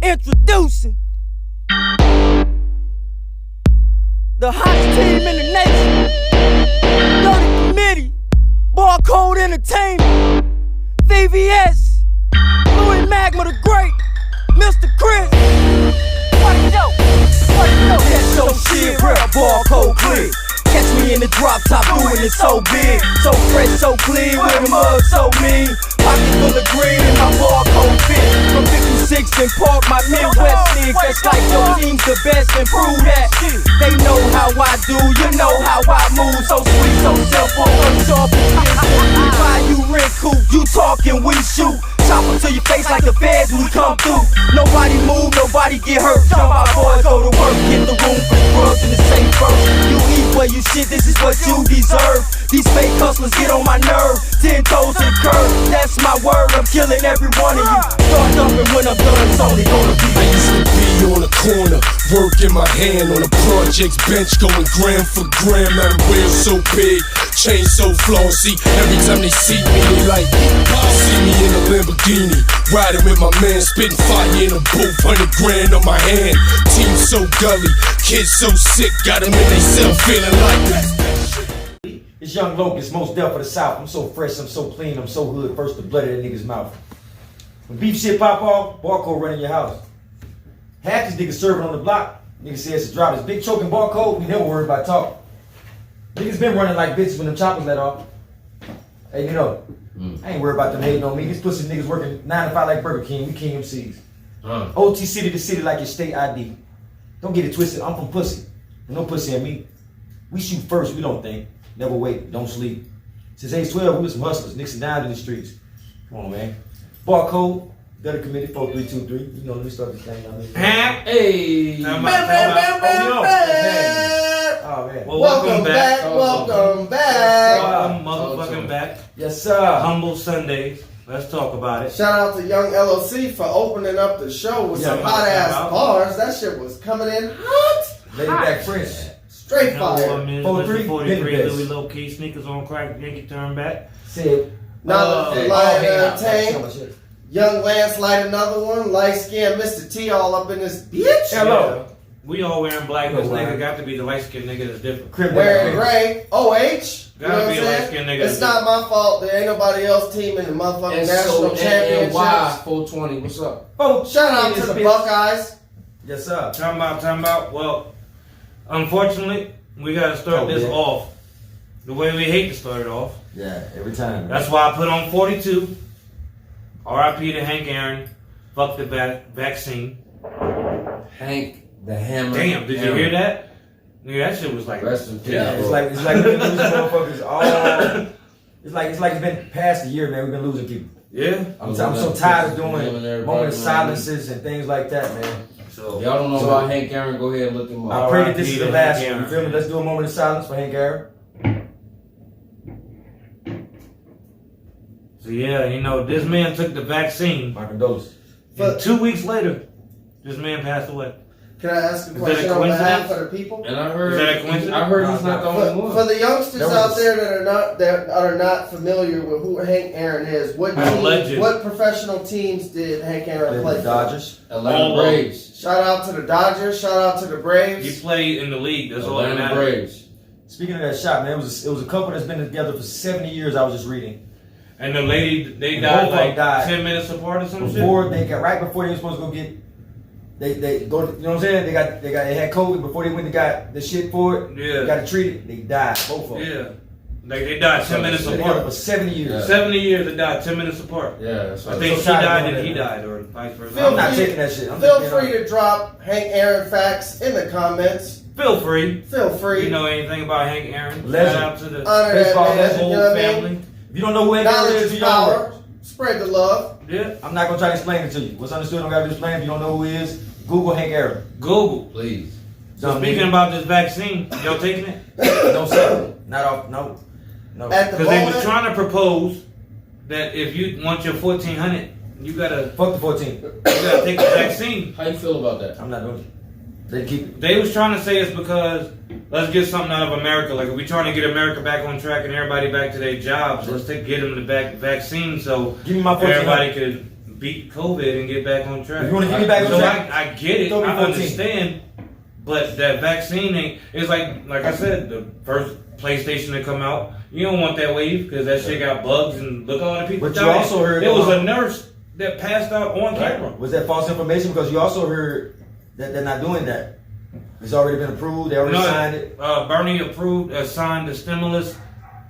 Introducing the hottest team in the nation. Dirty Committee, Barcode Entertainment, VVS, Louis Magma the Great, Mr. Chris. What it do? What it do? That's so shit, real barcode clear. Catch me in the drop top doing it so big, so fresh, so clean, with a mug so mean. Pocket full of green and my barcode fit. From 56th and Park, my Midwest league. That's like your team's the best and prove that. They know how I do, you know how I move. So sweet, so simple, unsharp and simple. Why you rent cool, you talking, we shoot. Chopper to your face like the feds when we come through. Nobody move, nobody get hurt. Jump out, boys, go to work, get the room for the drugs in the safe first. You eat where you shit, this is what you deserve. These fake hustlers get on my nerve. 10 toes to the curb, that's my word. I'm killing every one of you. Start dumping when I'm done, it's only gonna be. I used to be on the corner, work in my hand on the project's bench, going gram for gram. Now the wheels so big, chain so flossy. Every time they see me, they like, see me in a Lamborghini, riding with my man, spitting fire in a booth, 100 grand on my hand. Team so gully, kids so sick, got them in they cell feeling like this. It's Young Locust, most deaf for the South. I'm so fresh, I'm so clean, I'm so hood. First the blood of that nigga's mouth. When beef shit pop off, Barcode running your house. Half these niggas serving on the block. Niggas say it's a drop. This big choking Barcode, we never worried about talk. Niggas been running like bitches when them choppers let off. Hey, you know, I ain't worried about them hating on me. These pussy niggas working 9 to 5 like Burger King. We King MCs. OT city to city like your state ID. Don't get it twisted. I'm from pussy. No pussy in me. We shoot first. We don't think. Never wait. Don't sleep. Since age 12, we was some hustlers. Nixon down in the streets. Come on, man. Barcode. Dirty Committee 4323. You know, let me start this thing. Hey. Oh, man. Well, welcome back. Welcome back. Welcome motherfucking back. Yes, sir. Humble Sundays. Let's talk about it. Shout out to Young LOC for opening up the show with some hot ass bars. That shit was coming in hot. Lady back French. Straight Number fire. one men's 43, 43 Louis low key sneakers on crack. Yankee turn back. Said. Now the light entertain. Shit. Young Lance light another one. Light skinned Mr. T all up in this bitch. Hello. Yeah. We all wearing black. This nigga got to be the light skinned nigga that's different. Wearing gray. OH. Gotta be a light skinned nigga. It's not my fault. There ain't nobody else team in the motherfucking national championships. 420, what's up? Oh, shout out to the Buckeyes. Yes, sir. Time out. Well, unfortunately, we got to start this off the way we hate to start it off. Yeah, every time. That's why I put on 42. R.I.P. to Hank Aaron. Fuck the vaccine. Hank the Hammer. Damn, did you hear that? Nigga, that shit was like, Rest in peace, Yeah, it's like we lose motherfuckers all. It's like it's been past a year, man. We've been losing people. yeah. I'm so tired of doing moment of silences and things like that, man. So Y'all don't know about Hank Aaron, go ahead and look him I up. pray that this is the R.I.P. last Hank one. You Aaron. feel me? Let's do a moment of silence for Hank Aaron. So yeah, you know, this man took the vaccine. My condolences. And 2 weeks later, this man passed away. Can I ask a Is question that a on behalf coincidence? of the people? And I heard, Is that a coincidence? he's not the only one. For the youngsters That was out there that are not familiar with who Hank Aaron is, what Legend. what professional teams did Hank Aaron play The for? Dodgers. Atlanta Braves. Shout out to the Dodgers. Shout out to the He Braves. played in the league. That's all that Atlanta matters. Braves. Speaking of that shot, man, it was a couple that's been together for 70 years. I was just reading. And the lady, they And died both of them like died 10 minutes apart or some shit. Before they got before they were supposed to go get. They go. You know what I'm saying? They had COVID before they went and got the shit for it. Yeah. They got it treated. They died. Both of them. Yeah. Like they died 10 minutes They together apart. for 70 years. Yeah. 70 years they died 10 minutes apart. Yeah, that's I right. think so she tired of died doing and he that, died, or vice versa. Feel I'm not free- taking that shit. I'm Feel just free being to drop Hank Aaron facts in the comments. Feel free. Feel free. You know anything about Hank Aaron? Legend. Shout out to the Honor that baseball man. legend, whole You know what I family. mean? If you don't know who Hank Aaron Knowledge is, is you don't know. power. Spread the love. Yeah. I'm not gonna try to explain it to you. What's understood don't gotta be explained. If you don't know who he is, Google Hank Aaron. Google. Please. So Dumb speaking nigga. about this vaccine, y'all taking it? Don't sell it. Not off. No. At the Because they moment, was trying to propose that if you want your 1400, you gotta Fuck the 14. take the vaccine. How you feel about that? I'm not doing it. They keep it. They was trying to say it's because let's get something out of America. Like if we trying to get America back on track and everybody back to their jobs, let's get them the vaccine so Give me my 1400. everybody could beat COVID and get back on track. You want to get back on track? I get it. I understand. But that vaccine ain't. It's like I said, the first PlayStation to come out. You don't want that wave because that shit got bugs and look at all the people. But you also heard it was a nurse that passed out on camera. Was that false information? Because you also heard that they're not doing that. It's already been approved. They already signed it. Bernie approved, signed the stimulus,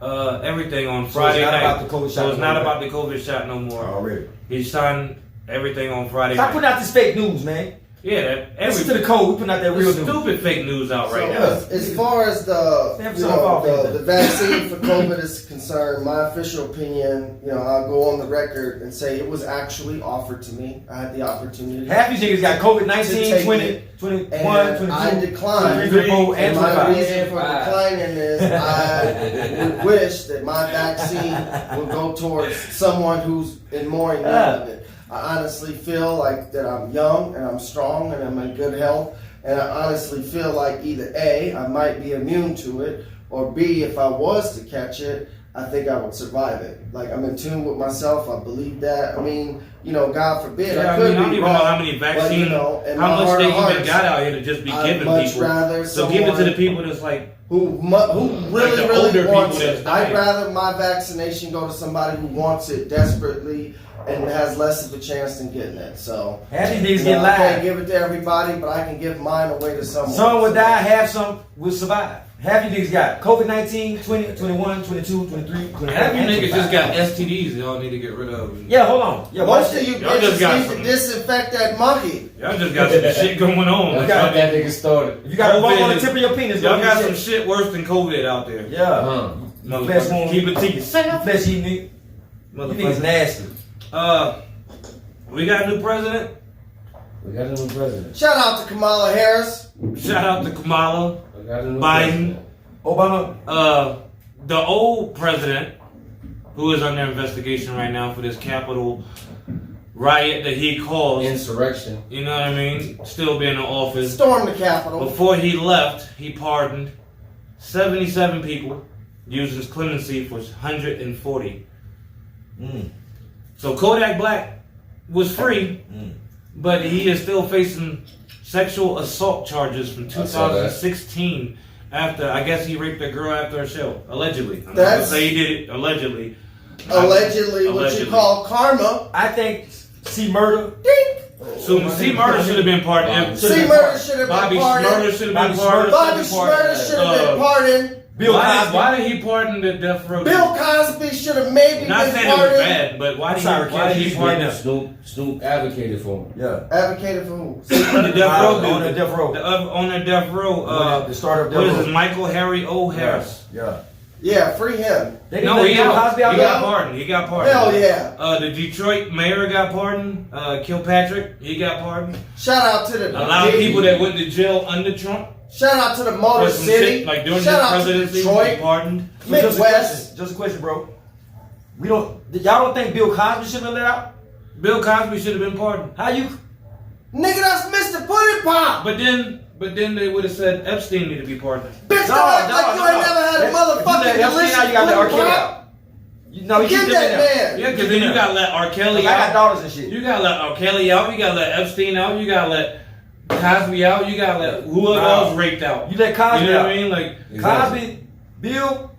everything on Friday night. About the COVID shot. So it's not about the COVID shot no more. Already. He signed everything on Friday Stop night. putting out this fake news, man. Yeah, listen to the code. We putting out that real news. Stupid fake news out right now. As far as the vaccine for COVID is concerned, my official opinion, I'll go on the record and say it was actually offered to me. I had the opportunity. Half these niggas got COVID-19, 20, 21, 22, I declined. 23, and my reason for declining is I would wish that my vaccine would go towards someone who's in more in need of it. I honestly feel like that I'm young and I'm strong and I'm in good health, and I honestly feel like either A, I might be immune to it, or B, if I was to catch it, I think I would survive it. Like, I'm in tune with myself. I believe that. I mean, God forbid, I could be wrong. I don't even know how many vaccines, how much they even got out here to just be giving people. So give it to the people that's like, who really wants it. I'd rather my vaccination go to somebody who wants it desperately and has less of a chance than getting it. So half these niggas get live. I can't give it to everybody, but I can give mine away to someone. Some will die, half some will survive. Half you niggas got COVID-19, 20, 21, 22, 23, 24. Half you niggas just got STDs y'all need to get rid of. Yeah, hold on. Yeah, most of you bitches need to disinfect that monkey. Y'all just got some shit going on. Y'all got that nigga started. If you got a bump on the tip of your penis, y'all got some shit worse than COVID out there. Yeah. Keep it to yourself. Flesh eating nigga. You niggas nasty. We got a new president. We got a new president. Shout out to Kamala Harris. Shout out to Kamala. Biden. President. Obama. The old president, who is under investigation right now for this Capitol riot that he caused. Insurrection. You know what I mean? Still being in office. Storm the Capitol. Before he left, he pardoned 77 people using his clemency for 140. So Kodak Black was free, but he is still facing sexual assault charges from 2016 after, I guess he raped a girl after a show. Allegedly. I'm not going to say he did it. Allegedly. Allegedly, what you call karma. I think C Murder. Ding! So C Murder should have been pardoned. C Murder should have been pardoned. Bobby Shmurda should have been pardoned. Bobby Shmurda should have been pardoned. Why did he pardon the deathrow? Bill Cosby should have maybe been pardoned. Not saying it was bad, but why did he pardon him? Snoop advocated for him. Yeah. Advocated for who? On the death row. On the death row. On the death row. The starter of death row. row. What is this? Michael Harry O. Harris. Yeah. Yeah, free him. No, he got pardoned. He got pardoned. Hell yeah. The Detroit mayor got pardoned. Kilpatrick, he got pardoned. Shout out to the a lot of people that went to jail under Trump. Shout out to the Motor City. Like during Shout his out presidency, to Detroit. he pardoned. Midwest. Just a question, bro. Y'all don't think Bill Cosby should have been let out? Bill Cosby should have been pardoned. How you? Nigga, that's Mr. Pudding Pop. But then they would have said Epstein needed to be pardoned. Bitch, like you ain't never had a motherfucking delicious you got the R. Kelly Pop. out. No, you Get that man. Yeah, because then you gotta let R. Kelly out. out. I got daughters and shit. You gotta let R. Kelly out. You gotta let Epstein out. You gotta let Cosby out. You gotta let whoever else raped out. You let Cosby You know out. what I mean? Like Cosby, Bill.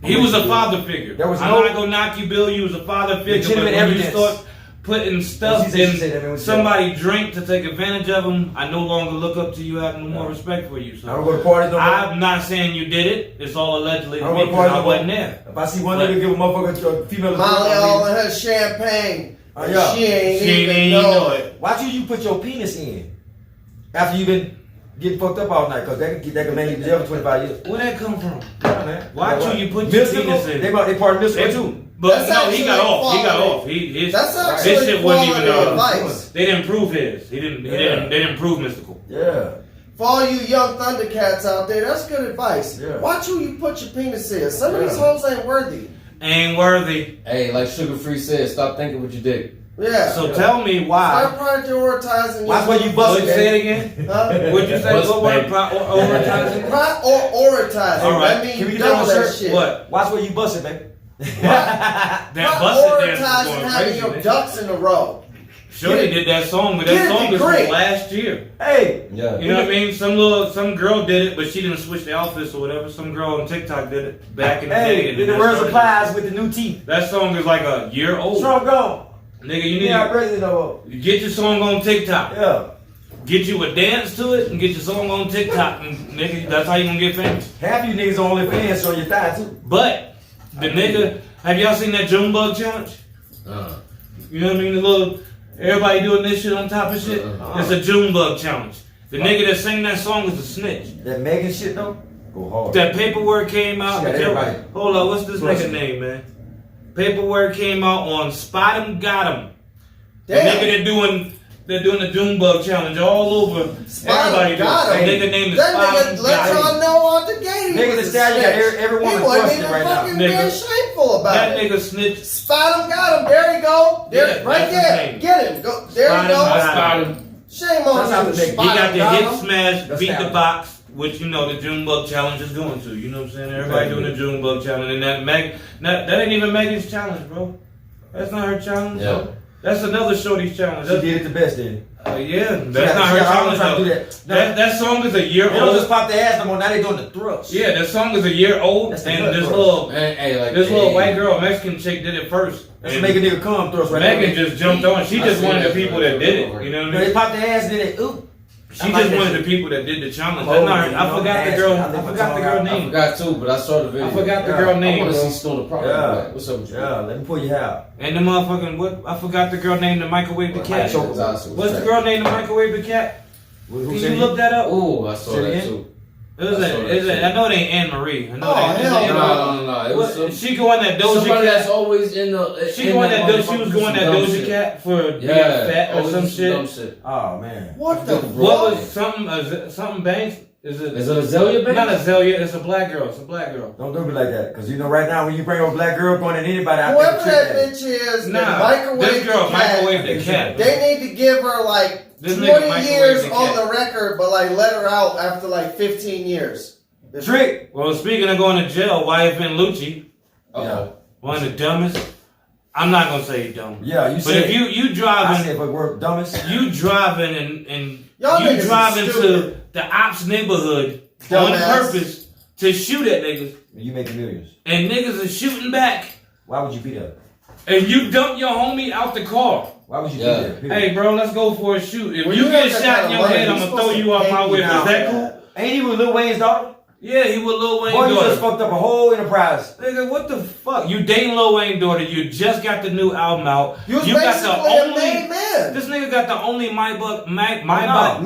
He was a father figure. I'm not gonna knock you, Bill. You was a father figure. But when you start putting stuff in somebody's drink to take advantage of them, I no longer look up to you, have no more respect for you. So I don't go to parties no more. I'm not saying you did it. It's all allegedly me because I wasn't there. If I see one nigga give a motherfucker a female Molly all in her champagne. Yeah. She ain't even know it. Why should you put your penis in after you've been getting fucked up all night? Because that can make you in jail for 25 years. Where that come from? Yeah, man. Why should you put your penis in? They pardoned Mystical too. But no, he got off. He got off. This shit wasn't even advice. They didn't prove his. They didn't prove Mystical. Yeah. For all you young Thundercats out there, that's good advice. Yeah. Watch who you put your penis in. Some of these hoes ain't worthy. Ain't worthy. Hey, like Sugar Free said, stop thinking what you did. Yeah. So tell me why. Stop prioritizing. Watch what you busted. Say it again. What'd you say? What word? Prioritizing. Prioritizing. All right. That means Can we double get on that shirt? shit. What? Watch where you busted, baby. That busted dance was Prioritizing going having crazy. your Man. ducks in a row. Shorty did that song, but that Get a song was degree. from last year. Hey, Yeah. You know what I mean? Some girl did it, but she didn't switch the outfits or whatever. Some girl on TikTok did it back in the day. hey, and the then words started- applies with the new teeth. That song is like a year old. Strong gone. Nigga, you need Yeah, to president though. get your song on TikTok. Yeah. Get you a dance to it and get your song on TikTok. And nigga, that's how you gonna get famous. Half you niggas on OnlyFans on your thigh too. But the nigga, have y'all seen that Junebug challenge? You know what I mean? The little everybody doing this shit on top of shit. It's a Junebug challenge. The nigga that sang that song is a snitch. That Megan shit though, go hard. That paperwork came out. She got everybody. Hold on, what's this nigga name, man? Paperwork came out on spotemgottem. The Damn. nigga they're doing the Junebug challenge all over. Everybody doing got it. him. Nigga named is That nigga let y'all spotemgottem. know on the gate. Nigga, the stallion got every He woman wasn't thrusting even right now. fucking being Nigga. shameful about That it. nigga snitch. Spot him, got him. There you go. There, Yeah, right that's his there. name. Get him. Go. There you go. Spotemgottem. Shame That's on not you. the nigga. He got the Spotemgottem. hit smash, That's beat the talent. box, which you know the Junebug challenge is going to. You know what I'm saying? Everybody doing the Junebug challenge, and that ain't even Megan's challenge, bro. That's not her challenge. Yeah. Bro. That's another shorty's challenge. She did it the best then. Yeah, that's not her challenge trying to do though. that. That song is a year They don't just old. pop their ass no more. Now they doing the thrust. Yeah, that song is a year old, That's the and nut this thrust. little Like white girl, Mexican chick, did it first. That's And to make a nigga come thrust right Megan there. just jumped on. She I just see one of the that people right that there. did it. You know what I They mean? pop their ass and then they oop. She I like just that one of the shit. people that did the challenge. I'm That's not old, her. you I know, forgot the nasty. girl. I I think forgot the my girl tongue I name. forgot too, but I saw the video. I forgot the Yeah. girl I name, want to see bro. Stone the Product. Yeah. Like, what's up with you? Yeah, let me pull you out. And the motherfucking what? I forgot the girl name. The microwave the cat. Choke. What's the girl name? The microwave the cat. Who Can said you he- look that up? Oh, I saw Say it that again? too. I know it ain't Anne Marie. I know Oh, it ain't. hell Anne no. Marie. It was What- She going that Doja somebody that's Cat. always in the. She going that Doja. She was going that dumb Doja shit. Cat for being Yeah, fat or always some do dumb shit. Oh man. What the What fuck? was something Banks? Is it? Is it Azalea Banks? Not Azalea. It's a black girl. It's a black girl. Don't do me like that, cause you know right now when you bring up a black girl going at anybody, I Whoever think that that bitch is, Nah, that microwave this girl the cat, microwave the cat. they need to give her like This nigga 20 microwave years the on cat. the record, but like let her out after like 15 years. Trick. Well, speaking of going to jail, YF and Lucci, Uh-oh. one of the dumbest. I'm not gonna say dumb. Yeah, you But said. if you I driving, said, but we're dumbest. you driving and Y'all you niggas driving is to stupid. the ops neighborhood on Dumbass. purpose to shoot at niggas, You making millions. and niggas are shooting back, Why would you be there? and you dump your homie out the car. Why would you Yeah. be there? Period. Hey, bro, let's go for a shoot. If When you you get have that shot kind in of your money, head, I'm you're gonna throw supposed you to off my pay whip. me Is down that for cool? that. Ain't he with Lil Wayne's daughter? Yeah, he was Lil Wayne Boy, you daughter. just fucked up a whole enterprise. Nigga, what the fuck? You dating Lil Wayne daughter? You just got the new album out. You was got basically the a only. made man. This nigga got the only Maybach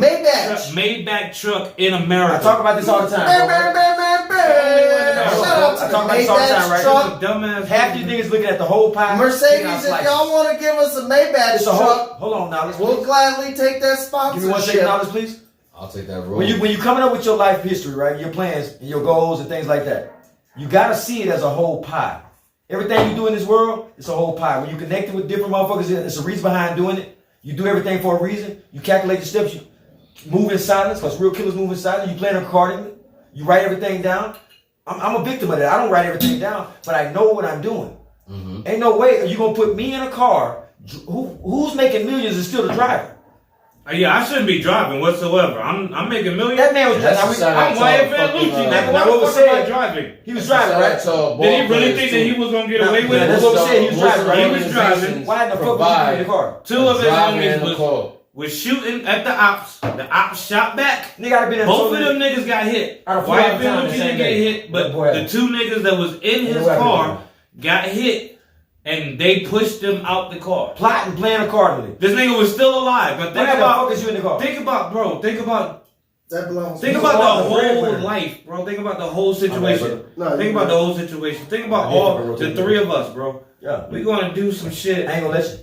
Maybach. truck in America. I talk about this all the time. Bam, bro. bam, bam, bam, bam. Shout out to I the talk about this all the time, Maybach right? truck. Dumbass. Half you niggas looking at the whole pie. Mercedes, if y'all want to give us a Maybach It's a whole. truck, Hold on now. Let's we'll gladly take that give me $1 sponsorship. $2, please. I'll take that roll. When you coming up with your life history, right? Your plans and your goals and things like that, you gotta see it as a whole pie. Everything you do in this world, it's a whole pie. When you connect with different motherfuckers, it's a reason behind doing it. You do everything for a reason. You calculate your steps. You move in silence, because real killers move in silence. You plan accordingly. You write everything down. I'm a victim of that. I don't write everything down, but I know what I'm doing. Mm-hmm. Ain't no way you gonna put me in a car. Who's making millions is still the driver. Yeah, I shouldn't be driving whatsoever. I'm making millions. That man was That's now we- a sign. I'm YF and Lucci. Nigga, why what the was fuck am I said? driving? He was driving, right? Did he really think that he was gonna get away with Yeah, it? that's what I'm saying. He was driving, right? He was driving. Why the fuck was he in the car? Two of his Driving in the homies car. was shooting at the ops. The ops shot back. Nigga, I've been in Both of them niggas got hit. Out of four YF times and the Lucci same didn't get day. hit, but That boy- the two niggas that was in his what happened car to him? got hit, and they pushed them out the car. Plotting, playing accordingly. This nigga was still alive, but Why think the fuck about, is you in the car? think about, bro. Think about That belongs to Think you. about all the the bread whole winner. life, bro. Think about the whole situation. No, Think you about the right. whole situation. Think about I need to all rotate the three of us, bro. Yeah. We gonna do some shit. I ain't gonna let you.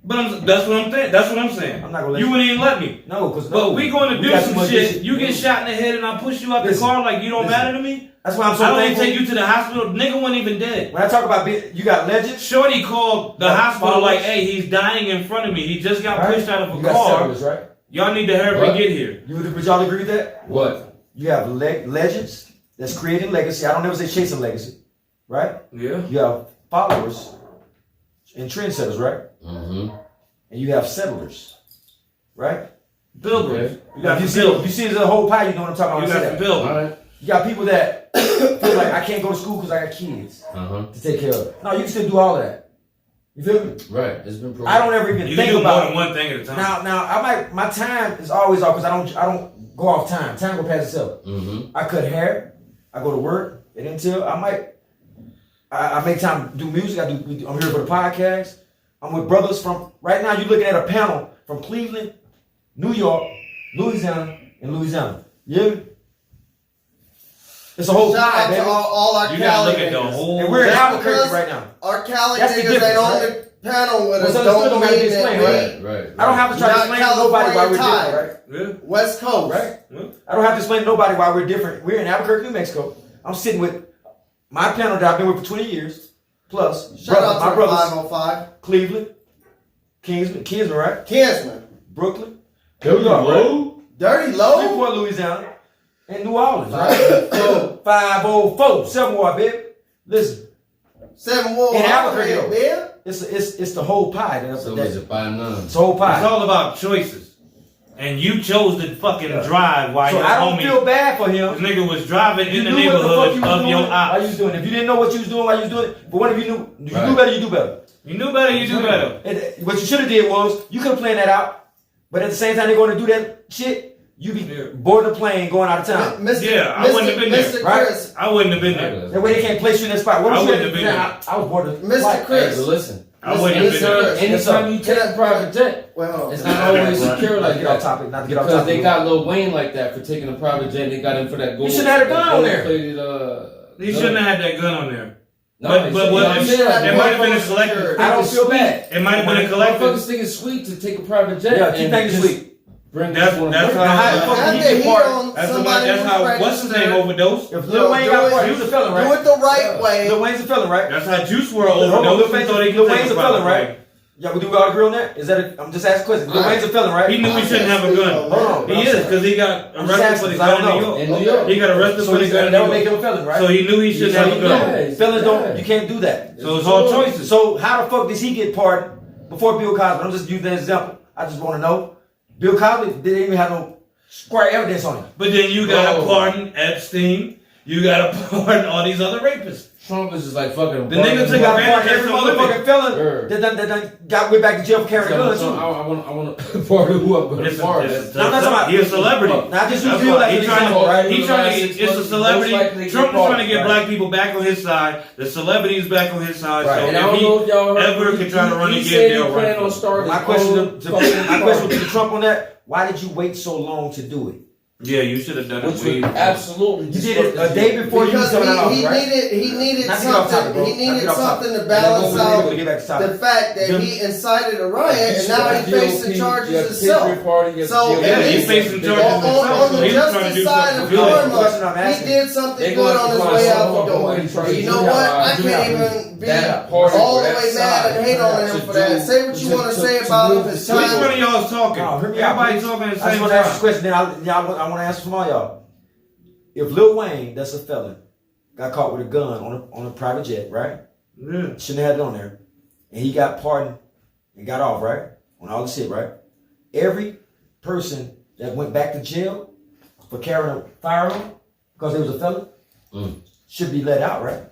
But that's what I'm saying. That's what I'm saying. I'm not gonna let You you. wouldn't even let me. No, because But we gonna do got too some much shit. shit. You get shot in the head and I push you out the Listen. car like you don't Listen. matter to me. That's why I'm so I don't even thankful. take you to the hospital. Nigga wasn't even dead. When I talk about you got legends. Shorty called the Yeah, hospital followers. like, hey, he's dying in front of me. He just got Right? pushed out of You a got car. settlers, right? Y'all need to hurry What? and get here. Would y'all agree with that? What? You have legends that's creating legacy. I don't never say chasing legacy, right? Yeah. You have followers and trendsetters, right? Mm-hmm. And you have settlers, right? Builders. You got You some builders. see the whole pie. You know what I'm talking about? You when I got say some that. builders. All right. You got people that feel like I can't go to school because I got kids Uh-huh. to take care of. No, you can still do all of that. You feel me? Right. It's been proven. I don't ever even You think can do more about than one thing at a time. Now I might, my time is always off because I don't go off time. Time go past itself. Mm-hmm. I cut hair. I go to work. And until I make time to do music. I'm here for the podcast. I'm with brothers from, right now you're looking at a panel from Cleveland, New York, Louisiana, and Louisiana. Yeah. It's a whole Shout vibe, out baby. to all our You gotta Cali look at the niggas. whole. And we're in Just Albuquerque because right now. Our Cali That's the niggas ain't difference, on right? the panel with What's us. understood Don't don't gotta be mean that explained, we Right. I don't have to try to Not explain to nobody why we're California different, right? Yeah. West Coast. Right? Yeah. I don't have to explain to nobody why we're different. We're in Albuquerque, New Mexico. I'm sitting with my panel that I've been with for 20 years. Plus, Shout out my to brothers, 505. Cleveland, Kingsman, right? Kinsman. Brooklyn, Dirty New York, right? Low. Dirty Low. Freeport, Louisiana, and New Orleans, right? 504, 7 War, baby. Listen, 7 War. In Albuquerque, though. man. it's the whole pie. So is it 5-9? It's the whole It's pie. all about choices. And you chose to fucking drive while So your I don't homie, feel bad for him. this nigga was driving in the knew what fuck neighborhood you was of doing your while you ops. was doing it. If you didn't know what you was doing while you was doing it, but what if you knew? You Right. do better, you do better. You knew better, you do better. And what you should have did was you could have planned that out, but at the same time they're going to do that shit. You be boarding the plane, going out of town. Mr. Yeah, I wouldn't have been there, Mr. right? Chris. I wouldn't have been there. That way they can't place you in that spot. What I if wouldn't you have been had- I was boarding. Mr. Hey, Chris. but listen. I wouldn't have been there. Anytime you take a private jet, Wait, hold on. it's not always secure Not like to get off that. topic. Not to get off Because topic. they got Lil Wayne like that for taking a private jet. They got him for that gold. You shouldn't have had a gun on there. gold-plated, He shouldn't have had that gun on there. No, But what I'm it saying, like, might have been a motherfuckers collective. I don't feel bad. It might have been a collective. Motherfuckers think it's sweet to take a private jet. Yeah, keep and thinking just sweet. Bring That's this one how- back. Now, how the fuck Have did to he heat get part? on That's somebody that's how who's what's his name registered. overdosed. If Lil Wayne do got it- part, he was a felon, Do right? it the right way. Lil Wayne's a felon, right? That's how Juice WRLD Hold on, overdosed. Lil He Wayne's, thought he Lil could take Wayne's a a private felon, right? plane. Yeah, we agree on that? Is that I'm just asking questions. Lil Wayne's a felon, right? He knew he shouldn't have a gun. Hold on. He is because he got I'm just arrested asking, for the 'cause I gun don't in know. New York. In New York. He got arrested So for the that gun in would New make York. him a felon, right? So he knew he shouldn't have a gun. Yeah. Felons don't, you can't do that. So it's all choices. So how the fuck does he get pardoned before Bill Cosby? I'm just using that example. I just want to know. Bill Cosby didn't even have no square evidence on him. But then you got to Bro. pardon Epstein. You got to pardon all these other rapists. Trump is just like fucking. The nigga You took got to advantage pardon of every some women. motherfucking felon Sure. that got went back to jail for carrying guns too. I want to pardon who I'm going to pardon. No, I'm not talking about- He's a celebrity. Now just use That's Bill why as he an trying example, to, right? he trying to, it's a Most likely celebrity. get Trump is trying to pardoned, get right. black people back on his side. The celebrity is back on his side. Right. So And I don't if know if y'all he heard. ever can try to run he again, said he they'll planned run. on starting My his question, own my question would be to Trump on that. Why did you wait so long to do it? Yeah, you should have done it. Which way would absolutely. You did it a day before you was Because coming out, he right? needed Not to get off topic, something. bro. He Not to needed get off topic. something to And then balance when we're out able to get back to topic. the fact that he incited a riot, and now he's facing charges himself. So Yeah, at he's least facing charges on himself. the So he was trying to justice do side something of good. Question I'm karma, he asking. did something They good gonna on his find way some out the fucking door. way to try to You do know that. what? I Do can't not even be that party all for the that way mad side and hate on him to for that. do- Say what you to- want to to- say to about him. move His the Which one time. of y'all is talking? No, hear me out, Everybody's please. talking at the I just same want to ask you a time. question. Then I want to answer from all y'all. If Lil Wayne, that's a felon, got caught with a gun on a private jet, right? Yeah. Shouldn't have had it on there, and he got pardoned and got off, right? On all the shit, right? Every person that went back to jail for carrying a firearm because they was a felon should be let out, right?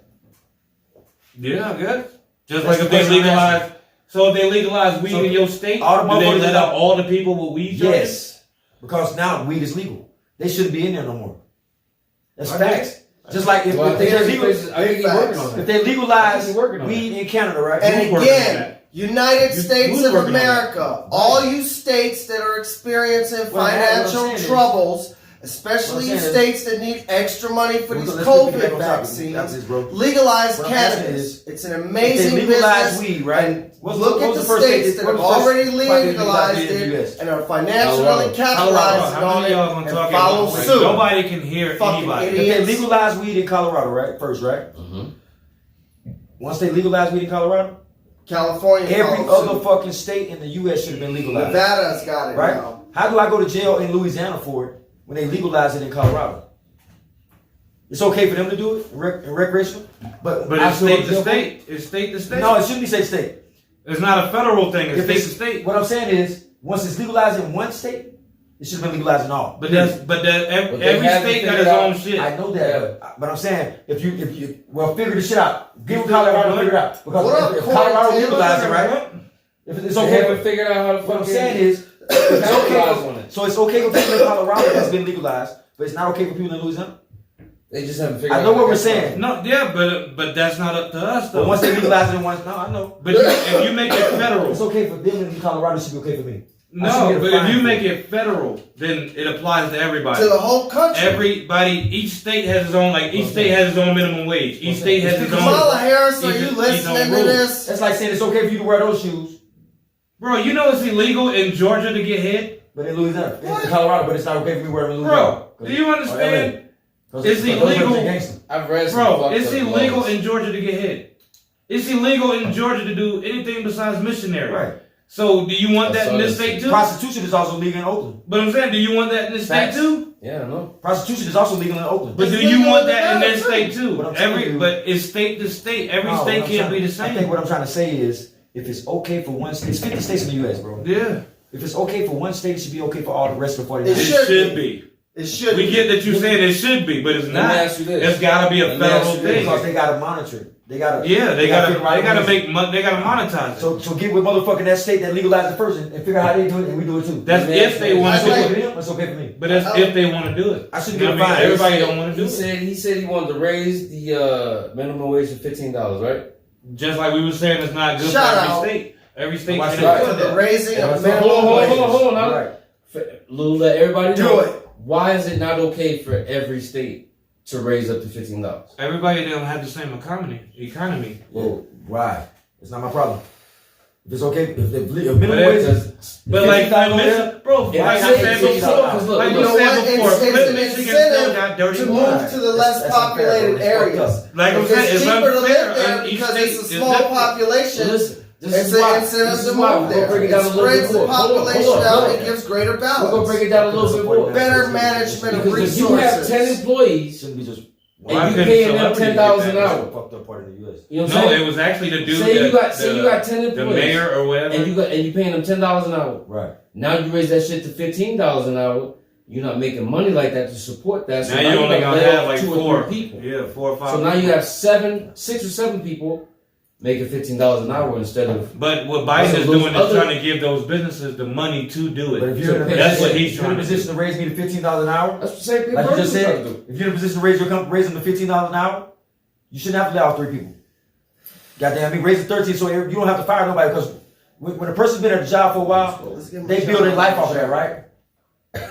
Yeah, I guess. Just That's like the if they question I'm legalize. So if they legalize weed So in your state, all the do they motherfuckers let that- out all the people with weed charges? Yes, because now weed is legal. They shouldn't be in there no more. That's I facts. Just like if, Well, if they I think legal, he's working on if that. they I think legalize he's working on weed in Canada, right? And Who's working on again, that? United States who's of working on America, all you states that are experiencing Well, what I'm financial saying is- troubles, especially you what I'm saying states that need extra money for Let's these get back on COVID topic. Got vaccines, this, bro. legalize What I'm asking cannabis. is, It's an If amazing they legalize business. weed, right? And What's look the- at what's the the first states state- that what's have the first already spot they legalized legalized in the it US? and are financially Colorado. capitalizing How on many it of y'all gonna and talk follow about? Like, suit. nobody can hear Fucking anybody. idiot. If they legalize weed in Colorado, right? First, right? Once they legalize weed in Colorado, California every follows other suit. fucking state in the U.S. should have been legalized. Nevada's got it Right? now. How do I go to jail in Louisiana for it when they legalize it in Colorado? It's okay for them to do it in recreational? But it's state to state. It's state to state. No, it shouldn't be state to state. It's not a federal thing. It's If state to state. What I'm saying is, once it's legalized in one state, it should have been legalized in all. But every state got its own shit. I know that, but I'm saying if you figure this shit out. Give Colorado to figure it out because if Colorado legalized it, right? If it's They okay, haven't figured out how to. what I'm saying is, it's okay. So it's okay for people in Colorado that's been legalized, but it's not okay for people in Louisiana. They just haven't figured out. I know what we're saying. No, yeah, but that's not up to us though. But once they legalize it in one, no, I know. But if you make it federal, It's okay for them in Colorado. It should be okay for me. no. But if you make it federal, then it applies to everybody. To the whole country. Everybody, each state has its own. Like each state has its own minimum wage. Each state has its own. Kamala Harris, are its- you its listening own to rules. this? That's like saying it's okay for you to wear those shoes, Bro, you know it's illegal in Georgia to get hit. but in Louisiana, in Colorado, but it's not okay for me to wear them in Louisiana. Bro, do you understand? It's Because illegal. those are gangster. I've read some Bro, fucked it's up illegal laws. in Georgia to get hit. It's illegal in Georgia to do anything besides missionary. Right. So do you want That's that in this all state too? Prostitution is also legal in Oakland. But I'm saying, do you want that in this state Facts. too? Yeah, I know. Prostitution is also legal in Oakland. But do It's you legal want in that in Nevada, this too. state too? What I'm telling you- But it's state to state. Every No, state what I'm can't be trying- the same. I think what I'm trying to say is, if it's okay for one state, it's 50 states in the U.S., bro. Yeah, If it's okay for one state, it should be okay for all the rest of the 49. It it should should be. It should We be. get that you're saying it should be, but it's Let not. me ask you this. It's got to be a Let me ask federal you this. thing. Because they gotta monitor it. They gotta. Yeah, they gotta make. they gotta monetize it. So get with motherfucking that state that legalized it first and figure out how they do it, and we do it too. That's Let me if ask they you want That's to do okay it. for them. That's okay for me. But that's if they want to do it. I should You get know a what I mean? fine. Everybody don't want to do it. He said he wanted to raise the minimum wage to $15, right? Just like we were saying, it's not good Shout for out. every state. Every state Watch can't that. To do the that. raising Yeah, of so minimum hold on. Now. Right. Lou, let everybody Do know. it. Why is it not okay for every state to raise up to $15? Everybody don't have the same economy. Well, why? It's not my problem. If it's okay, if minimum But wage that's- is. But like $15 Michigan, bro, Yeah, like I I say said it's before, because look, like You you know said what? before, It's an Michigan still got incentive dirty to water. move to the less That's unfair, bro. populated It's fucked areas. up. Like I'm If saying, it's it's cheaper to unfair. live there Each because state it's a is small different. population. Listen, this It's is an why. incentive This to is why move we're there. gonna break it It down a little spreads bit the more. Hold on, population hold out on. and gives greater We're gonna balance. break it down a little bit more. Better management of Because if you have 10 resources. employees Shouldn't be just. Why and you couldn't paying them celebrities $10 get an that? That's hour, the fucked up part of the U.S. you know what I'm No, saying? it was actually the dude. Say you got the 10 employees, the mayor or whatever. and you paying them $10 an hour. Right. Now you raise that shit to $15 an hour. You're not making money like that to support that. So now you only gotta gonna lay have off like 2 or 4 3 people. Yeah, 4 or 5. So now you have 6 or 7 people making $15 an hour instead of. But what Biden So is those doing is other- trying to give those businesses the money to do But it. if you're in a That's position, what he's if you're in trying a to position to raise me to $15 an hour, That's the same thing. like you just Berkeley's trying said, to do. if you're in a position to raise them to $15 an hour, you shouldn't have to lay off 3 people. Goddamn, I mean, raise it 13 so you don't have to fire nobody because when a person's been at a job for a while, Let's give 'em they a build shout their out. life off of that, right?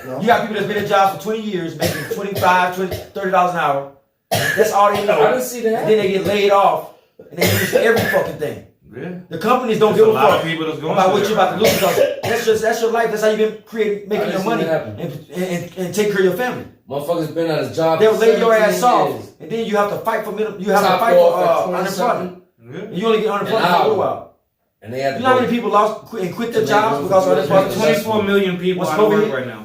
No. You got people that's been at jobs for 20 years making $25, $20, $30 an hour. That's all they know. I didn't see that. And then they get laid off and they use every fucking thing. Yeah. The companies don't There's give a a lot fuck of people that's going about through what that you're about to right lose because that's your life. That's how you've been making I your didn't money see that happen. and take care of your family. Motherfuckers been at his job. They'll for lay your 17 ass off, years. and then you have to fight for minimum. You have to Top fight off for at 20 unemployment. something, Yeah. And you only get unemployment An for a little hour. while. and they had You to know how go. many people quit their To jobs make because of room for unemployment? 24 million people What's out of over work here? right now.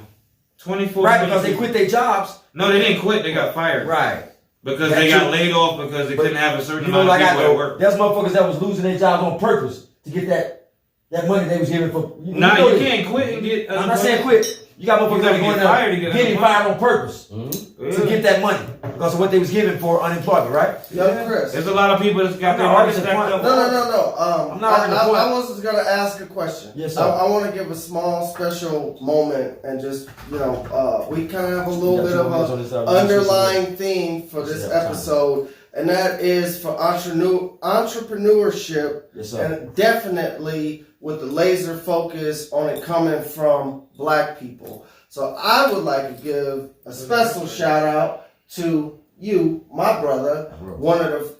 24 Right, million because they people. quit their jobs. No, they didn't quit. They got fired. Right. Because That's they got true. laid off because they But couldn't have a certain You know, amount like of I people at know, work. there's motherfuckers that was losing their jobs on purpose to get that money they was giving for. Nah, know you this. can't quit and get. I'm not saying quit. You got motherfuckers You that gotta was get going fired to there get getting unemployment. fired on purpose to get that money because of what they was giving for unemployment, right? Young Chris. There's a lot of people that's got I'm their not money arguing the stacked point. up. No. I'm not arguing the point. I was just gonna ask a question. Yes, sir. I want to give a small, special moment and just we kind of have a little You got bit 2 of minutes on this, a underlying theme for this Yes, sir. episode, and that is for entrepreneurship, Yes, sir. and definitely with the laser focus on it coming from Black people. So I would like to give a special shout out to you, my brother, one of the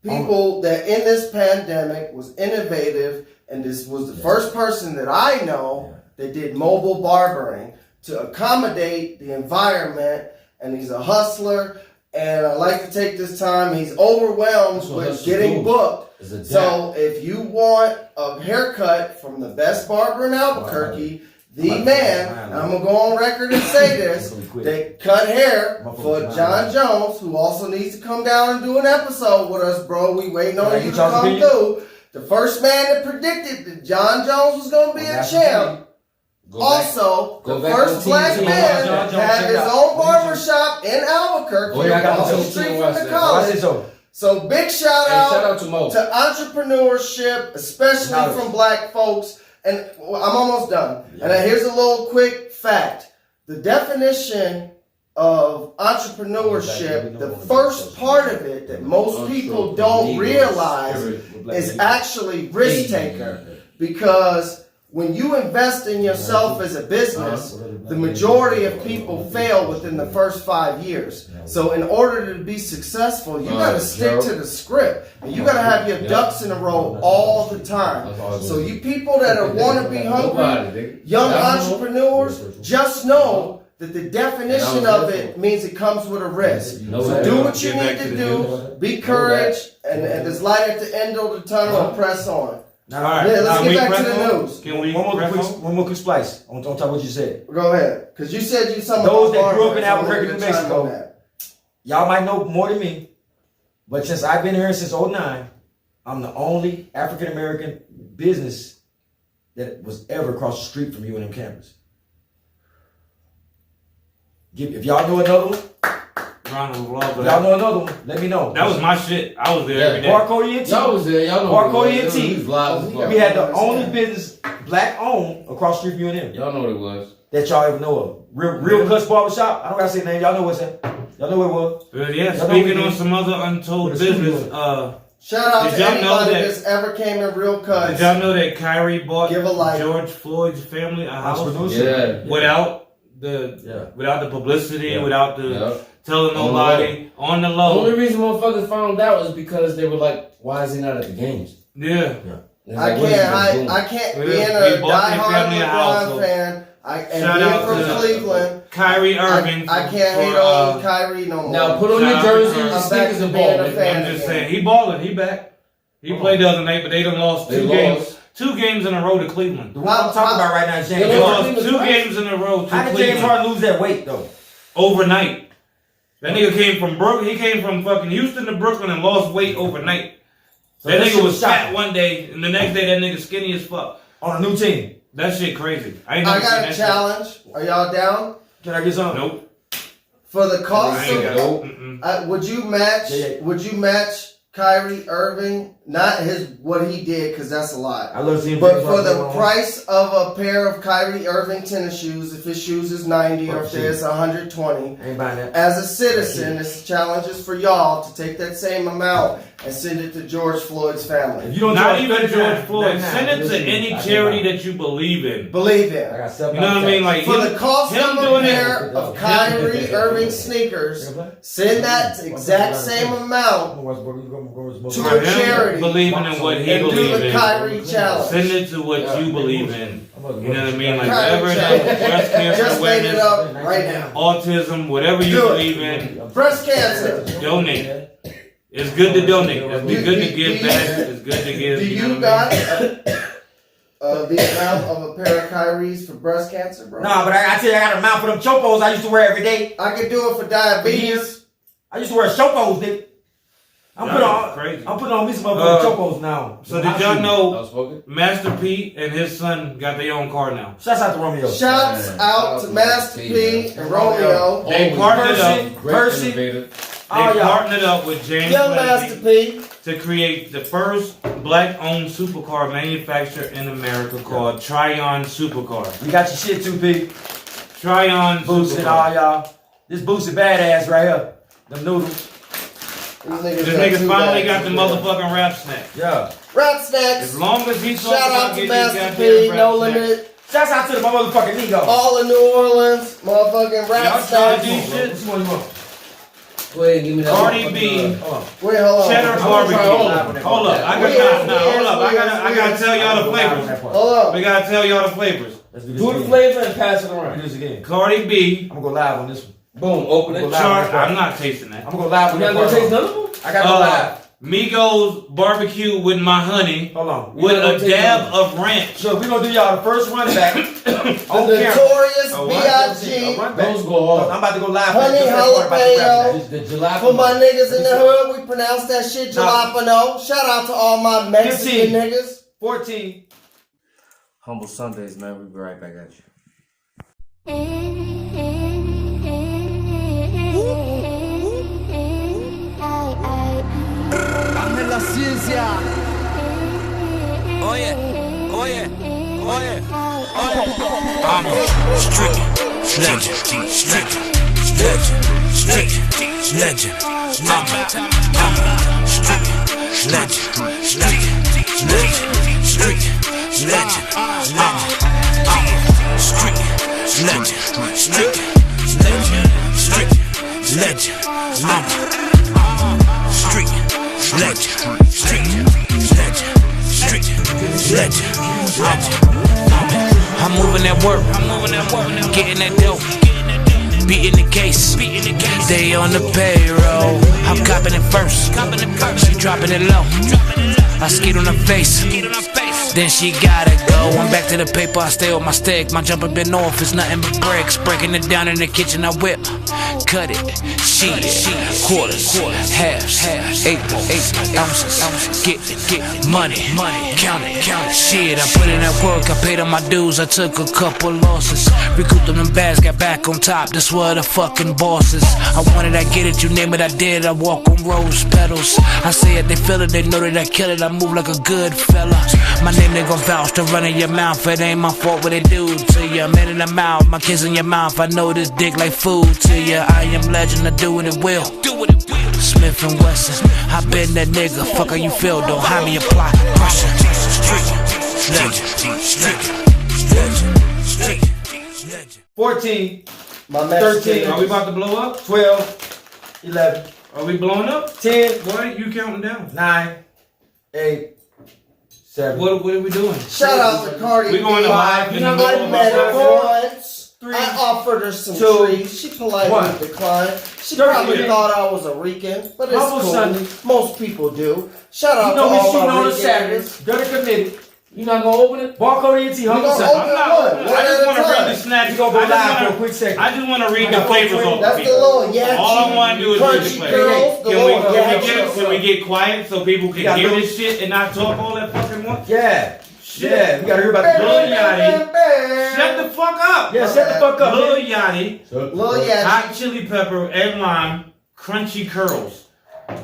people that in this pandemic was innovative, and this was the first person that I know that did mobile barbering to accommodate the environment, and he's a hustler, and I like to take this time, he's overwhelmed That's what with hustlers getting do. booked. Is So if you want a haircut from the best barber in Albuquerque, the man, and I'm gonna go on record and say this, that cut hair for John Jones, who also needs to come down and do an episode with us, bro. We waiting on you to come through. The first man that predicted that John Jones was gonna be a champ. Also, the first black man had his own barbershop in Albuquerque, across the street from the college. So big shout out to entrepreneurship, especially from black folks. And I'm almost done. And here's a little quick fact. The definition of entrepreneurship, the first part of it that most people don't realize is actually risk taker. Because when you invest in yourself as a business, the majority of people fail within the first 5 years. So in order to be successful, you got to stick to the script. And you got to have your ducks in a row all the time. So you people that want to be hungry, young entrepreneurs, just know that the definition of it means it comes with a risk. So do what you need to do, be courage, and there's light at the end of the tunnel and press on. All right, let's get back to the news. Can we one more quick splice on top of what you said. Go ahead, because you said you some those that grew up in Albuquerque, New Mexico. Y'all might know more than me, but since I've been here since '09, I'm the only African American business that was ever across the street from UNM campus. If y'all know another one. Round of applause for y'all know another one. Let me know. That was my shit. I was there every day. Barcode Ent. Y'all was there. Y'all know. Barcode Ent. We had the only business black owned across the street from UNM. Y'all know what it was. That y'all ever know of. Real Cuts Barbershop. I don't gotta say the name. Y'all know what's that. Y'all know what it was. Yeah. Speaking on some other untold business. Shout out to anybody that's ever came in Real Cuts. Did y'all know that Kyrie bought George Floyd's family a house without the publicity, without the telling nobody on the low? The only reason motherfuckers found out was because they were like, "Why is he not at the games?" Yeah. I can't being a diehard LeBron fan. Shout out from Cleveland. Kyrie Irving. I can't hate on Kyrie no more. Now put on your jersey and sneakers and ball. I'm just saying, he balling. He back. He played the other night, but they done lost two games. 2 games in a row to Cleveland. The one I'm talking about right now is James Harden. They lost 2 games in a row to Cleveland. How did James Harden lose that weight though? Overnight. That nigga came from Brooklyn. He came from fucking Houston to Brooklyn and lost weight overnight. So that nigga was fat one day, and the next day that nigga skinny as fuck. On a new team. That shit crazy. I got a challenge. Are y'all down? Can I get something? Nope. For the cost of would you match? Would you match Kyrie Irving? Not what he did, because that's a lot. I love seeing. But for the price of a pair of Kyrie Irving tennis shoes, if his shoes is 90 or if it's 120, ain't buying that. As a citizen, this challenge is for y'all to take that same amount and send it to George Floyd's family. If you don't not even George Floyd. Send it to any charity that you believe in. Believe in. I got 7 you know what I mean? Like for the cost of a pair of Kyrie Irving sneakers, send that exact same amount to a charity. Believing in what he and believes do the in. Kyrie challenge. Send it to what you believe in. You know what I mean? Like whatever it is, breast cancer Just made it awareness, up right now. autism, whatever you believe in. Breast cancer. Donate. It's good to donate. It's good to give back. It's good to give. Do you got the amount of a pair of Kyries for breast cancer, bro? Nah, but I tell you, I got an amount for them chocos I used to wear every day. I could do it for diabetes. I used to wear chocos, nigga. I'm putting on me some motherfucking chocos now. So did y'all know Master P and his son got their own car now? Shouts out to Romeo. Shouts out to Master P and Romeo. They partnered up. Percy. They partnered up with James Young Master P to create the first black-owned supercar manufacturer in America called Tryon Supercar. We got your shit too, P. Tryon Boosted all y'all. This boosted badass right here. Them noodles. This nigga finally got the motherfucking rap snack. Yeah. Rap snacks. As long as he talks Shout out about to getting Master these P, No Limit. Shouts out to my motherfucking Nigo. All in New Orleans, motherfucking rap snacks. Which one you want? Go ahead, give me that. Cardi B. Wait, hold on. Cheddar barbecue. Hold up. I gotta tell y'all the flavors. Hold up. We gotta tell y'all the flavors. Do the flavor and pass it around. Do this again. Cardi B. I'm gonna go live on this one. Boom, open it. I'm not tasting that. I'm gonna go live on You that not gonna one. taste none of them? I gotta go live. Migos barbecue with my honey. Hold on. With a dab of ranch. So we're gonna do y'all the first run back. The notorious B.I.G. Those go off. I'm about to go live. Honey jalapeno. The jalapeno. For my niggas in the hood, we pronounce that shit jalapeno. Shout out to all my Mexican 15. niggas. 14. Humble Sundays, man. We'll be right back at you. La ciencia. Oye, oye, oye, oye. I'm stricken, legend, stricken, legend, stricken, legend. I'm stricken, legend, stricken, legend, stricken, legend. I'm stricken, legend, stricken, legend, stricken, legend. I'm stricken. Legend, legend, legend, legend. I'm moving that work, getting that dope, beating the case. They on the payroll. I'm copping it first, she dropping it low. I skid on her face, then she gotta go. I'm back to the paper, I stay with my stick. My jumper been off, it's nothing but bricks. Breaking it down in the kitchen, I whip, cut it, sheet, quarters, halves, eighth ounces. Get money, count it, shit. I put in that work, I paid all my dues. I took a couple losses, recouped them bags, got back on top. That's what the fucking boss is. I wanted, I get it, you name it, I did. I walk on rose petals. I say it, they feel it, they know that I kill it. I move like a good fella. My name they gon' vouch to run in your mouth. It ain't my fault what they do to ya. Man in the mouth, my kiss in your mouth. I know this dick like food to ya. I am legend, I do what it will. Smith and Wesson, I been that nigga. Fuck how you feel, don't have me apply pressure. Legend. 14. My Mexican 13. Are we about to blow up? 12. 11. Are we blowing up? 10. Why are you counting down? 9. 8. 7. What are we doing? Shout out to Cardi B. We going to live. You know I what? met her 4, once. 3, I offered her some 2, trees. She politely 1. declined. She 30 probably minutes. thought I was a Rican, but it's Humble cool. Sunday. Most people do. Shout out You to know me all shooting my on the Rican Saturdays. niggas. Dirty committee. You not gonna open it? Barcode Ent, Humble gonna Sunday. open I'm not. One I just at a want to read time. the snacks. We gonna go live for a quick second. I just want to read the got flavors 420. off That's the the people. little yachi. All I want to do is read the Crunchy flavors. girls. The little yachi. Can we get quiet so people can got hear little- this shit and not talk all that fucking once? Yeah. Shit. Yeah, we gotta hear about the Lil Yachty. Shut the fuck up. Yeah, shut the fuck up. Lil man. Yachty, Lil Yachty. hot chili pepper and lime, crunchy curls.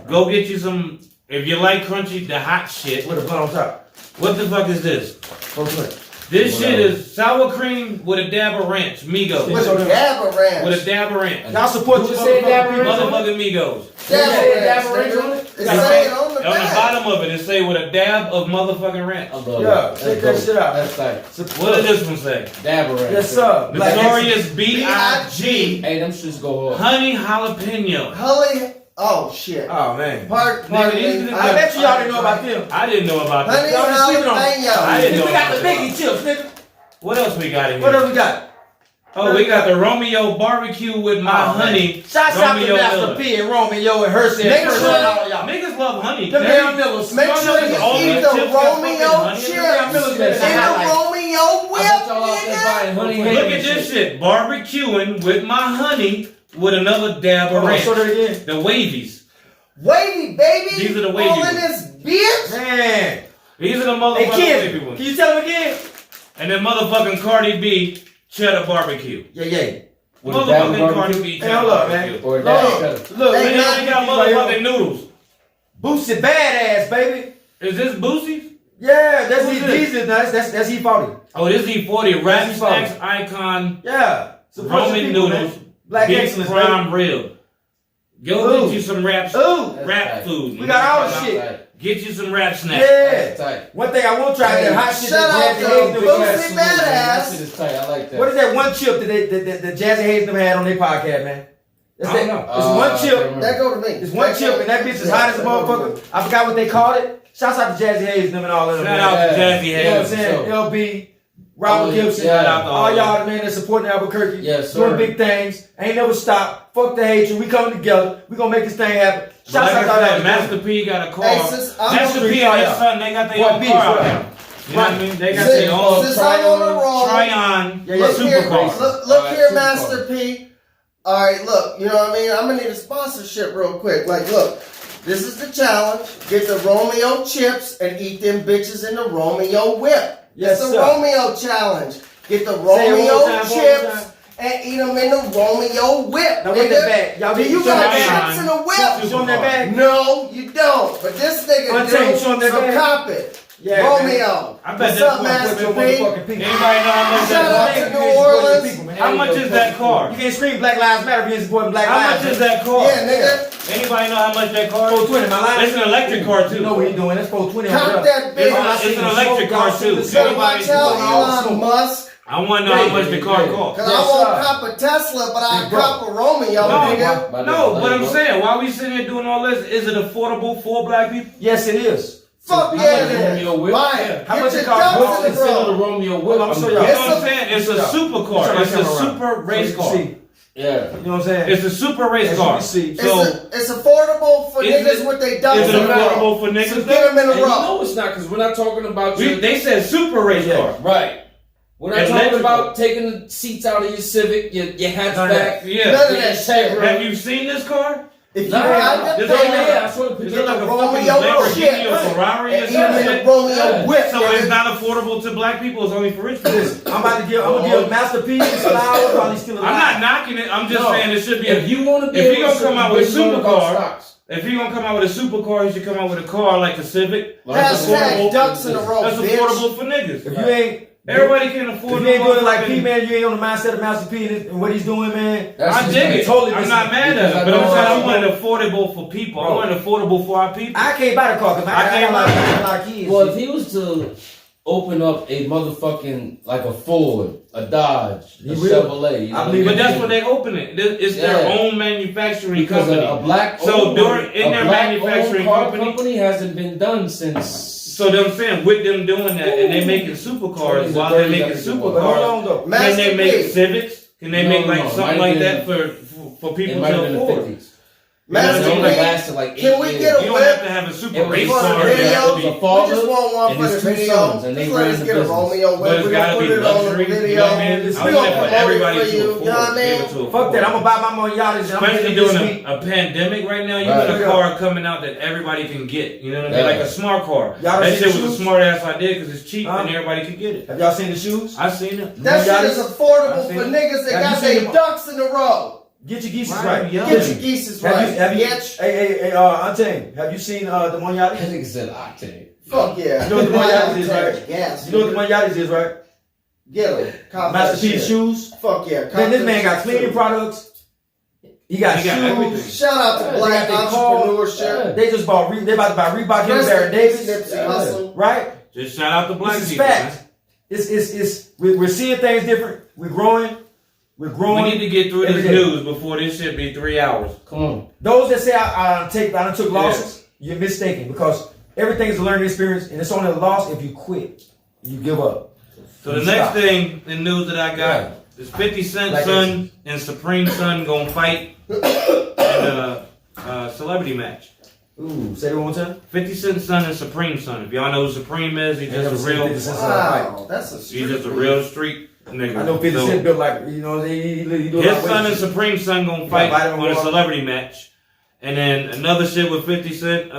Go get you some. If you like crunchy, the hot shit. With a bun on top. What the fuck is this? Go to it. This shit is sour cream with a dab of ranch. Migos. With a dab of ranch. With a dab of ranch. Y'all support Who your said dab of ranch? Motherfucking Migos. Dab Say of dab ranch, of ranch nigga. on it? It's saying on the On the back. bottom of it, it say with a dab of motherfucking ranch. I love Yeah, that. check that shit out. That's tight. What does this one say? Dab ranch. Yes, sir. Black Notorious B.I.G. Hey, them shits go hard. Honey jalapeno. Holly. Oh shit. Oh man. Pardon these me. niggas- I bet you y'all didn't know about them. I didn't know about Honey this. Y'all been sleeping on it. I jalapeno. didn't know We got the about biggie this. chips, nigga. What else we got in What else here? we got? Oh, we got the Romeo barbecue with my honey. Shouts out to Romeo Master Miller. P and Romeo and Hershey. Make and sure- all of y'all. Niggas love honey. Them damn Millers. Make Y'all sure know you this all eat these the chips got fucking Romeo honey. chips Damn Millers and been the highlight. Romeo I whip, bet y'all out there nigga. buying honey Look ham at this shit. Barbecuing with my honey with another dab of Hold on, ranch. show that again. The wavies. Wavy, baby. These are the wavy All in ones. this bitch. Man. These are the Hey motherfucking kids, wavy ones. can you tell them again? And then motherfucking Cardi B cheddar barbecue. Yeah. With a dab of Motherfucking Cardi barbecue? B Hey, cheddar hold up, man. barbecue. Or a dab of Look. cheddar. Look, Hey, And man. then we got motherfucking noodles. Boosie badass, baby. Is this Boosie? Yeah, that's Who's he. this? Jesus, that's E40. Oh, this is E40 Rap That's Snacks E40. Icon Yeah. Support your Roman people, noodles. man. Black Big excellence, prime rib. Go Ooh. get you some rap Ooh. rap That's food. We got all the That's shit. tight. Get you some rap snacks. Yeah. That's tight. One thing I won't try is that hot shit Shout that out Jazzy to Hayes them Boosie had. Absolutely, man. That Badass. shit is tight. I like that. What is that one chip that the Jazzy Hayes them had on their podcast, man? That's I don't know. It's one I chip. can't remember. That go to me. It's one chip, and that bitch is hot as a motherfucker. I forgot what they called it. Shouts out to Jazzy Hayes them and all of them. Shout man. out to Yeah. Jazzy You know what I'm Hayes. saying? So- LB, Robert Gibson, yeah. all y'all, man, that's supporting Albuquerque. Yes, sir. Doing big things. Ain't never stop. Fuck the hatred. We coming together. We gonna make this thing happen. Like Shouts I out said, to Master P got a car. Hey, sis, I'm Master on P the and his car, son, they got their Boy, own beast, car out right. there. You know what I mean? They got Since- their own since I'm on the roll, Tryon Yeah, yeah, Look here, supercar. look here, Supercar. Master P. All right, look, you know what I mean? I'm gonna need a sponsorship real quick. Like, look, this is the challenge. Get the Romeo chips and eat them bitches in the Romeo whip. Yes, It's the sir. Romeo challenge. Get the Say it one Romeo more time, one more chips time. and eat them in the Romeo whip. Now, what's nigga. that bag? Y'all Do get you show got that bag. chips in the whip? Show them that bag. No, you don't. But this nigga Untamed, do. show 'em that So bag. cop it. Yeah, Romeo. I bet What's that's up, one Master Your P? motherfucking people. Anybody know how much Shout out that to You New can't support your Orleans. people, man. How much is that car? You can't scream Black Lives Matter if you ain't supporting Black How Lives. much is that car? Yeah, nigga. Anybody know how much that car is? 420, my line. It's an electric car too. You know what he's doing. That's 420 on Cop the that bitch. It's an electric car too. Better watch out, Elon Musk. I want to know how much the car costs. Cause Yes, I won't sir. cop a Tesla, but I Big bro. cop a Romeo, nigga. No, but I'm saying, why we sitting here doing all this? Is it affordable for black people? Yes, it is. Fuck How yeah, much it is. Romeo whip? Buy it. How Get much your it cost? ducks What's in the considered a row. Romeo whip? Well, I'm sure y'all- You know what I'm saying? It's a super car. Turn my It's a camera around. super race So you car. can see. Yeah. You know what I'm saying? It's a super race As you car. can see. So, It's affordable for Is niggas it- with their ducks is in it the row. affordable for So niggas? get them in And a you row. know it's not because we're not talking about you. They said super race Yeah. car. Right. We're not Electrical. talking about taking the seats out of your Civic, your hatchback. Yeah. None of that shit. Have you seen this car? If you Nah, ride the this thing, ain't yeah, I saw the Is picture. it like a Romeo fucking shit. Lamborghini or Ferrari or and even something? the Romeo Yeah. whip, So it's nigga. not affordable to black people. It's only for rich people. I'm gonna give Master P his flowers while he's still alive. I'm not knocking it. I'm just No. saying it should be. If you want to be if he able gonna to come out with a learn about supercar, stocks. if he gonna come out with a supercar, he should come out with a car like a Civic. Hashtag ducks in a row, That's bitch. affordable for niggas. If you ain't, Everybody can if afford. you ain't doing it like motherfucking- P, man, you ain't on the mindset of Master P and what he's doing, man. That's I just dig like it. totally I'm not mad because at I it, but I'm know saying I how- want it affordable for people. I Bro. want it affordable for our people. I can't buy the car because I can't got buy a lot of kids. Well, if he was to open up a motherfucking like a Ford, a Dodge, He a will. Chevrolet, you I know, believe But that's what they open it. It's their Yeah. own manufacturing because company. a black So owned- during- in a their black manufacturing owned car company- hasn't been done since. So them saying with them doing that and they making supercars while they're making But hold supercars, on though. can Master they make P. Civics? Can they No, make like no, something might like have that been- for It people might have to been the afford? 50s. Master It only P, lasted like 8 can we years. get a You don't have to have a super It was race for car. the to video? have to The be- We father just want one and for his the two video. sons, and they Just let ran us the get a business. Romeo But whip. it's We gotta gonna put be it on the luxury. You video. know what I mean? We I gonna want it for promote everybody it for to you. afford. You know what I be able mean? to afford. Fuck that. I'm gonna buy my Monyatis. Especially during a pandemic right now, you Right. got a car coming out that everybody can get. You know what I mean? Yeah. Like a smart car. Y'all That seen shit the was a shoes? smart ass idea because it's cheap Huh? and everybody can get it. Have y'all seen the shoes? I seen it. That shit is affordable I seen for it. niggas that Have got you seen their them? ducks in a row. Get your geese Right, right. yeah. Get your geeses Have right, you, have you, bitch. hey, Untamed, have you seen the I Monyatis? think it said octane. Fuck yeah. You know what the Monyatis is, right? Yes. You know what the Monyatis is, right? Get them. Cop Master that P's shit. shoes. Fuck yeah. Man, this Cop man that got shit, cleaning too. products. He got He got shoes. everything. Shout out to Yeah, Black they got their car. entrepreneurship. They just bought. They about to buy Reebok and Rest Baron in Davis. peace, Nipsey Hussle. Right? Just shout out to black This is people. fact. Man. We're seeing things different. We're growing. We're We growing. need to get through every this day. news before this shit be 3 hours. Come on. Those that say I done took losses, you're mistaken because everything is a learning experience, and it's only a loss if you quit, you give up. So the You next stop. thing in news that I got is 50 Cent Like son and Supreme Son gonna fight in a celebrity match. Ooh, say it one more time. 50 Cent son and Supreme Son. If y'all know who Supreme is, he's I never just a seen real. 50 Cent. Wow, that's a street He's just a beat. real street nigga. I know 50 So, Cent built like, you know, he do a lot his of son weight and shit. Supreme Son gonna got fight vitamin on a water. celebrity match. And then another shit with 50 Cent,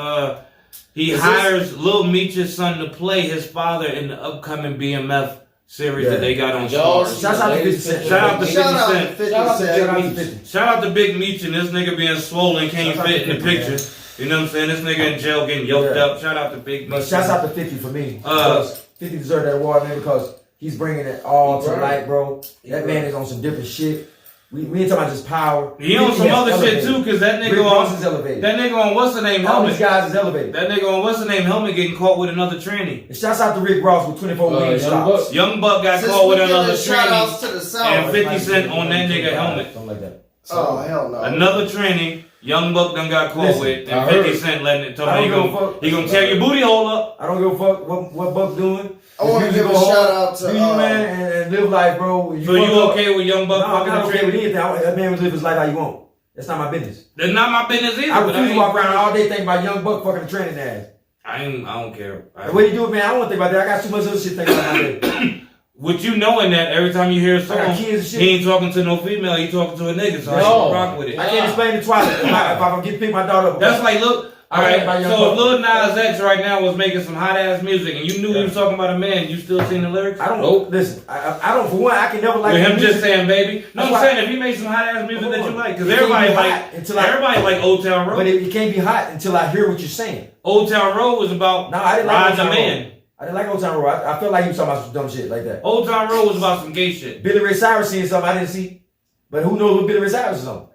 he Is hires Lil Meech's son to play his father in the upcoming BMF series Yeah. that they got on Y'all Stars. Shouts out to 50 Cent. Shout out to 50 Shout out to Cent. 50 Shout out to Cent. Shout out to 50. Shout out to Big Meech and this nigga being swollen can't Shout out fit to in the 50, picture. man. You know what I'm saying? This nigga in jail getting yoked Yeah. up. Shout out to Big But Meech. shouts out to 50 for me. Because 50 deserve that award, man, because he's bringing it all to Right. light, bro. That man is on some different shit. We ain't talking about just power. He on some has other shit elevated. too, cause that Rick nigga Ross on is elevated. that nigga on what's the name All these helmet. guys is elevated. That nigga on what's the name helmet getting caught with another tranny. And shouts out to Rick Ross with 24 million Young stops. Buck. Young Buck got Since caught we with giving another shout outs tranny to the and South. 50 Cent on that nigga helmet. Something like that. Oh, hell no. Another tranny, Young Buck done got caught Listen, with, I and 50 heard. Cent letting it. Told I me he don't give a gonna, fuck. he gonna tear your booty hole up. I don't give a fuck what Buck doing. I want to give a shout out to you, man, and live life, bro. So you okay with Young Buck? No, I'm not okay with anything. That man would live his life how you want. That's not my business. That's not my business either. I refuse to walk around all day thinking about Young Buck fucking the training ass. I don't care. What do you do, man? I don't want to think about that. I got too much other shit to think about my day. With you knowing that every time you hear a song, kids and shit. he ain't talking to no female, he talking to a nigga, so I should rock with it. I can't explain the twilight. If I'm gonna pick my daughter up. That's like, look, alright, so if Lil Nas X right now was making some hot ass music and you knew he was talking about a man, you still seen the lyrics? I don't know. Listen, I don't, for one, I can never like with him music. just saying baby. No, I'm saying if he made some hot ass music that you like, because everybody like Old Town Road. But it can't be hot until I hear what you're saying. Old Town Road was about riding a man. I didn't like Old Town Road. I felt like he was talking about some dumb shit like that. Old Town Road was about some gay shit. Billy Ray Cyrus seeing something I didn't see. But who knows what Billy Ray Cyrus is on?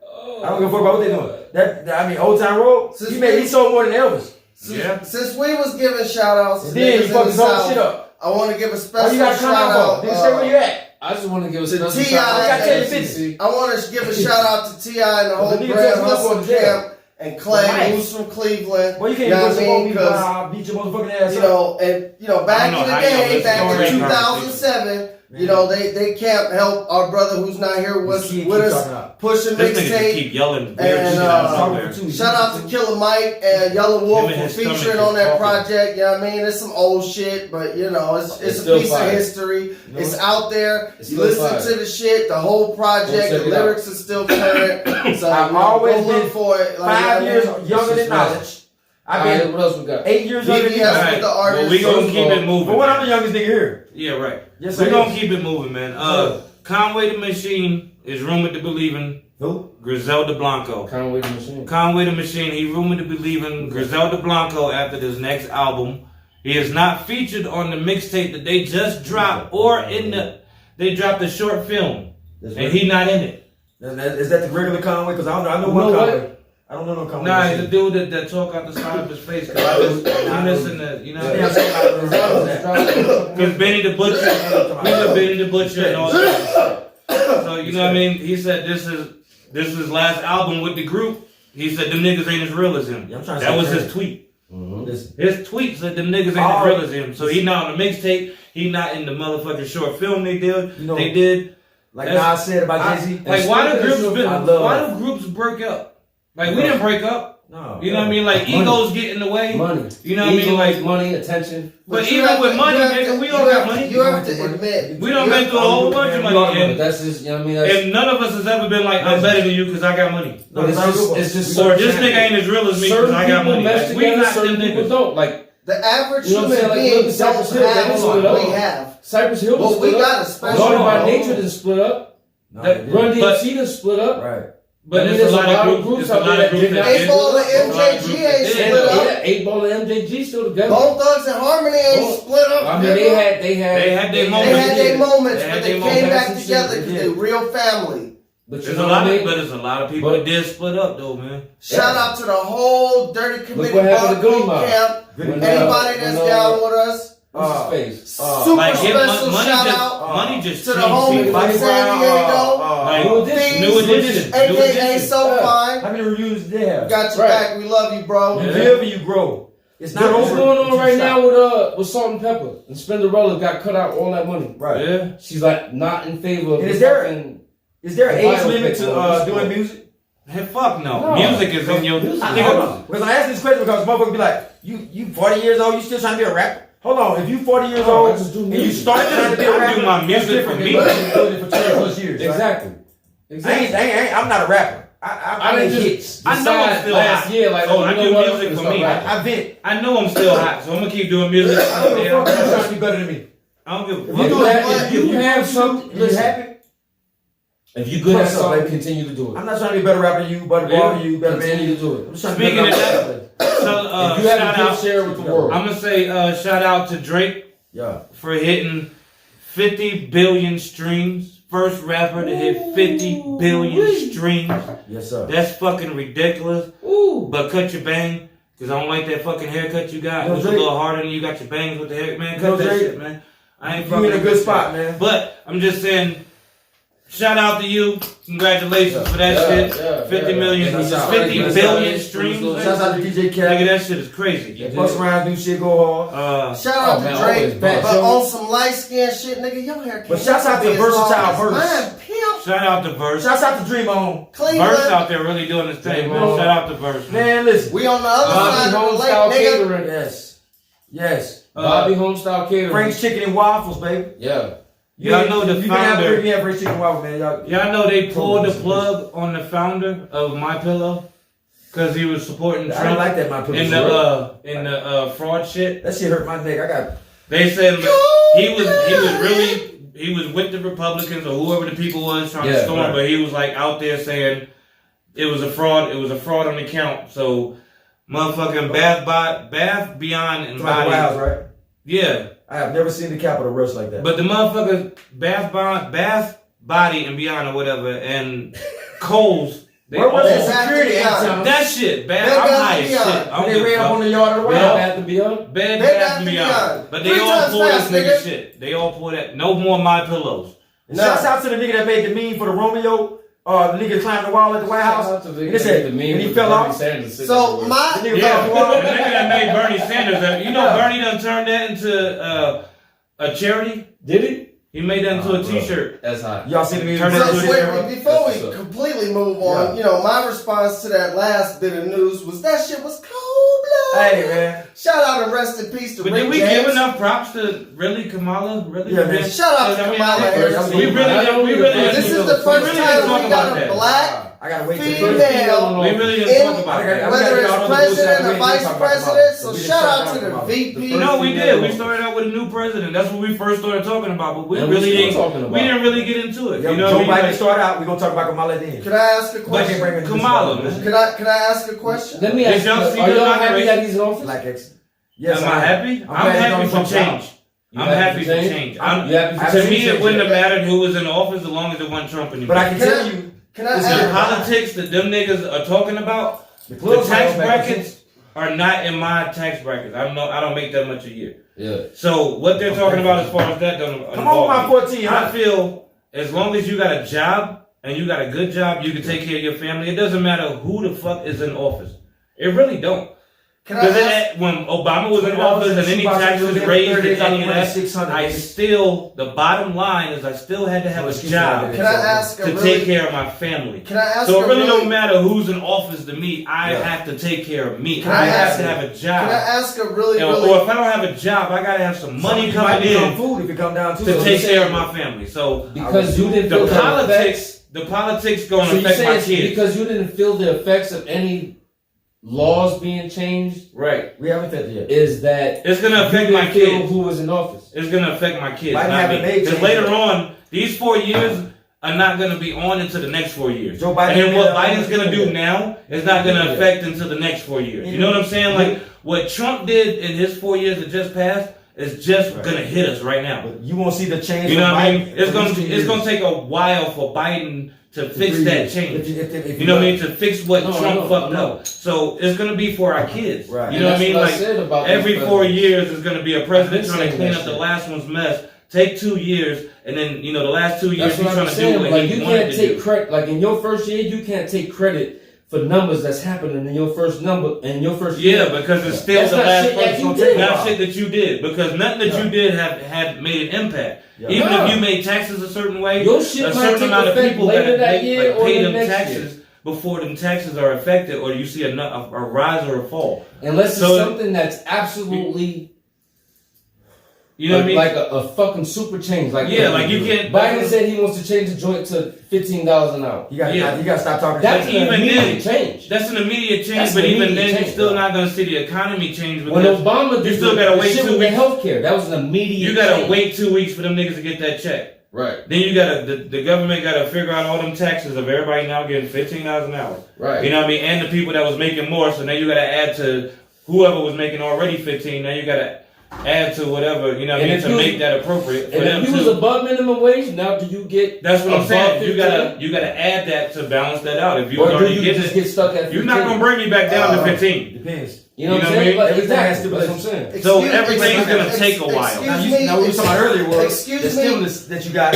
I don't give a fuck about what they're doing. Old Town Road, he sold more than Elvis. Since we was giving shout outs to then niggas you fucking in the sold South, shit up. I want to give a special you got shout out. Stay where you at. I just want to give a special T.I. shout out to FCC. I want to give a shout out to T.I. and the whole Brand Hustle Camp and Clay, who's from Cleveland. Well, you can't know put some what I on mean? me, but I'll beat your motherfucking ass up. Back in the day, back in 2007, they can't help our brother who's not here with us push a mixtape. Keep yelling. And shout out to Killer Mike and Yellow Wolf for featuring on that project. You know what I mean? It's some old shit, but it's a piece of history. It's out there. You listen to the shit, the whole project, the lyrics are still current. So I've always been for it. 5 years younger than knowledge. I've been what else we got? 8 years younger than knowledge. Well, we gonna keep it moving. But what I'm the youngest nigga here. Yeah, right. Yes, we gonna keep it moving, man. Conway the Machine is rumored to be leaving. Who? Griselda Blanco. Conway the Machine. Conway the Machine. He rumored to be leaving Griselda Blanco after this next album. He is not featured on the mixtape that they just dropped, or they dropped a short film, and he not in it. Is that the regular Conway? Because I know one Conway. I don't know no Conway. Nah, he's the dude that talk out the side of his face. Cause I'm missing the, because Benny the Butcher, Benny the Butcher and all that. So you know what I mean? He said this is his last album with the group. He said them niggas ain't as real as him. That was his tweet. His tweet said them niggas ain't as real as him. So he not on the mixtape. He not in the motherfucking short film they did. They did. Like Nas said about Jay-Z. Like why do groups break up? Like we didn't break up. No. You know what I mean? Like egos get in the way. Money. You know what I mean? Like money, attention. But even with money, nigga, we all got money. You have to admit. We done been through a whole bunch of money. And that's just, you know what I mean? And none of us has ever been like, I'm better than you because I got money. No, it's just or this nigga ain't as real as me because I got money. Like, we not certain people don't. Like the average human being don't have what we have. Cypress Hill but we got a special. Naughty by Nature didn't split up. Run DMC done split up. Right. But there's a lot of groups out there that did not. 8 Ball and MJG ain't split up. Yeah, 8 Ball and MJG still together. Bone Thugs and Harmony ain't split up. I mean, they had their moments, but they came back together because they're real family. But there's a lot of people that did split up though, man. Shout out to the whole Dirty Committee boot camp. Anybody that's down with us. What's his face? Super special shout out money just to the homie from San Diego. New edition. AKA So Fine. How many reviews did they have? Got your back. We love you, bro. Wherever you grow. It's not what's over. going on right now with Salt and Pepper? And Spinderella got cut out all that money. Right. Yeah. She's like not in favor of Is there an age limit to doing music? Hey, fuck no. Music is in your... Because I asked this question because motherfucker be like, you 40 years old, you still trying to be a rapper? Hold on, if you 40 years old and you start trying to be a rapper, I do my music for me. Doing it for 20 plus years. Exactly. I'm not a rapper. I make hits. I know I'm still hot. Year, like, I do music for me. I vent. I know I'm still hot, so I'm gonna keep doing music. I don't give a fuck. I'm trying to be better than me. I don't give a fuck. If you have something, you happy? If you're good at something, continue to do it. I'm not trying to be a better rapper than you, better bar than you, better man continue you. to do it. I'm just trying Speaking to be of better that, so if you have shout a good out, share with the world. I'm gonna say shout out to Drake for hitting 50 billion streams. First rapper to hit 50 billion streams. Yes, sir. That's fucking ridiculous. Ooh. But cut your bang, because I don't like that fucking haircut you got. It's a little harder than you got your bangs with the hair. Man, cut that shit, man. I ain't fucking in a good spot, man. But I'm just saying, Shout out to you. Congratulations for that shit. 50 million, 50 billion streams. Shout out to DJ Nigga, Khaled. that shit is crazy. Bust around, do shit, go hard. Shout out man, to Drake, always back. but on some light skin shit, nigga, your hair can't. But shouts out to be as Versatile long as Verse. mine, pimp. Shout out to Verse. Shouts out to Dream On. Cleveland. Verse out there really doing his thing, man. Shout out to Verse. Man, listen. We on the other side Bobby of the Homestyle lake, nigga. Catering. Yes. Bobby Homestyle Catering. Frank's Chicken and Waffles, baby. Yeah. Y'all know the you can have founder. Frank's Chicken and Waffles, man. Y'all know they pulled the plug on the founder of My Pillow because he was supporting I don't Trump like that, my in the fraud shit. That shit hurt my neck. I got. They said he was with the Republicans or whoever the people was trying to storm, right. but he was like out there saying it was a fraud. It was a fraud on the count. So motherfucking Bath Beyond and Like Body, the Wild, right? yeah. I have never seen the Capitol rush like that. But the motherfuckers Bath Body and Beyond or whatever and Coles. They Where was all- the security at? That shit, bad. Bed I'm Bath high as Beyond. shit. I don't They give a ran up fuck. on the yard of the Bed Wild. Bath and Beyond. Bed Bed Bath Bath and Beyond. Beyond. But they 3 all times pull this fast, nigga nigga. shit. They all pull that. No more My Pillows. Shouts out to the nigga that made the meme for the Romeo. The nigga climbed the wall at the White House. And they said, and he fell off. So The my nigga Yeah, fell off the wall. the nigga that made Bernie Sanders. You know Bernie done turned that into a charity. Did he? He made that into a T-shirt. That's hot. Y'all see the meme? Turn it So into a wait, before we That's what's up. completely move on, Yeah. you know, my response to that last bit of news was that shit was cold blood. Hey, man. Shout out and rest in peace to But Rick did we James. give enough props to really Kamala? Really? Yeah, man. Shout out to I mean, Kamala like, Harris. We really This is didn't the first really time didn't talk we about got a that. black I gotta wait till female, We really didn't talk about that. whether We it's gotta president or we vice talk about president. Kamala. So We didn't shout talk out to about the Kamala. VP. No, we did. We started out with a new president. That's what we first started talking about. But we And we really still didn't. talking about We didn't really get into it. Yeah, You know Joe what I Biden mean? started out. We're gonna talk about Kamala then. Could I ask a But question? bring it to Kamala, this man. Could I ask a question? Let me Did ask you, y'all see are the y'all happy inauguration? that he's in office? Like X. Yes, Am I happy? I'm glad happy Donald for Trump's change. out. I'm happy for change. You happy for I've To seen me, change, it wouldn't have yeah. mattered who was in office as long as it wasn't Trump anymore. But I can Can tell I- you, Can I It's ask? the politics that them niggas are talking about. the The clubs tax are back. brackets are not in my tax brackets. I don't make that much a year. Yeah. So what they're talking about as far as that don't Come on, my involve me. 14. I feel as long as you got a job and you got a good job, you can take care of your family. It doesn't matter who the fuck is in office. It really don't. Can I Because ask? when Obama was in $20 office and any $2 taxes every raised 30 and any of that, 600. I still, the bottom line is I still had to have a job Can I ask a to really? take care of my family. Can I ask So a it really really? don't matter who's in office to me. I Yeah. have to take care of me. Can I I have ask- to have a Can I job. ask a really, Or really? if I don't have a job, I gotta have some money You might coming become in food if it come down to to it. take care of my family. So Because you didn't the feel the effects. politics gonna So you affect say my it's kids. because you didn't feel the effects of any laws being changed, Right. We haven't said that yet. is that It's gonna you affect didn't my feel kids. who was in office. It's gonna affect my kids. Biden Not haven't me. made Because changes later yet. on, these 4 years are not gonna be on into the next 4 years. Joe Biden And then what did that Biden's gonna do yet. now is not gonna affect into the next 4 years. You know what I'm saying? Like what Trump did in his 4 years that just passed is just gonna hit us right now. But you won't see the change. You know from what I mean? Biden It's for gonna these 2 it's years. gonna take a while for Biden to fix 3 that years. change. If You know what I mean? To fix what No, Trump I know, fucked I know. up. So it's gonna be for our kids. Right. You know what I mean? That's Like what I said about every these 4 presidents. years is gonna be a president I've been trying to saying clean that up the shit. last one's mess. Take 2 years, and then you know the last 2 years That's he's what trying I'm to do saying. what Like he you wanted can't to take do. credit. Like in your first year, you can't take credit for numbers that's happening in your first number in your first year. Yeah, because it's still That's the not last shit that person. you did. Not shit that you did. Because nothing that you did had made an impact. Yeah. Even Yeah. if you made taxes a certain way, Your shit a might certain take amount of effect people later gotta that make, year like, or pay the them next taxes before them taxes are affected, or you see a rise or a fall. Unless So- it's something that's absolutely You know what I mean? like a fucking super change. Like Yeah, like you can't. Biden said he wants to change the joint to $15 an hour. You got Yeah. to stop talking. That's shit. an even immediate then- change. That's an immediate change, That's but an even immediate then, change, you're still bro. not going to see the economy change When because Obama did you still gotta the wait shit 2 with weeks. the healthcare, that was an immediate you got to change. wait 2 weeks for them niggas to get that check. Right, Then you got to the government got to figure out all them taxes of everybody now getting $15 an hour. right. You know what I mean? And the people that was making more, so now you got to add to whoever was making already 15. Now you got to add to whatever, you know what I And mean, if to you was- make that appropriate for And them if you was too. above minimum wage, now do you get That's what I'm above saying. You 15? gotta add that to balance that out. If you Or do already you get just it, get stuck at 15? you're not gonna bring me back down to 15. Depends. You know what I'm You know saying? what I Like, mean? Everything has exactly. That's what I'm saying. So Excuse- everything's ex- gonna ex- take a while. excuse Now, me, what we were talking about earlier was excuse the me. stimulus that you got.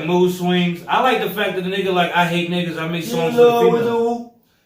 Yeah, mood swings. I like the fact that the nigga like I hate niggas. I make You songs in for the love with female. who?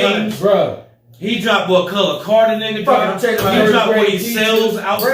James, bruh. He dropped what color car the nigga dropped. He dropped what he sells outside.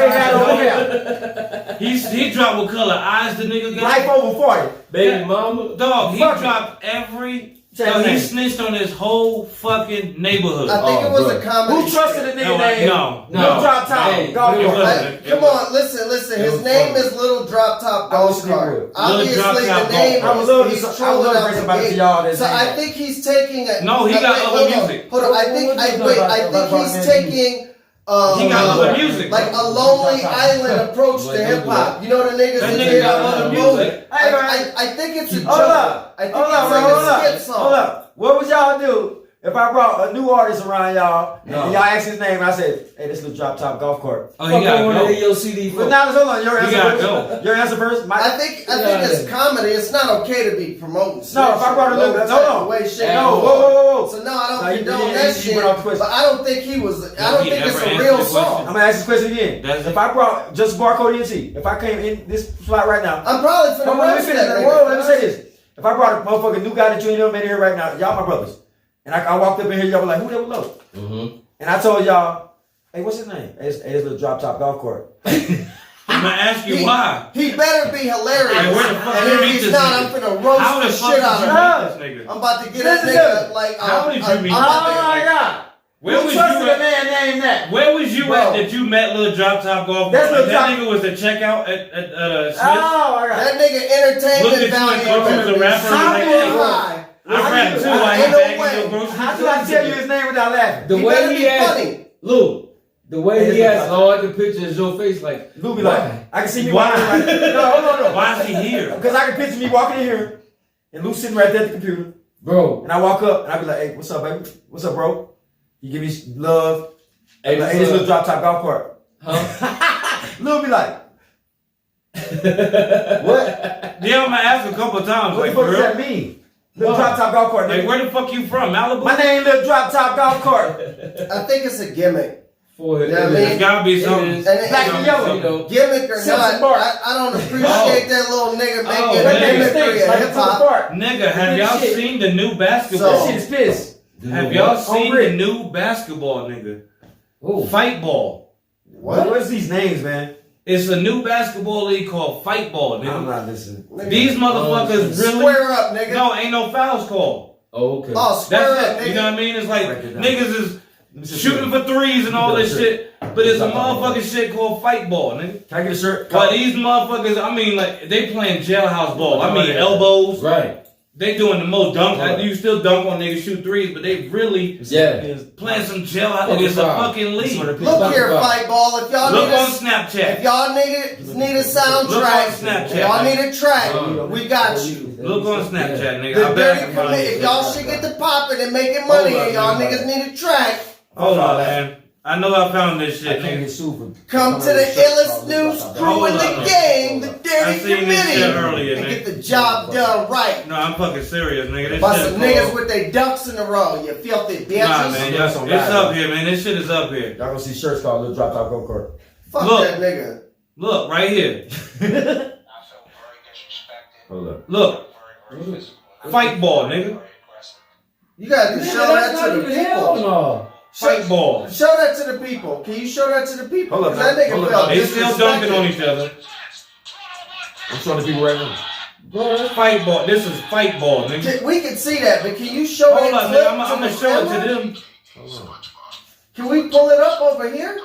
He dropped what color eyes the nigga got. Life over 40. Baby mama. Dog, he dropped every. He snitched on his whole fucking neighborhood. I think it was a comedy. Who trusted a nigga named No. Little Drop Top? Come on, listen. His name is Little Drop Top Golf Cart. Obviously, the name is trolling out the gate. So I think he's taking a. No, he got other music. Hold on, I think he's taking. He got other music. Like a Lonely Island approach to hip hop. You know the niggas that nigga got other music. I think it's a joke. Hold up. I think it's like a skit song. Hold up. What would y'all do if I brought a new artist around y'all and y'all asked his name and I said, hey, this Little Drop Top Golf Cart? Oh, he got one of your CD. But now, hold on. Your answer first. Go. Your answer first. I think it's comedy. It's not okay to be promoting. No, if I brought a new, no. Whoa. So no, I don't condone that shit. But I don't think he was. I don't think it's a real song. I'm gonna ask this question again. If I brought just Barcode Ent, if I came in this slot right now, I'm probably finna roast that nigga. Let me say this. If I brought a motherfucking new guy that you ain't never met here right now, y'all my brothers. And I walked up in here, y'all were like, who that was low? Mm-hmm. And I told y'all, hey, what's his name? Hey, it's Little Drop Top Golf Cart. I'm gonna ask you why. He better be hilarious. Like, where the fuck and you if meet he's this not, nigga? I'm finna roast How the the fuck shit out did of you him. meet this nigga? I'm about to get that nigga like. How did you meet? Oh my God. Where was you trusted a at? man named that? Where was you at that you met Lil Drop Top Golf? That's Lil that Drop- nigga was the checkout at Smith's. Oh my God. That nigga entertainment value. Look at you and a rapper. How Like, high? I rap too. I Ain't ain't no bagging way. your groceries. How do I tell you his name without laughing? The He way better he be asked, funny. Lou, the way Hey, he this asked, is all I can picture is your face like, Lou be like, I can see me Why? walking like, no, hold on. Why is he here? Because I can picture me walking in here and Lou sitting right there at the computer. bro. And I walk up and I be like, hey, what's up, baby? What's up, bro? You give me love. Hey, Like, hey, this Little Drop Top Golf Cart. Huh? Lou be like, what? Yeah, I'm gonna ask a couple times. What Like, the fuck does girl, that mean? Little Drop Top Golf Cart. like, Nigga. where the fuck you from? Malibu? My name Little Drop Top Golf Cart. I think it's a gimmick. For it, Yeah, I it mean, is. There's gotta be something. It is. And Black and yellow. You know, Gimmick or Simpson not, Bark. I don't appreciate that little nigga Oh, making that a nigga mimicry of like hip it's on the hop. Bark. Nigga, have y'all Shit. seen the new basketball? That shit is piss. Have y'all seen Hungry. the new basketball, nigga? Ooh. Fight ball. What's these names, man? It's a new basketball league called Fight Ball, I'm nigga. not listening. Nigga, These motherfuckers really. square up, nigga. No, ain't no fouls called. Oh, okay. Oh, square That's up, it. nigga. You know what I mean? It's like Break it down. niggas is shooting for threes and all this shit, but it's a motherfucking shit called Fight Ball, nigga. Can I get a shirt? But these motherfuckers, I mean, like, they playing jailhouse ball. I mean, Yeah. elbows. Right. They doing the most dunk. Right. You still dunk on niggas, shoot threes, but they really Yeah. playing some jailhouse. It's a fucking league. Look here, Fight Ball. If y'all Look need on a, Snapchat. if y'all need a soundtrack, Look on Snapchat. if y'all need a track, we got you. Look on Snapchat, nigga. The I bet I dirty can find commit. it. If y'all shit get to popping and making money, Hold up, and y'all man. niggas need a track, Hold on, man. I know I found this I shit, can't nigga. get sued for come to the illest news crew in the game, the I dirty seen this committee, shit earlier, and nigga. get the job done right. No, I'm fucking serious, nigga. This By shit some niggas called- with their ducks in a row, you filthy bitches. Nah, man. Yeah, that's on It's live, up man. here, man. This shit is up here. Y'all gonna see shirts called Little Drop Top Golf Cart. Fuck Look. that nigga. Look, right here. Hold up. Look. Fight ball, nigga. You gotta show that to the people. No. Fight ball. Show that to the people. Can you show that to the people? Hold up, 'Cause that man. nigga Hold up, felt man. They still dunking on each other. I'm showing the people right now. Bro, that's Fight ball. This is fight ball, nigga. We can see that, but can you show Hold that up, clip man. I'm to gonna the show it camera? to them. Can we pull it up over here?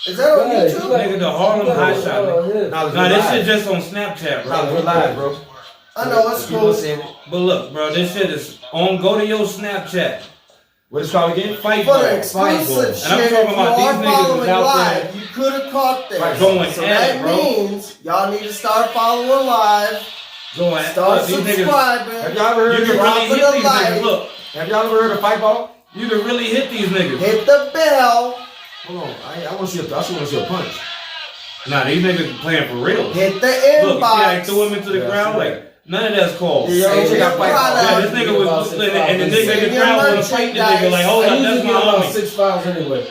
Is that on Yeah, YouTube? Nigga, the Harlem High Shot, nigga. Nah, this shit just. just on Snapchat, Nah, bro. we're live, bro. I know it's People cool. seeing it. But look, bro, this shit is on. Go to your Snapchat. What is it called again? Fight For ball. the exclusive shit, And I'm if talking you about are these niggas following is out live, you could have caught this. Right, going so at that it, bro. means y'all need to start following live, Going. start Look, these niggas. subscribing. Have y'all ever heard You of can really hit these light. niggas. Look, Have y'all ever heard of fight ball? you can really hit these niggas. Hit the bell. Hold on. I want to see a. I just want to see a punch. Nah, these niggas playing for real. Hit the Look, you see how inbox. he threw him into the Yeah, I ground? see Like, none of that's called. Yeah, Save check your out fight ball. product. Yeah, this nigga was, and the nigga in Save the your crowd wanna fight the nigga. Like, hold I up, usually that's get my about homie. 6 fouls anyway.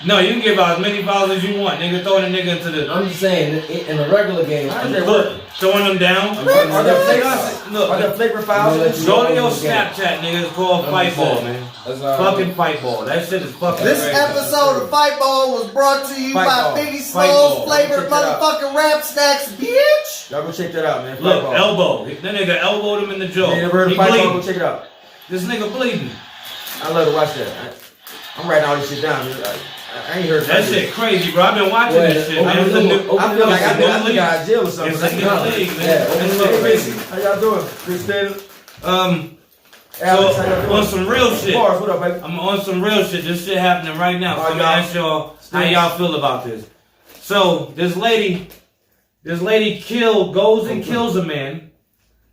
No, you can give out as many fouls as you want. Nigga, throwing a nigga into the... I'm just saying, in a regular game, Look, throwing them down. Are there flagrant fouls? Go to your Snapchat, nigga. It's called Fight Ball, man. Fucking Fight Ball. That shit is fucking This crazy. episode of Fight Ball was brought to you Fight by Ball. Biggie Fight Smalls Ball. flavored Check that out. motherfucking rap snacks, bitch. Y'all go check that out, man. Look, Fight Ball. elbow. That nigga elbowed him in the jaw. You never heard He of Fight Ball? Go bleeding. check it out. This nigga bleeding. I love to watch that. I'm writing all this shit down. I ain't heard That shit crazy, bro. I've been watching this shit, man. It's a new, I feel like it's a new I league. got in jail or something. It's a new league, man. Yeah, That Hey, shit crazy. How y'all doing? Chris Taylor? Alex, Alex, how y'all doing? on some real shit. Bars, what up, baby? I'm on some real shit. This shit happening right now. So All I'm right, gonna y'all. ask y'all how y'all feel about this. So this lady goes and kills a man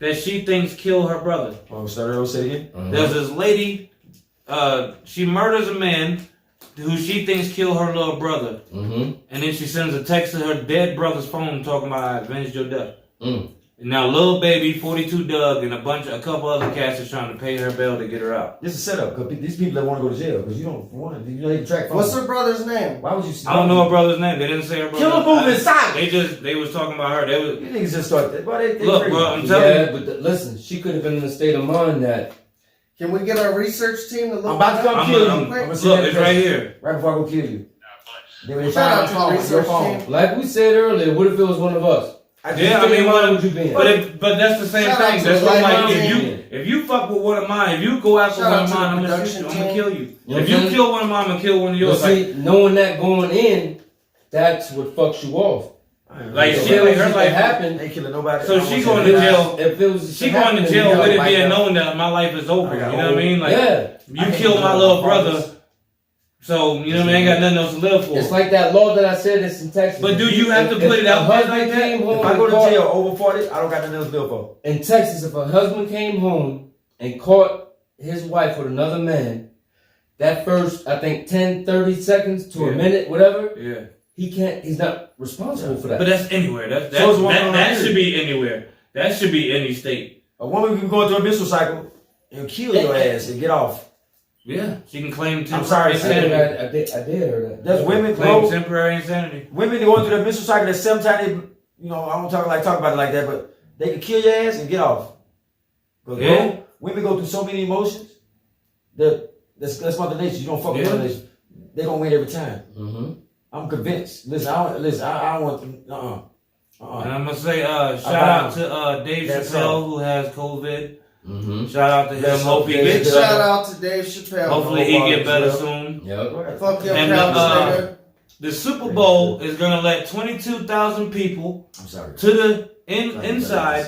that she thinks killed her brother. Oh, start over, say it again. There's this lady, she murders a man who she thinks killed her little brother. And then she sends a text to her dead brother's phone talking about I avenged your death. And now little baby, 42 Doug, and a couple other cats are trying to pay her bail to get her out. This is set up, because these people that want to go to jail, because you know they can track phones. What's her brother's name? Why would you I don't know her brother's name. They didn't say her brother. Kill a move inside. They was talking about her. They was You niggas just start that. Boy, they look, crazy. bro. I'm telling you. but listen, she could have been in a state of mind that Can we get our research team to look I'm about to come I'm kill gonna- you. I'm- I'ma see Look, that it's in right person. here. Right before I go kill you. Then when they Shout out find to your the phone, your research phone. team. like we said earlier, what if it was one of us? Yeah, I mean, why would you be in? but that's the same Shout out thing. to That's the what light like team. if you fuck with one of mine, if you go after Shout one out of to mine, the I'm gonna shoot you. production I'm gonna team. kill you. You know If what you I'm saying? kill one of mine, I'm gonna kill one of But yours. see, knowing that going in, that's what fucks you off. Like If she it like her was to life. happen, Ain't killing nobody. So I don't she want going you to die. jail. if it was She going to happen, jail you with gotta it bite being up. known that my life is over. I You got know what I mean? Like yeah. you killed my little brother, so you know what I mean. I ain't got nothing else to live for. It's like that law that I said that's in Texas. But do you have to If put it out a there husband like that? came home If I and go to caught- jail over 40, I don't got nothing else to live for. in Texas, if a husband came home and caught his wife with another man, that first, I think, 10, 30 seconds to a minute, whatever, Yeah. he's not responsible for that. But that's anywhere. That So is one on that here. should be anywhere. That should be any state. A woman can go through a menstrual cycle and kill your ass and get off. Yeah, she can claim I'm sorry, temporary insanity. I did hear that. That's women, Claim bro. temporary insanity. Women that go through the menstrual cycle that sometimes they, you know, I don't talk about it like that, but they can kill your ass and get off. Because Yeah. bro, women go through so many emotions that that's Mother Nature. You don't fuck with Yeah. Mother Nature. They gonna win every time. Mm-hmm. I'm convinced. Listen, I don't want. And I'm gonna say, shout out to Dave That's Chappell all. who has COVID. Mm-hmm. Shout out to him. That's Hope he all. gets Shout Shout better. out to Dave Chappelle. Hopefully he get better soon. Yep. Fuck your And, couch, nigga. The Super Bowl is gonna let 22,000 people I'm sorry. to the inside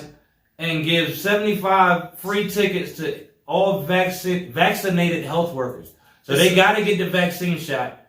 and give 75 free tickets to all vaccinated health workers. So they got to get the vaccine shot,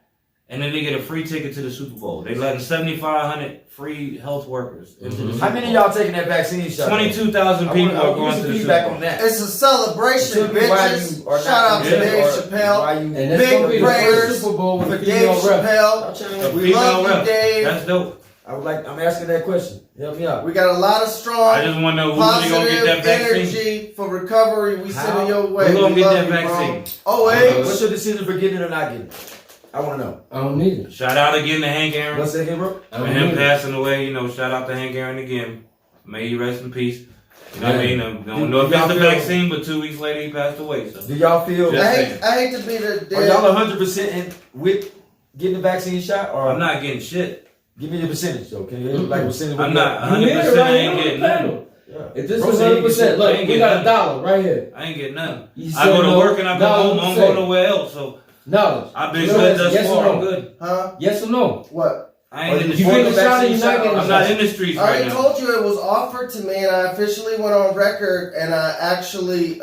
and then they get a free ticket to the Super Bowl. They letting 7,500 free health workers into the Super How many of Bowl. y'all taking that vaccine shot? 22,000 people are going to the Super feedback Bowl. on that. It's a celebration, Tell me why bitches. you are Shout out not to Yeah. Dave Why Chappelle. you? And that's Big gonna be the prayers first Super Bowl for with a Dave female rep. Chappelle. A We female love you, rep. Dave. That's dope. I'm asking that question. Help me out. We got a lot of I strong, just want to know who's really going to get that positive vaccine. energy for recovery. We How? sending your way. Who gonna We get love that you, bro. vaccine? Oh, hey. What's your decision for getting it or not getting it? I want to know. I don't need it. Shout out again to Hank Aaron. One second, bro. I For don't him need it. passing away, you know, shout out to Hank Aaron again. May he rest in peace. You know what I Yeah. mean? I don't know if it's the vaccine, but 2 weeks later he passed away. So Do y'all feel? Yeah. I hate to be the Are dead. y'all 100% in with getting the vaccine shot, or I'm not getting shit. give me the percentage though? Can you like percentage? I'm not You hear 100%. it right I here ain't on the getting nothing. panel. Yeah. If this Bro was said he 100%, can- look, I ain't we getting got a nothing. dollar right here. I ain't getting nothing. You I go said to no, work and I come home. I don't go nowhere else. So Knowledge. I've been So good thus yes or far. I'm no? good. Huh? Yes or no? What? I ain't in the You getting streets. a shot or you not getting a I'm not shot? in the streets I right already now. told you it was offered to me, and I officially went on record, and I actually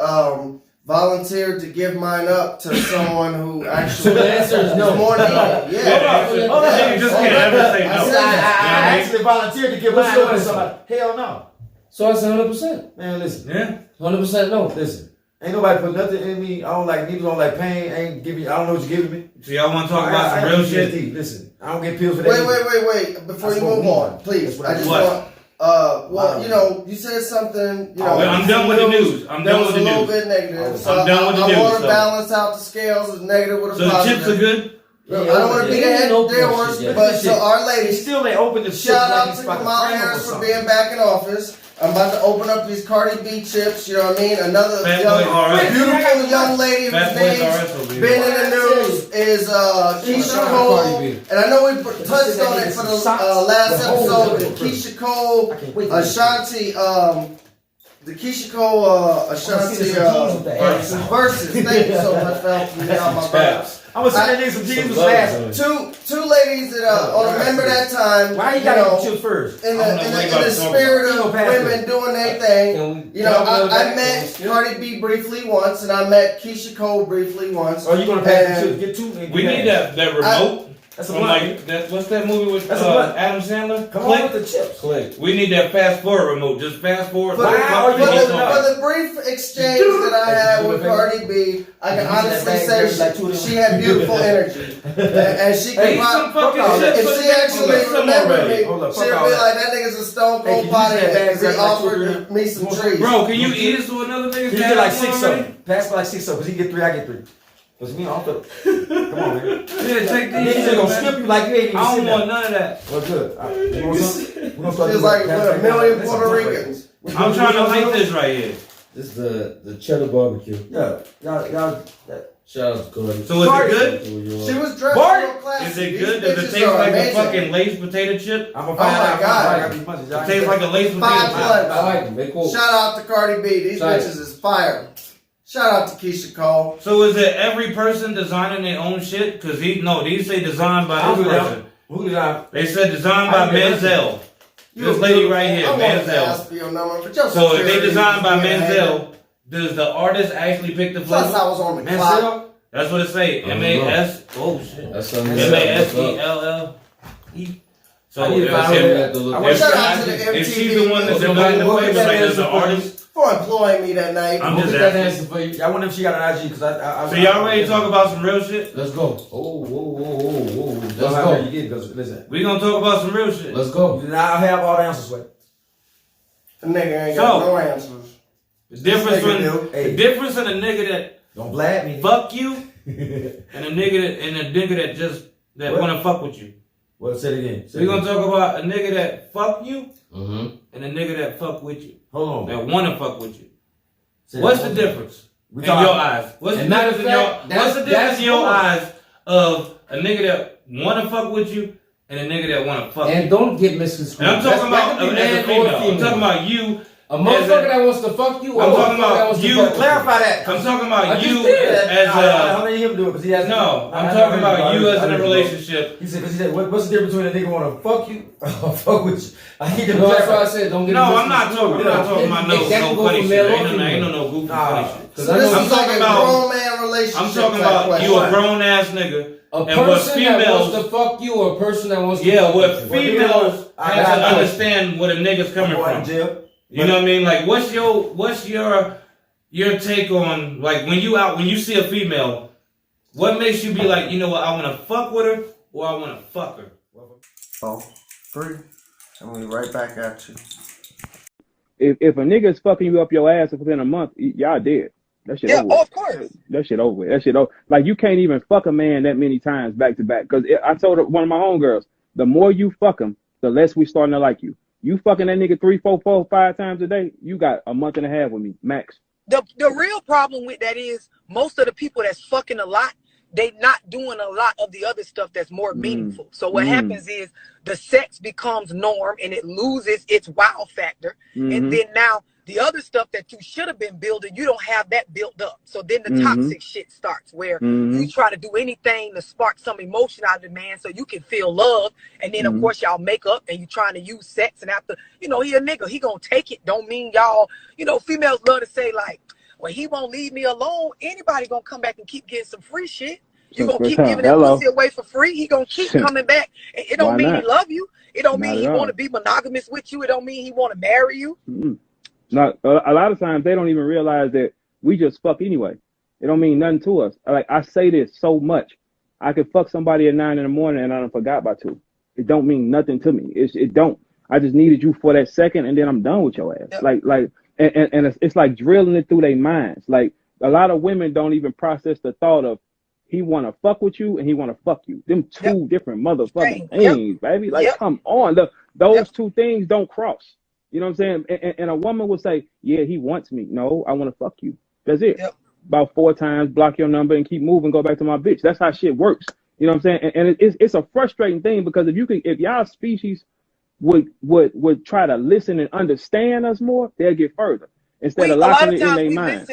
volunteered to give mine up to someone who actually So the answer is no. more needed. Yeah. Hold on. You just can't ever say I no. said that. I actually volunteered to give What's mine your up to answer? somebody. Hell no, So I said 100%. man. Listen, Yeah. 100% no. listen. Ain't nobody put nothing in me. I don't like needles. I don't like pain. I ain't giving. I don't know what you're giving me. So y'all want to talk about I some have real shit? PTSD. Listen, I don't get pills for that. Wait. Before I you smoke move weed. on, please. That's what I I just do. want. What? Well, you know, you said something. You know, Well, I'm done with the news. I'm that done was with a the little news. bit negative. So I'm done with the I news, want to so- balance out the scales of negative with a So the positive. chips are good? I don't want to be the head horse, but so our lady still ain't open the shout out to Kamala Harris for being back in office. I'm about to open up these Cardi B chips, you know what I mean? Another beautiful young lady whose name's been in the news is Keisha Cole. And I know we touched on it for the last episode. The Keisha Cole, Ashante, the Keisha Cole, Ashante verses. Thank you so much for helping me out, my brother. I'm gonna send that nigga some jeans fast. Two ladies that remember that time. Why you gotta choose first? In the spirit of women doing their thing. You know, I met Cardi B briefly once, and I met Keisha Cole briefly once. Oh, you gonna pass the get two? We need that remote. That's a blunt. What's that movie with Adam Sandler? Come on with the chips. Click. We need that fast forward remote. Just fast forward. For the brief exchange that I had with Cardi B, I can honestly say she had beautiful energy, and she could if she actually remembered me, she'd be like, "That nigga's a stone cold pothead because he offered me some trees." Bro, can you eat it so another nigga? He get like 6 of them. Pass for like 6 of them. Because he get 3, I get 3. Cause we off the. Come on, man. Yeah, take these. Niggas gonna skip you like you ain't even I don't want none of that. Well, good. We're gonna start Feels like with a million Puerto Ricans. I'm trying to make this right here. This is the cheddar barbecue. Yeah, y'all. Shout out to Cody. So is it good? She was dressed real classy. Is it good? Does it taste like a fucking Lay's potato chip? I'm gonna find out. God. It tastes like a Lay's potato chip. I like them. They cool. Shout out to Cardi B. These bitches is fire. Shout out to Keisha Cole. So is it every person designing their own shit? Because these say designed by this person. Who designed? They said designed by Manziel. This lady right here, Manziel. So if they designed by Manziel, does the artist actually pick the flavor? Plus I was on the clock. That's what it say. M-A-S. Oh shit. That's M-A-S-E-L-L-E. So if she's the one that's designing the flavor, like as the artist. For employing me that night. I'm just asking for you. I wonder if she got an IG because I so y'all ready to talk about some real shit? Let's go. Whoa. Let's go. You get, listen. We gonna talk about some real shit. Let's go. I have all the answers, Sweat. The nigga ain't got no answers. The difference in a nigga that don't blab me. Fuck you and a nigga that wanna fuck with you. Well, say it again. We're gonna talk about a nigga that fuck you and a nigga that fuck with you. Hold on. That wanna fuck with you. What's the difference in your eyes? What's the difference in your eyes of a nigga that wanna fuck with you and a nigga that wanna fuck and you? don't get misconstrued. And I'm talking about as a female. I'm talking about you. A motherfucker that wants to fuck you. I'm talking about you. Clarify that. I'm talking about you as a. How many him do it? Because he has no. I'm talking about you as in a relationship. He said, what's the difference between a nigga want to fuck you or fuck with you? I need to know. That's why I said don't get. No, I'm not talking about no funny shit. Ain't no goofy funny shit. So this is like a grown man relationship. I'm talking about you a grown ass nigga. A person that wants to fuck you or a person that wants to fuck what females have to understand where the nigga's coming from. You know what I mean? Like, what's your take on, like, when you see a female, what makes you be like, you know what, I want to fuck with her or I want to fuck her? Oh, free. I'm gonna be right back at you. If a nigga's fucking you up your ass within a month, y'all dead. That shit over. Yeah, of course. That shit over. That shit over. Like, you can't even fuck a man that many times back to back. Because I told one of my homegirls, the more you fuck him, the less we starting to like you. You fucking that nigga 3, 4, 5 times a day, you got a month and a half with me, max. The real problem with that is most of the people that's fucking a lot, they not doing a lot of the other stuff that's more meaningful. So what happens is the sex becomes norm and it loses its wow factor. And then now the other stuff that you should have been building, you don't have that built up. So then the toxic shit starts where you try to do anything to spark some emotion out of the man so you can feel love. And then, of course, y'all make up and you trying to use sex. And after, he a nigga, he gonna take it. Don't mean y'all, females love to say like, well, he won't leave me alone. Anybody gonna come back and keep getting some free shit. You gonna keep giving that pussy away for free. He gonna keep coming back. It don't mean he love you. It don't mean he want to be monogamous with you. It don't mean he want to marry you. Now, a lot of times they don't even realize that we just fuck anyway. It don't mean nothing to us. Like, I say this so much. I could fuck somebody at 9 in the morning and I done forgot by 2. It don't mean nothing to me. It don't. I just needed you for that second and then I'm done with your ass. Yep. And it's like drilling it through their minds. Like, a lot of women don't even process the thought of he want to fuck with you and he want to fuck you. Them two different motherfucking Yep. things, baby. Like, Yep. come on. Those two things don't cross. You know what I'm saying? And a woman will say, yeah, he wants me. No, I want to fuck you. That's it. Yep. About 4 times, block your number and keep moving, go back to my bitch. That's how shit works. You know what I'm saying? And it's a frustrating thing because if y'all species would try to listen and understand us more, they'll get further instead of locking it in their mind.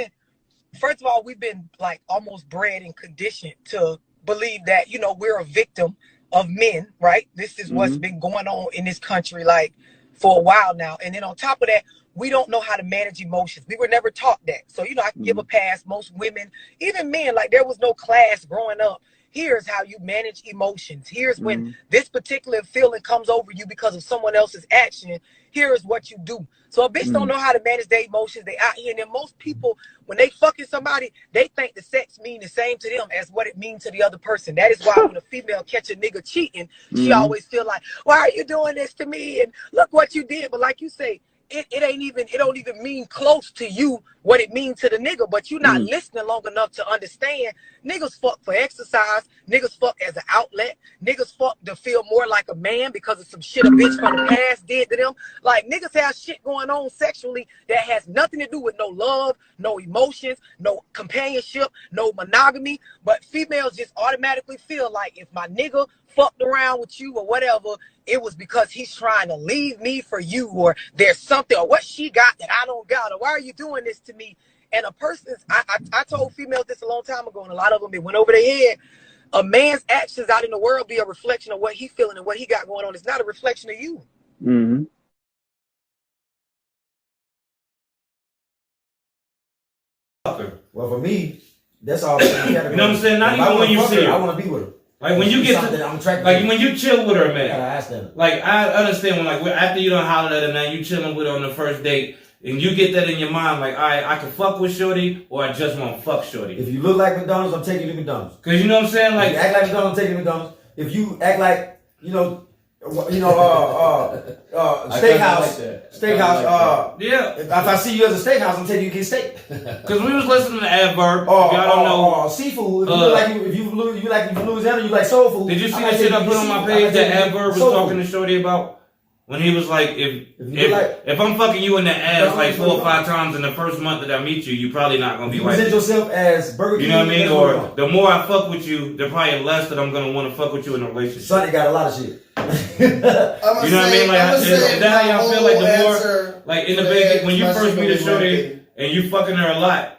First of all, we've been like almost bred and conditioned to believe that, you know, we're a victim of men, right? This is what's been going on in this country like for a while now. And then on top of that, we don't know how to manage emotions. We were never taught that. So, you know, I can give a pass. Most women, even men, like there was no class growing up. Here's how you manage emotions. Here's when this particular feeling comes over you because of someone else's action. Here is what you do. So a bitch don't know how to manage their emotions. They out here, and then most people, when they fucking somebody, they think the sex mean the same to them as what it means to the other person. That is why when a female catch a nigga cheating, she always feel like, why are you doing this to me? And look what you did. But like you say, it don't even mean close to you what it means to the nigga, but you're not listening long enough to understand. Niggas fuck for exercise, niggas fuck as an outlet, niggas fuck to feel more like a man because of some shit a bitch from the past did to them. Like niggas have shit going on sexually that has nothing to do with no love, no emotions, no companionship, no monogamy, but females just automatically feel like if my nigga fucked around with you or whatever, it was because he's trying to leave me for you, or there's something, or what she got that I don't got, or why are you doing this to me? And a person's, I told females this a long time ago, and a lot of them, it went over their head. A man's actions out in the world be a reflection of what he feeling and what he got going on. It's not a reflection of you. Well, for me, that's all. You know what I'm saying? Not even when you see her. I want to be with her. Like when you get to, I'm attracted like when you chill with her, man. I ask them. Like I understand when like after you done hollered at her, now you chilling with her on the first date, and you get that in your mind, like I can fuck with shorty, or I just want to fuck shorty. If you look like McDonald's, I'm taking you to McDonald's. Cause you know what I'm saying, like if you act like McDonald's, I'm taking you to McDonald's. If you act like steakhouse. Yeah. If I see you as a steakhouse, I'm taking you to get steak. Cause we was listening to Averb. Y'all don't know seafood. If you look like if you like Louisiana, you like soul food. Did you see the shit I put on my page that Averb was talking to shorty about? When he was like, if I'm fucking you in the ass like 4 or 5 times in the first month that I meet you, you probably not gonna be right. Present yourself as Burger King. You know what I mean? Or the more I fuck with you, the probably less that I'm gonna want to fuck with you in a relationship. Sonny got a lot of shit. You know what I mean? Like, is that how y'all feel? Like the more, like in the beginning, when you first meet a shorty and you fucking her a lot.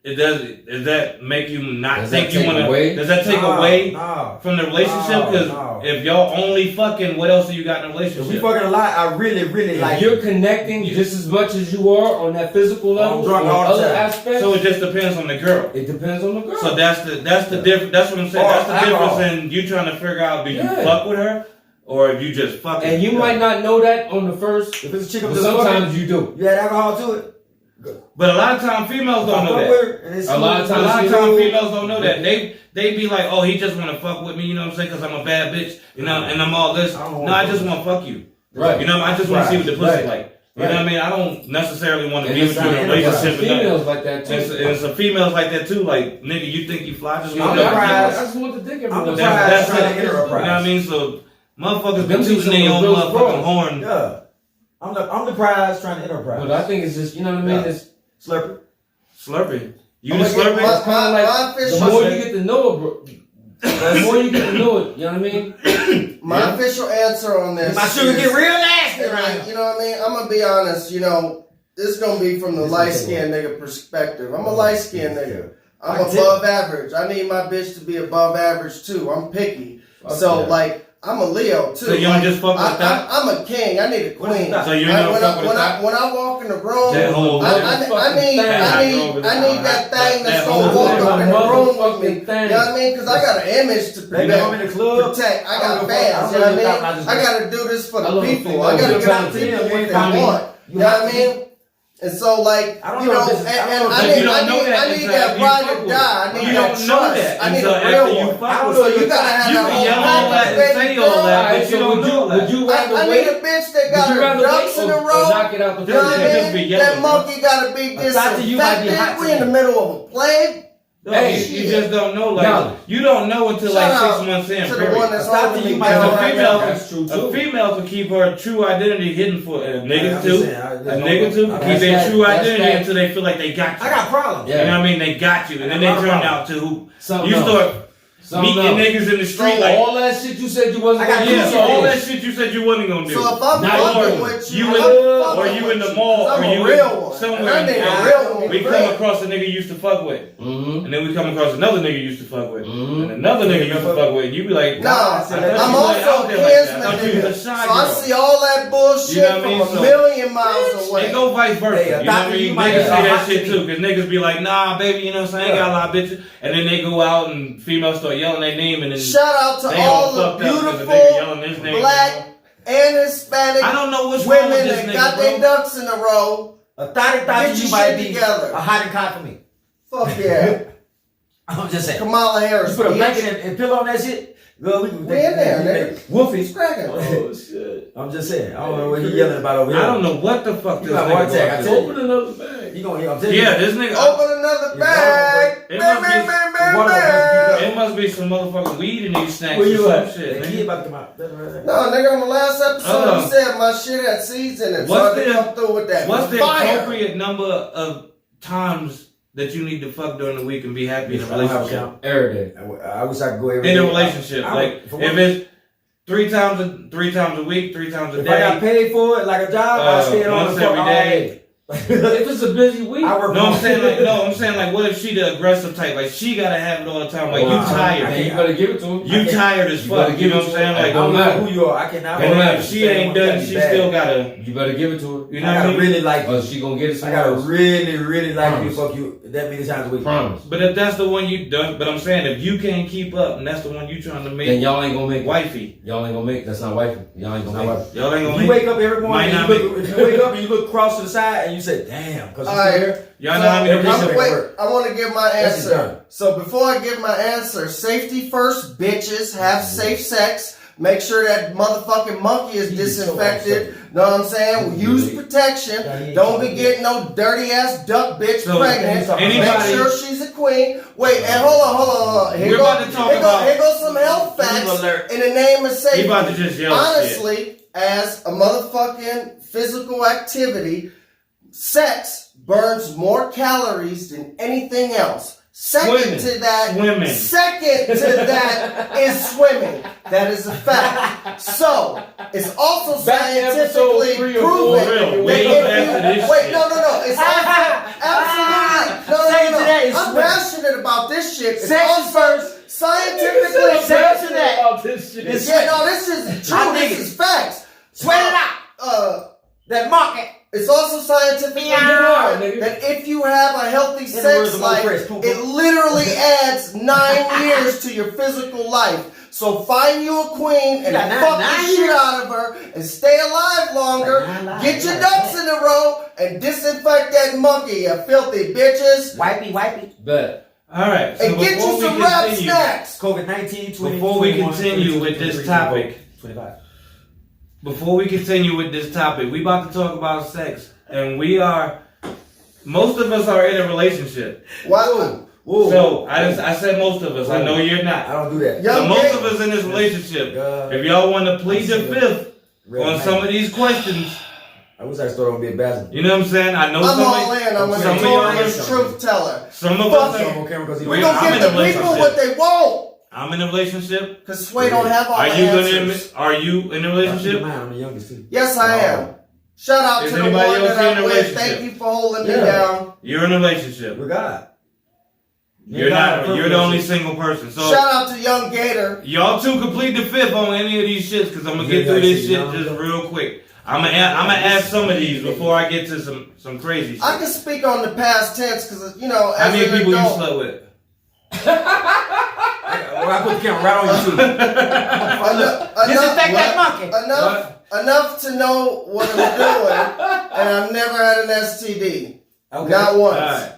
Does that make you not think you want to? Does that take away from the relationship? Because if y'all only fucking, what else do you got in a relationship? If we fucking a lot, I really like. You're connecting just as much as you are on that physical level, on other aspects. So it just depends on the girl. It depends on the girl. So that's the difference. That's what I'm saying. That's the difference in you trying to figure out do you fuck with her or if you just fucking. And you might not know that on the first. If it's a chick, but sometimes you do. You add alcohol to it. But a lot of times females don't know that. A lot of times females don't know that. They be like, oh, he just want to fuck with me, you know what I'm saying? Because I'm a bad bitch, you know, and I'm all this. No, I just want to fuck you. Right. You know, I just want to see what the pussy like. You know what I mean? I don't necessarily want to be with you in a relationship. Females like that too. And some females like that too. Like, nigga, you think you fly? I just want the dick every That's it. You know what I mean? So motherfuckers been tooting their own motherfucking horn. Yeah. I'm the prize trying to enterprise. But I think it's just, you know what I mean? It's Slurpee. You the Slurpee? It's kind of like, the more you get to know it, bro. The more you get to know it, you know what I mean? My official answer on this. My sugar get real nasty right. You know what I mean? I'm gonna be honest. You know, this is gonna be from the light skinned nigga perspective. I'm a light skinned nigga. I'm above average. I need my bitch to be above average too. I'm picky. So like. I'm a Leo too. So you don't just fuck with that? I'm a king. I need a queen. So you don't fuck with that? When I walk in the room, I need that thing that's gonna walk up in the room with me. You know what I mean? Because I got an image to protect. I got fans. You know what I mean? I gotta do this for the people. I gotta get out to people what they want. You know what I mean? And so, like, I need that bride to die. I need that trust. I need a real one. So you gotta have that whole I need a bitch that got her ducks in a row. You know what I mean? That monkey gotta be disinfected. We in the middle of a plague. No, Hey, you just don't know. Like no. you don't know until Shout like out 6 months in. to the Period. one that's Stop holding till you me might down know right female- now. That's true too. A female can keep her true identity hidden for a nigga I'm too. just saying, A nigga too can keep That's their that- true that's identity that- until they feel like they got you. I got problems. You know what I mean? They got you, and then they turn out to who Something you else. start Something meeting else. niggas in the street. So Like, all that shit you said you wasn't I got gonna do. yeah, you so all did. that shit you said you wasn't gonna do. So if I'm Now fucking you- with you you, in, I'm fucking or you in the with mall, you. or I'm you a real one. somewhere, And that nigga and a real one. we come across a nigga you used to fuck with, Mm-hmm. and then we come across another nigga you used to fuck with, Mhm. and another nigga you used to fuck with, and you be like, Nah, I thought I'm you went out also there like that. I kinsman thought you nigga. was a shy So I girl. see all that bullshit You know what I mean? from So- a million miles away. They go vice versa. Hey, you know what I doctor, mean? you might Niggas be say that hot shit to too, me. cause niggas be like, nah, baby, you know what I'm saying? I ain't got a lot of bitches, and then they go out and females start yelling their name, and then Shout out to they all all the fucked up 'cause the nigga beautiful yelling his name. black and Hispanic I don't know what's wrong with women this that nigga, got their bro. ducks in a row. A thotty Get you your might shit be together. a hiding cot for me. Fuck yeah. I'm just saying. Kamala Harris. You put a bitch. blanket and pillow on that shit. Girl, we We in there, nigga. Wolfie. It's cracking. Oh shit. I'm just saying. I don't know what he yelling about over here. I don't know what the fuck You this got nigga heart attack, I going tell through. Open another bag. You gonna hear? I'm telling you. Yeah, this nigga. Open another bag. It Bang, must be- bang, bang, bang, one of them bang. It must be some motherfucking weed in these snacks Where or you some at? shit. The nigga. kid about to come out. No, nigga, on the last episode, you said my shit had seeds in it. So I What's didn't the- come through with that. What's the Fire. appropriate number of times that you need to fuck during the week and be happy in a I don't have a relationship? count. Every day. I wish I could go every In day. a relationship, I like would- for if what? it's three times a week, 3 times a If I got day. paid for it like a job, I stay on once the fuck every all day. day. If it's a busy week, I work No, I'm from saying home. like no, I'm saying like what if she the aggressive type? Like she gotta have it all the time. Like you Wow. tired. man, you better give it to him. You tired as You fuck. better You give know it what I'm to saying? her. Like It don't I don't matter. know who you are. I cannot. and work if she ain't done, she still gotta. You better give it to her. You I know what I gotta mean? really like Or you. she gonna get it I somewhere gotta else. really like you. Promise. Fuck you that many times a week. Promise. But if that's the one you done, but I'm saying if you can't keep up and that's the one you trying to Then make y'all ain't gonna make it. wifey, Y'all ain't gonna make it. That's not wifey. Y'all ain't gonna make it. y'all ain't If gonna you make. wake up every morning, Might and not you look, if you wake up and you look across to the side and you say, "Damn," because All right. Y'all know how many So, people. I'm- Wait, work. I want to give my That's just done. answer. So before I give my answer, safety first, bitches. Have safe sex. Make sure that motherfucking monkey is He's so disinfected. Know what I'm saying? Use protection. Don't be getting no dirty ass duck bitch So, pregnant. anybody- Make sure she's a queen. Wait, and hold on. We're about to talk about- here goes some health facts alert. in the name of safety. He about to just yell shit. Honestly, as a motherfucking physical activity, sex burns more calories than anything else. Second Swimming. to that, Swimming. second to that is swimming. That is a fact. So it's also Back to episode scientifically 3 or 4. proven Real. that We if go back to you this wait, shit. no. It's absolutely Second to that is I'm swimming. passionate about this shit. It's Sex also first. scientifically Sex to that. About this shit. Yeah, no, this is true. I dig This it. is facts. Sweat it out. That monkey. It's also scientifically Yeah, proven nigga. that if you have a healthy the words sex of life, Mo Fresh, poo-poo. it literally adds 9 years to your physical life. So find you a queen and got fuck nine the shit years? out of her and stay alive longer. Like 9 lives, Get your like ducks that. in a row and disinfect that monkey, you filthy bitches. Wipey. Bet. All right. So And get before you we some rap continue, snacks. COVID-19. Before we continue with this topic, 25. Before we continue with this topic, we about to talk about sex, and most of us are in a relationship. Why? Whoa. So I said most of us. I know you're I not. don't do that. Young So most gay- of us in this relationship. God. If y'all want to plead the I see fifth Red on light. some of these questions, I wish I started on being bastard. you know what I'm saying? I know I'm some all of in. I'm a some of y'all notorious are- truth teller. some of Fuck us it. are, on camera because We're I'm gonna in give a the people relationship. what they want. I'm in a relationship. Cause Sway don't have all Are the you gonna answers. admit? Are you in a relationship? I'm the youngest too. Yes, I am. Shout out Is to the anybody one else that in I'm a with. relationship? Thank you for holding me Yeah. down. You're in a relationship. With God. You're not. You're the only single person. So Shout out to Young Gator. y'all two complete the fifth on any of these shits because I'm gonna get through this shit just real quick. I'm gonna ask some of these before I get to some crazy shit. I can speak on the past tense because How as many an people you adult, slept with? Well, I put the camera right on you too. Disinfect that monkey. Enough to know what I'm doing, and I've never had an STD, Okay. not once. Alright.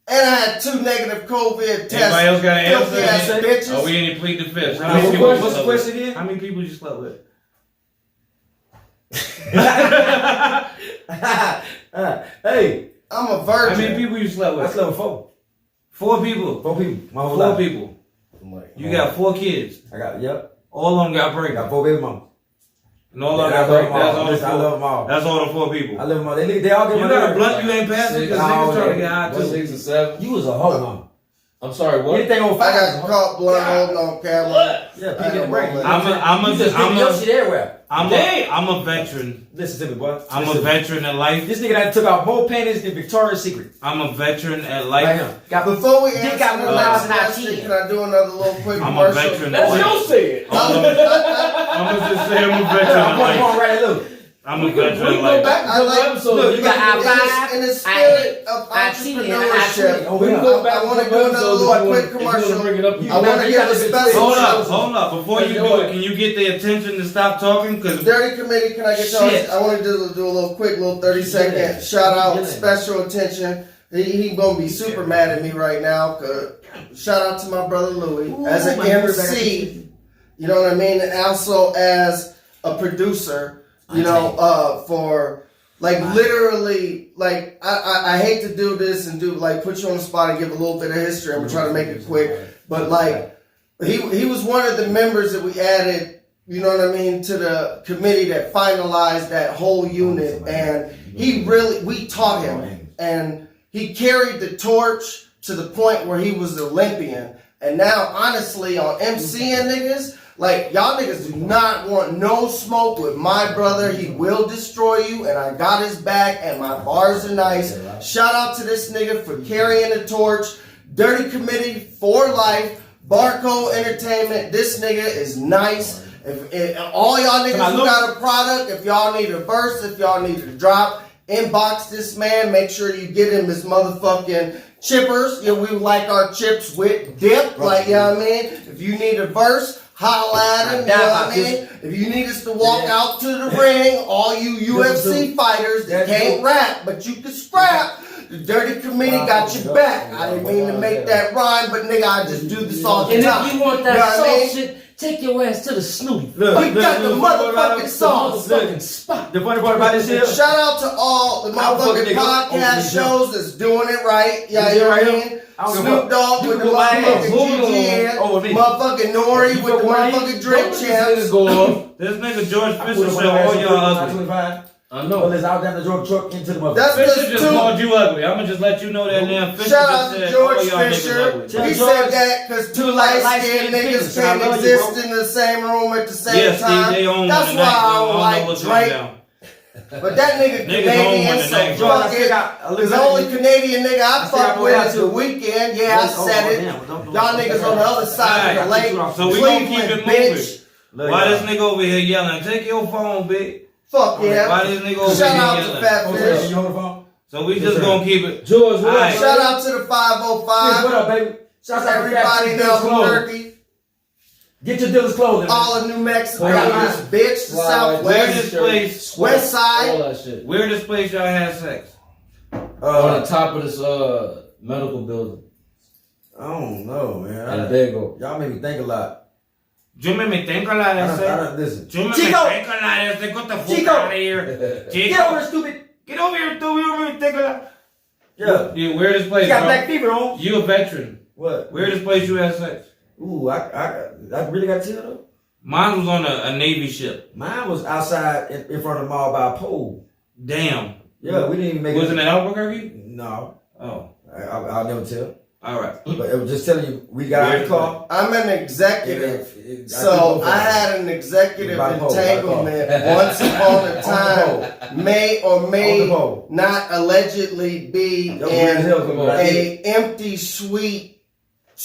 And I had 2 negative COVID tests. Anybody else got an Filthy ass answer? bitches. Are we in plead the fifth? What's the people you question? What's the slept question with? again? How many people you slept with? Hey, I'm a How virgin. many people you slept I with? slept with 4. 4 people. 4 people. My whole 4 life. people. You got 4 kids. I got, yep. All of them got I pregnant. got 4 baby mamas. And all of Yeah, them got pregnant. I That's love all them all. I love them all. That's all the 4 people. I love them all. They all get You my got a nerve. blunt you ain't passing because niggas trying to get high too. 6 or 7. You was a hoe, mama. I'm sorry, what? Anything on I fire. got caught blunt holding on camera. Yeah, I people get don't break. know, You just giving your shit everywhere. I'm a veteran. Listen to me, boy. I'm Listen a veteran at life. This nigga that took out more panties than Victoria's Secret. I'm a veteran at Right life. now. Got Before we Dick answer out the with next miles and question, I can I do another little quick I'm a commercial? veteran at life. That's your shit. I'm gonna just say I'm a veteran at I'm life. going right look. I'm a We veteran can at go life. back to I the like- episode. Look, you got I5, in the spirit of I cheated, and I entrepreneurship. cheated. Oh, We can yeah. go back I to wanna the do another episode little if you quick wanna commercial. bring it up. You- I want to you give gotta a be- special Hold shout up, hold up. Before you do it, can you get the attention to stop talking? Because Dirty Committee, can I get Shit. y'all? I want to do a little quick, little 30-second shout out, special attention. He gonna be super mad at me right now. Cause shout out to my brother Louis as an MC. You know what I mean, and also as a producer. You know, for like literally, like I hate to do this and do like put you on the spot and give a little bit of history. I'm gonna try to make it quick, but like he was one of the members that we added. You know what I mean, to the committee that finalized that whole unit, and we taught him, and he carried the torch to the point where he was the Olympian. And now, honestly, on MCing niggas, like, y'all niggas do not want no smoke with my brother. He will destroy you, and I got his back, and my bars are nice. Shout out to this nigga for carrying the torch. Dirty Committee for life. Barcode Entertainment. This nigga is nice. If all y'all niggas who got a product, if y'all need a verse, if y'all need a drop, inbox this man. Make sure you get him his motherfucking chippers. Yeah, we like our chips with dip. Like, you know what I mean? If you need a verse, holla at him. You know what I mean? If you need us to walk out to the ring, all you UFC fighters that can't rap, but you can scrap. The Dirty Committee got your back. I didn't mean to make that rhyme, but nigga, I just do this all the And time. if you want You that know what I soft mean? shit, take your ass to the Snoopy. We got the motherfucking sauce. Motherfucking spot. The funny part about this here, Shout out to all the motherfucking nigga. podcast shows that's doing it right. Yeah, Is you it know what right I here? mean? I don't give a Snoop fuck. Dogg You with the can put my ass motherfucking GGN. over me. Motherfucking Nori with the fuck with me? motherfucking drink champs. Go off. this nigga George I Fisher put said my ass all in y'all ugly. 25. I Well, know. let's out down the drug truck into the motherfucker. That's Fisher just just two. called you ugly. I'm gonna just let you know that now. Fisher Shout just out to said George all y'all niggas Fisher. ugly. He George, said that because two light-skinned niggas I can't love you, exist bro. in the same room at the same Yeah, Steve, time. they own That's one why tonight. I I don't don't know like what's going Drake. down. But that nigga Niggas Canadian, own one so tonight. fuck it. The only Canadian nigga I fuck got with that is too. The Weeknd. Yeah, I said it. Y'all niggas on the other side of the lake. So we gonna keep Cleveland, it moving. bitch. Why this nigga over here yelling? Take your phone, bitch. Fuck yeah. Why this nigga over Shout here out to yelling? Fat Oh, Fish. you on the phone? So we just gonna keep it. George, what Alright. up? Shout out to the What 505. up, baby? Shout out to Everybody in Dealer's Clothes. Albuquerque. Get your dealer's clothing. All of New Mexico. Wow. This bitch. The Wow. Where Southwest. this place? West All side. that shit. Where this place y'all had sex? On the top of this medical building. I don't know, And man. there you go. Y'all make me think a lot. Yo me tengo la de I ese. don't listen. Yo me Chico! tengo la de ese. Get the fuck Chico! out of here. Chico. Get over here, stupid. Get over here, dude. You me tengo la. Yeah. Yeah, where this place, You got bro? black fever on. You a veteran. What? Where this place you had sex? Ooh, I really got to tell though. Mine was on a Navy ship. Mine was outside in front of the mall by a pole. Damn. Yeah, we didn't even make Wasn't it Albuquerque? No. Oh. I'll never tell. All right. But it was just telling you, we got out of the car. I'm an executive. So I had an executive entanglement once upon a time. May or may not allegedly be in a empty suite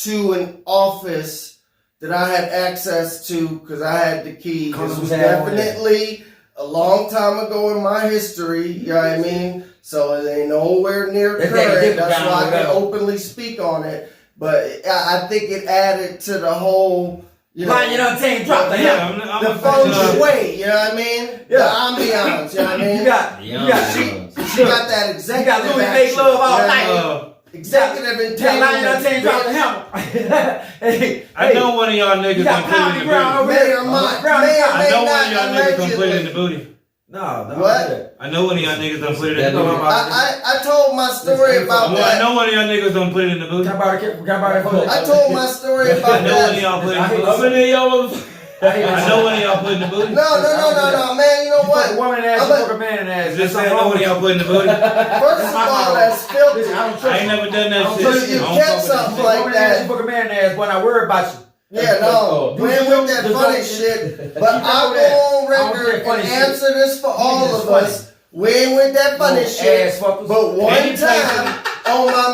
to an office that I had access to because I had the key. This was definitely a long time ago in my history. You know what I mean? So it ain't nowhere near current. That's why I can openly speak on it. But I think it added to the whole, you know, the feng shui, you know what I mean? The ambiance, you know what I mean? She got that executive. You got Louis make love all night. Executive entanglement. I know one of y'all niggas gonna put it in the booty. May or may not I know one of y'all niggas gonna put it in allegedly. the booty. No, What? I know one of y'all niggas done put it in the booty. I told my story about I that. know one of y'all niggas done put it in the booty. I told my story about I know one of that. y'all put it in the booty. How many of y'all? I know one of y'all put in the booty. No, man. You know what? A woman in the ass, you fuck a man in the ass. Just say I know one of y'all put in the booty. First of all, that's filthy. I ain't never done that So shit. you I don't catch fuck with something that like You that. fuck a man in the ass, boy, I worry about you. Yeah, no, we ain't with that funny shit. But I'll go on record and answer this for all of us. We ain't with that funny shit. But one time,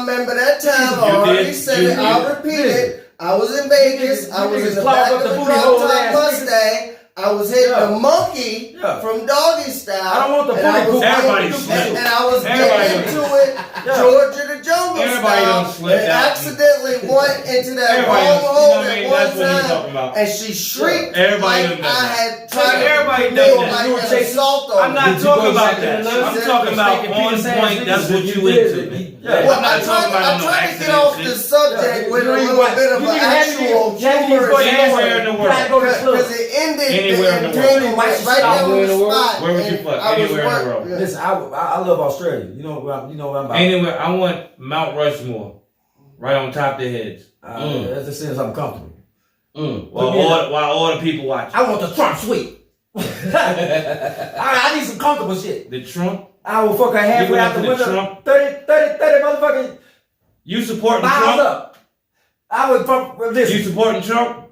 remember that time, I already said it, I'll repeat it. I was in Vegas, I was in the back of the drop-top Mustang. I was hitting a monkey from Doggy Style. I don't want the and I was getting into it, Georgia the Jungle style, and accidentally went into that wrong hole at one time, and she shrieked like I had tried to commit like an assault on her. I'm not talking about that. I'm talking about on point. That's what you into. Well, I'm trying to get off the subject with a little bit of an actual humorous Anywhere in the world. because it ended Anywhere in the entanglement world. right down on the spot. Where would you fuck? Anywhere in the world. Listen, I love Australia. You know what I'm about. Anywhere. I want Mount Rushmore right on top of their heads. That's the sense I'm comfortable. While all the people watch. I want the Trump suite. I need some comfortable shit. The Trump? I will fuck her halfway out the window. Trump? 30 motherfucking You supporting miles Trump? up. I would fuck listen. You supporting Trump?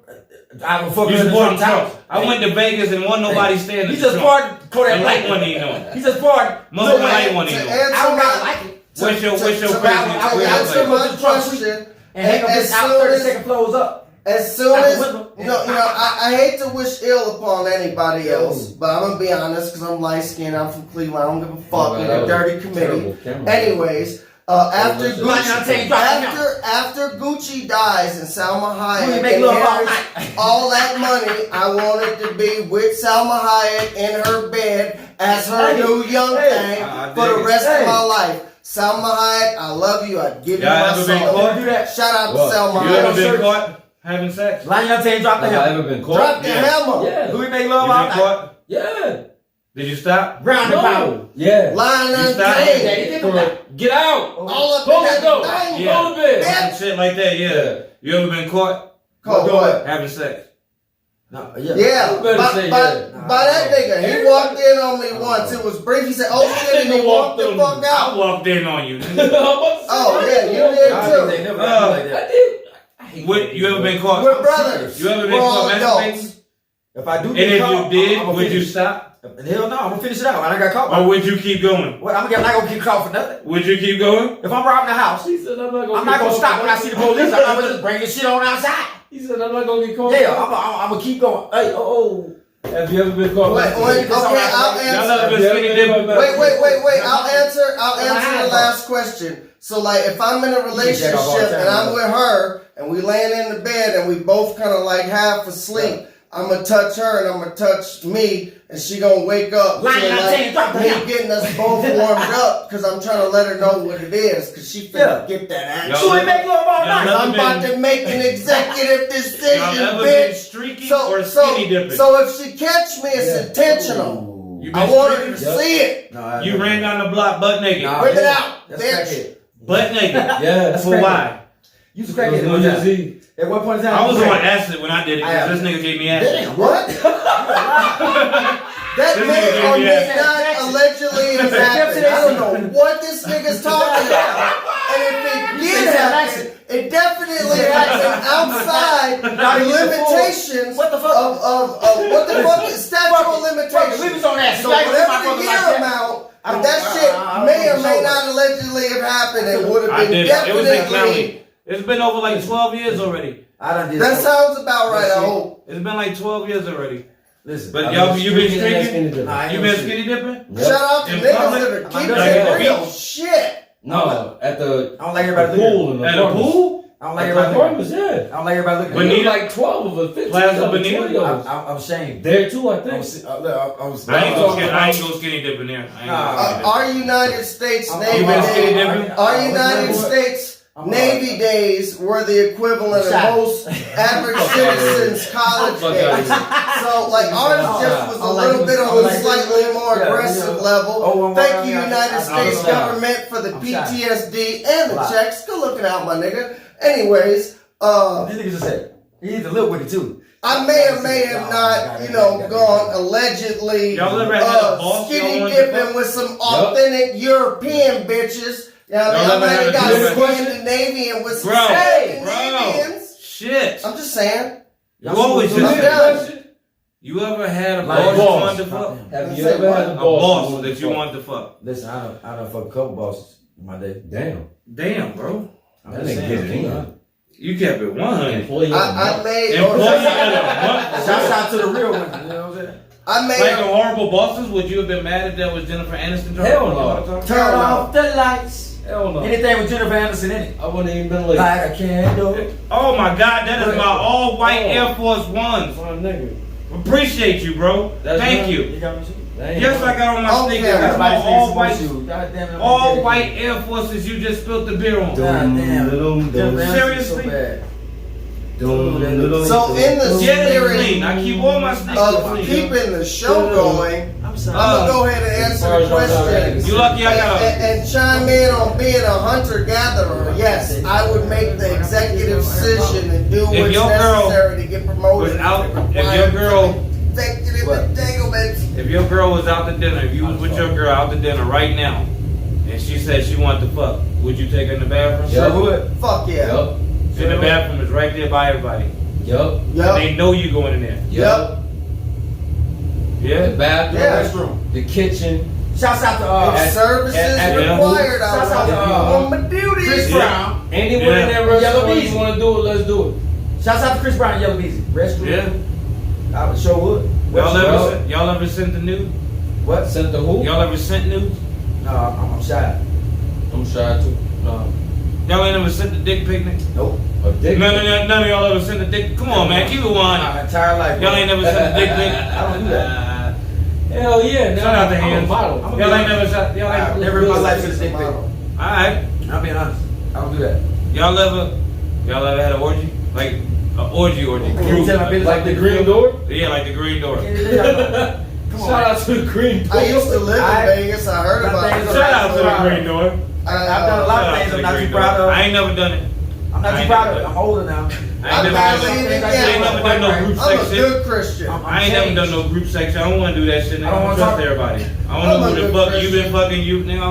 I would fuck You her in the supporting Trump Trump? I went to Vegas and wasn't nobody standing. He just pardoned Kodak. I like one he know. He just pardoned. Mother like one he know. I don't gotta like it. What's your crazy? I would answer my question and hang up this out 30-second flows up. As soon as I hate to wish ill upon anybody else, but I'm gonna be honest because I'm light skinned. I'm from Cleveland. I don't give a fuck in a dirty committee. Anyways, after Gucci dies and Salma Hayek inherits all that money, I wanted to be with Salma Hayek in her bed as her new young thing for the rest of my life. Salma Hayek, I love you. I'd give you my soul. Shout out to Salma Hayek. You ever been caught having sex? Line your tail, drop the hammer. Ever been caught? Drop the hammer. Yeah. Do we make love all night? Yeah. Did you stop? Ground and pound. Yeah. Line untamed. Get out. All up Close in the door. that thing. Go to bed. Shit like that, yeah. You ever been caught Caught what? having sex? No, Yeah, You better say by that nigga. He walked in on me once. It was brief. He said, "Oh shit," and he walked the fuck I out. walked in on you. Oh yeah, you did They too. never got like I that. did. You ever been caught? We're brothers. You ever been We're all caught masturbating? adults. If I do And get if caught, you did, I'ma would you finish. stop? Hell no, I'm gonna finish it out. I got caught. Or would you keep going? What? I'm not gonna get caught for nothing. Would you keep going? If I'm robbing the house, He said, I'm I'm not gonna stop when I see the police. I'm gonna just bring the shit on outside. He said, I'm not gonna get caught. Yeah, I'm gonna keep going. Hey, Have you ever been caught? Wait, okay, I'll Y'all answer. ever been skinny dipping? Wait. I'll answer the last question. So like, if I'm in a relationship and I'm with her and we laying in the bed and we both kind of like half asleep, I'm gonna touch her and I'm gonna touch me, and she gonna wake up to like me getting us both warmed up because I'm trying to let her know what it is because she finna get that action. So we make love all night. I'm about to make an executive decision, Y'all ever been bitch. streaking or skinny dipping? So if she catch me, it's intentional. You I been want her to streaking? see it. No, You ran down the block butt naked. Whip it out, That's bitch. crackhead. Butt naked. Yeah. That's For crackhead. why? You was a crackhead at one time. At one point in time, I was you on crackhead. acid when I did it because this nigga gave me acid. Damn, what? That This may nigga or gave me may acid. not allegedly have happened. I don't know what this nigga's talking about. And if it did happen, it definitely happened outside the limitations What the fuck? of what the fuck is statute of limitations. We was on acid. So whatever the year amount, if that shit may or may not allegedly have happened, it would have I been did it. It was in definitely. county. It's been over like 12 years already. I done did That something. sounds about right, I hope. It's been like 12 years already. Listen, But y'all, you been streaking? Nah, I ain't You no been streak. skinny dipping? Shout out to In niggas public? that are keeping Like it at the real. beach? Shit. No, at the I don't like everybody looking. pool in the At a apartments. pool? I don't like At everybody the looking. apartments, yeah. I don't like everybody looking. We Bonita? need like 12 of us, 15 Plaza of us, Bonita? 20 of us. I'm ashamed. There too, I I think. was, I ain't go skinny dipping there. Nah. Our United States I'm- Navy, You been skinny dipping? our United States Navy days were the equivalent of most average citizens' college days. So, like, ours just was a little bit on a slightly more aggressive level. Thank you, United States government, for the PTSD and the checks. Good looking out, my nigga. Anyways, These niggas just said, you need to live with it too. I may or may have not, gone allegedly skinny dipping with some authentic European bitches. You know what I mean? I might have got Scandinavian with some Scandinavians. Shit. I'm just saying. You always just you ever had a boss you wanted to fuck? Have you ever had a boss that you wanted to fuck? Listen, I done fucked a couple bosses in my day. Damn, bro. I'm just saying. You kept it 100. I made. Shouts out to the real ones. You know what I'm saying? I made like the horrible bosses. Would you have been mad if that was Jennifer Aniston? Hell no. Turn off the lights. Hell no. Anything with Jennifer Aniston in it. I wouldn't even been late. Like a candle. Oh my God, that is my all white Air Force Ones. My nigga. Appreciate you, bro. Thank you. You got me? Yes, I got on my sneakers. That's my all white Air Forces you just spilled the beer on. Seriously? So in the spirit I keep all my sneakers of keeping the show going, I'm gonna go ahead and answer the question. You lucky I got and chime in on being a hunter-gatherer. Yes, I would make the executive decision and do what's necessary to get promoted. If your girl was out to dinner, if you was with your girl out to dinner right now, and she said she wanted to fuck, would you take her in the bathroom? Sure would. Fuck yeah. Yep. So the bathroom is right there by everybody. Yup. And they know you going in there. Yep. Yeah. The bathroom. Yeah. Restroom. The kitchen. Shouts out to services required. Shouts out to on my duties. Chris Brown. Anyone in that restaurant you want to do it, let's do it. Shouts out to Chris Brown and Yellow Beezy. Restroom. Yeah. I would sure would. Y'all ever sent the nude? What? Sent the who? Y'all ever sent nudes? No, I'm shy. I'm shy too. No. Y'all ain't ever sent the dick picnic? Nope. A dick? None of y'all ever sent the dick. Come on, man, keep it one. My entire life. Y'all ain't never sent the dick pic. I don't do that. Hell yeah. Shout out to I'm hands. a model. Y'all ain't never shot. Y'all I've ain't never in my life seen a dick pic. Alright. I'm being honest. I don't do that. Y'all ever had an orgy? Like an orgy. Can you tell my business Like the green door? Yeah, like the green door. Come on. Shout out to the green door. I used to live in Vegas. I heard about it. Shout out to the green door. I've done a lot of things I'm not too proud of. I ain't never done it. I'm not too proud of it. I'm older now. I ain't never done no group I'm sex a good Christian. I ain't never done no group sex. I don't want to do that shit. Nigga. I don't I wanna don't trust talk. everybody. I don't know who the fuck you been fucking you. Nigga, I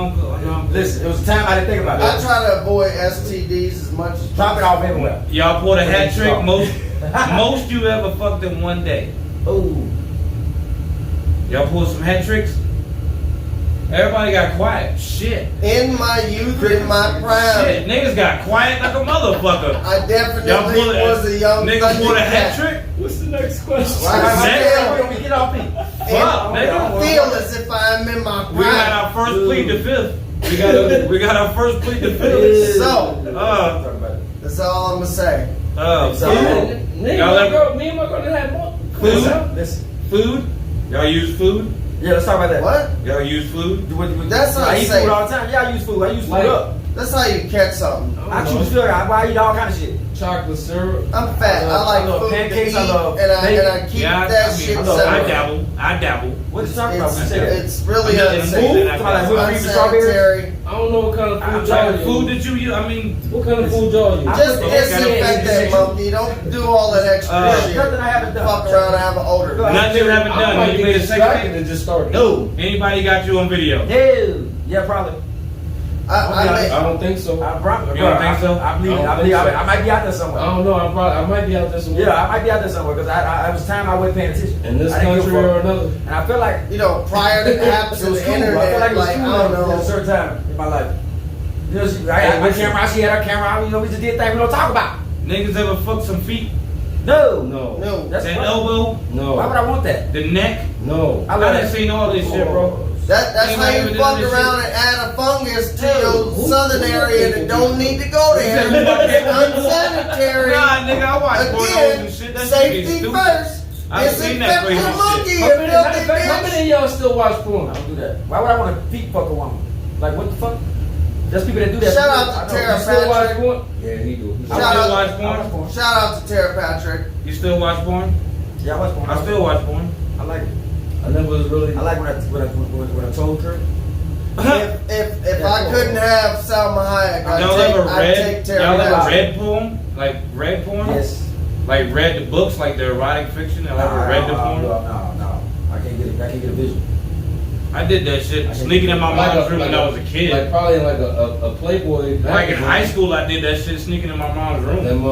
don't. Listen, it was a time I didn't think about I it. try to avoid STDs as much as Drop it off everywhere. Y'all pulled a hat trick. Most you ever fucked in one day. Ooh. Y'all pulled some hat tricks. Everybody got quiet. Shit. In my youth, in my prime, Shit. Niggas got quiet like a motherfucker. I definitely Y'all pulled was a young nigga pulled a thundercat. hat trick. What's the next question? Right, Get off me. Fuck, nigga. I feel as if I'm in my prime. We got our first plead to fifth. We got our first plead to fifth. So, that's all I'm gonna say. Me and my girl had more. Food? Y'all use food? Yeah, let's talk about that. What? Y'all use food? That's how I you eat say. food all the time. Yeah, I use food. I use food up. That's how you catch something. I choose food. I eat all kind of shit. Chocolate syrup. I'm fat. I like love food pancakes, to I eat, love and I keep Yeah, that I mean, shit I love- separate. I dabble. What you talking about? It's really I'm unsafe. food? Talking about like whipped cream and strawberries? Unsanitary. I don't know what kind of I'm food talking y'all food use. that you use. I mean, What kind of food y'all use? Just Okay. disinfect that monkey. Don't do all that extra shit. Nothing I haven't done. Fuck around and have an odor. nothing you haven't I done. might You made get a sex distracted tape? and just start. No. Anybody got you on video? Hell. Yeah, probably. I don't think so. I probably. You don't think so? I believe. I don't I believe. think so. I might be out there somewhere. I don't know. I might be out there somewhere. Yeah, I might be out there somewhere because it was time I wasn't paying attention. In this I didn't give a country fuck. or another. And I feel like You know, prior to the apps it and was the cool. I feel internet, like it was like, cool I don't at a know. certain time in my life. You know, I had my camera. She had her camera. You know, we just did things we don't talk about. Niggas ever fuck some feet? No. No. That's The what- elbow? Why would I want that? The neck? No. I I love done that. seen all this shit, bro. That's how Anybody ever you done fuck this around shit? and add a fungus to your southern area that don't need to go there. It's unsanitary. Nah, nigga, I watch pornos Again, and shit. That shit be safety stupid. first. I've seen that Disinfect crazy the shit. monkey, you How many filthy of bitch. y'all still watch porn? I don't do that. Why would I want to feet fuck a woman? Like what the fuck? There's people that do that. Shout out to Tara You still watch Patrick. porn? Yeah, he do. You still watch porn? Shout out to Tara Patrick. You still watch porn? Yeah, I watch porn. I still watch porn. I like it. I never was really. I like when I told her. If I couldn't have Salma Hayek, I'd take Tara Y'all ever Patrick. read porn? Like read porn? Yes. Like read the books, like the erotic fiction. Y'all ever read the porn? No. I can't get a visual. I did that shit sneaking in my mom's room when I was a kid. Like probably in like a Playboy. Like in high school, I did that shit sneaking in my mom's room. Them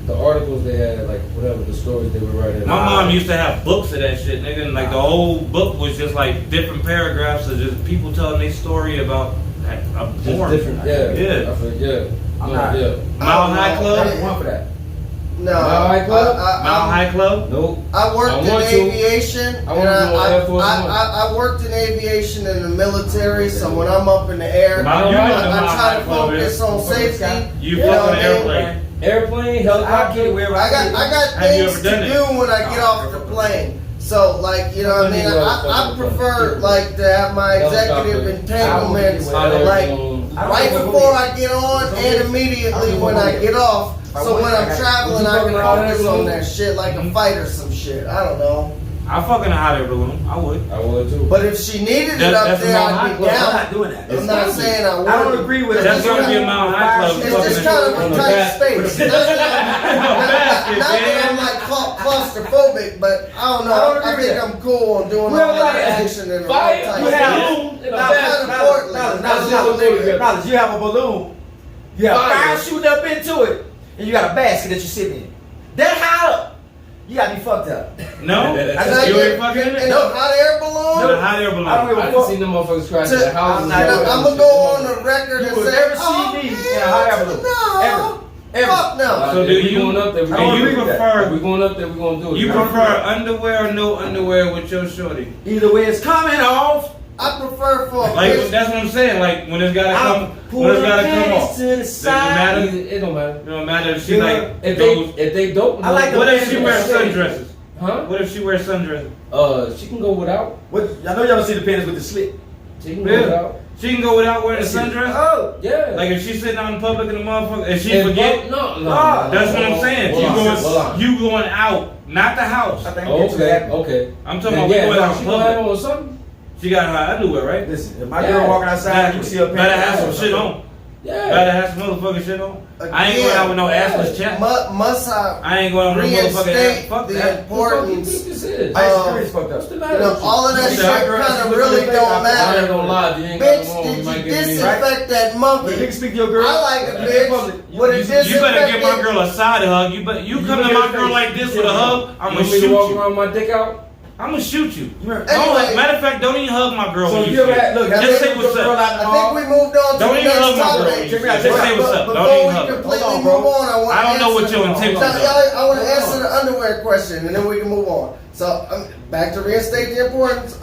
the articles they had, like whatever the stories they were writing. My mom used to have books of that shit, nigga, and like the whole book was just like different paragraphs of just people telling their story about a porn. Different, yeah. Yeah. I feel, yeah. I'm not. Yeah. Mile High Club? I want for that. No. Mile High Club? Mile High Club? Nope. I worked in aviation. I want to go Air Force One. I worked in aviation in the military, so when I'm up in the air, I try to focus on safety. You fly on an airplane. Airplane, I helicopter. get wherever I got Have you things ever to done do when I get off the plane. So, like, you know what I mean? I prefer, like, to have my executive entanglements, like, right before I get on and immediately when I get off. So when I'm traveling, I can focus on that shit like a fight or some shit. I don't know. I fucking a hot air balloon. I would. I would too. But if she needed it up there, I'd be I'm down. not doing that. I'm not saying I would. I don't agree with it. That's gonna be a Mile High Club. It's just kind of a tight space. Not that I'm like claustrophobic, but I don't know. I think I'm cool on doing all that action in a tight space. Knowledge, you have a balloon. You have fire shooting up into it, and you got a basket that you're sitting in. That high up. You got me fucked up. No? You ain't fucking in it? In a hot air balloon? A hot air balloon. I don't give a I fuck. didn't see them motherfuckers crash their houses. I'm gonna go on the record and will say, never see me in a hot air balloon. no. Ever. Fuck no. So do If we you going up there? I don't agree with that. If we going up there, we gonna do it. You prefer underwear or no underwear with your shorty? Either way, it's coming off. I prefer for a Like bitch. that's what I'm saying. Like when it's gotta come, Pull when it's the gotta come panties off. to the Does it side. matter? It don't matter. It don't matter if she like If goes. they don't, I like the What if she panties wears with the sundresses? huh? What if she wears sundresses? She can go without. What? I know y'all don't see the panties with the slit. She can go Yeah. without. She can go without wearing a sundress. Oh. Yeah. Like if she's sitting out in public and the motherfucker, if she And forget. no. That's what I'm saying. You going out, not the house. I think I'm getting to that. Okay. I'm talking about we going out in She gonna have public. on something. She got her underwear, right? Listen, if my girl walking outside, you see her panties. Better have some shit on. Yeah. Better have some motherfucking shit on. I ain't going out with no assless chest. Must have I ain't going out with no motherfucking ass. reinstate Fuck the that. importance. This is. Ice cream is fucked up. What's the You matter? know, all of that What's shit that? kind of really don't I ain't matter. gonna lie. If you ain't got Bitch, them on, did you might you get me. disinfect that When monkey? niggas speak to your girl, I like a in bitch public, with a You better give my disinfectant. girl a side hug. You come to my girl like this with a hug, I'm You gonna want me shoot to walk you. around my dick out? I'm gonna shoot you. Anyway, Matter of fact, don't even hug my girl So when you you ever see had, her. look, Just say what's I up. think we moved on to Don't the even hug next my girl. topic. when you see her. Just say what's up. Don't Before even we hug her. completely Hold on, move bro. on, I don't know what your intentions are. I want to answer the underwear question, and then we can move on. So back to reinstate the importance.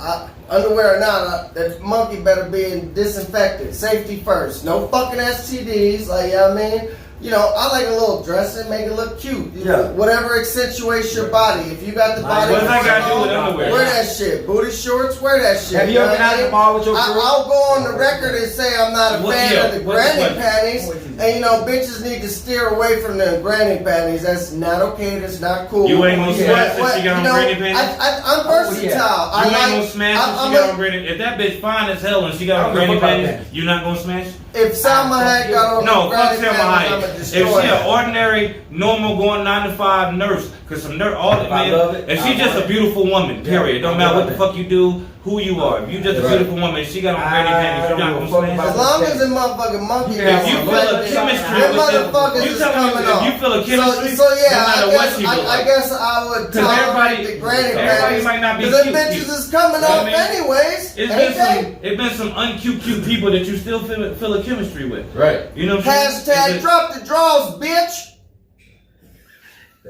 Underwear or not, that monkey better be disinfected. Safety first. No fucking STDs. Like, you know what I mean? You know, I like a little dressing, make it look cute. Whatever accentuates your body. If you got the body, What does that got to do with underwear? wear that shit. Booty shorts, wear that shit. Have you ever been out in the mall with your girl? I'll go on the record and say I'm not a fan of the granny panties. And you know, bitches need to steer away from the granny panties. That's not okay. That's not cool. You ain't gonna smash if she got on granny panties? I'm versatile. You ain't gonna smash if she got on granny. If that bitch fine as hell and she got on granny panties, you not gonna smash? If Salma had got on No, fuck granny Selma panties, Hayek. I'ma If destroy she an her. ordinary, normal, going 9 to 5 nurse, cause some nurse, all that love man. it. If she just a beautiful woman, period. Don't matter what the fuck you do, who you are. If you just a beautiful woman, she got on granny panties, you not gonna smash? As long as the motherfucking monkey If you feel a chemistry them with motherfuckers it, you is tell me coming if off. you feel a chemistry, So yeah, no matter what she look I like. guess I would 'Cause tolerate everybody- the granny everybody panties. might not be Because them cute, bitches cute. is coming You know off what I mean? anyways. It's been some uncute people that you still feel a chemistry with. Right. You know what I'm saying? Hashtag drop the draws, bitch.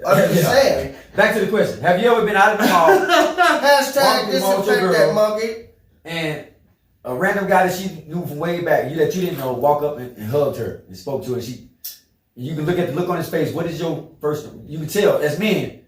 I'm just saying. Back to the question. Have you ever been out of the mall Hashtag Walking along with your disinfect that girl. monkey. and a random guy that she knew from way back, that you didn't know, walk up and hugged her and spoke to her? You can look at the look on his face. What is your first? You can tell as men.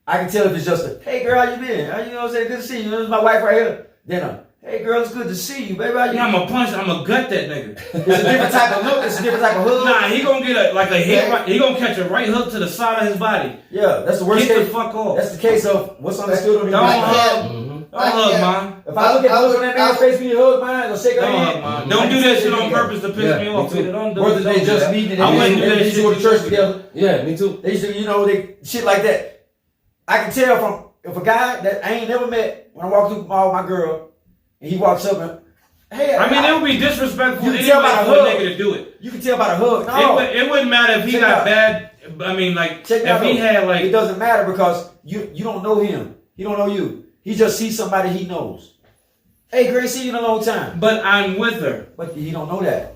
I can tell if it's just a, hey girl, how you been? You know what I'm saying? Good to see you. This is my wife right here. Then Hey girl, it's good to see you, baby. How you? Yeah, I'm gonna gut that nigga. It's a different type of look. It's a different type of hook. Nah, he gonna get a hit. Right, he gonna catch a right hook to the side of his body. Yeah, that's the worst Get case. the fuck off. That's the case of what's understood on the Don't hug. Don't hug, man. If I look at the look on that man's face, me hug mine, or shake her hand. Man. Don't do that shit on purpose to piss me off. Whether they just meet and I wouldn't do that they shit go to church together. Yeah, me too. They used to, they shit like that. I can tell from if a guy that I ain't never met when I walk through the mall with my girl, and he walks up and hey, I mean, it would be disrespectful anyway for a nigga to do it. You can tell by the hug. No, it wouldn't matter if he got bad. I mean, like if he had like it doesn't matter because you don't know him. He don't know you. He just sees somebody he knows. Hey, Grace, see you in a long time. But I'm with her. But he don't know that.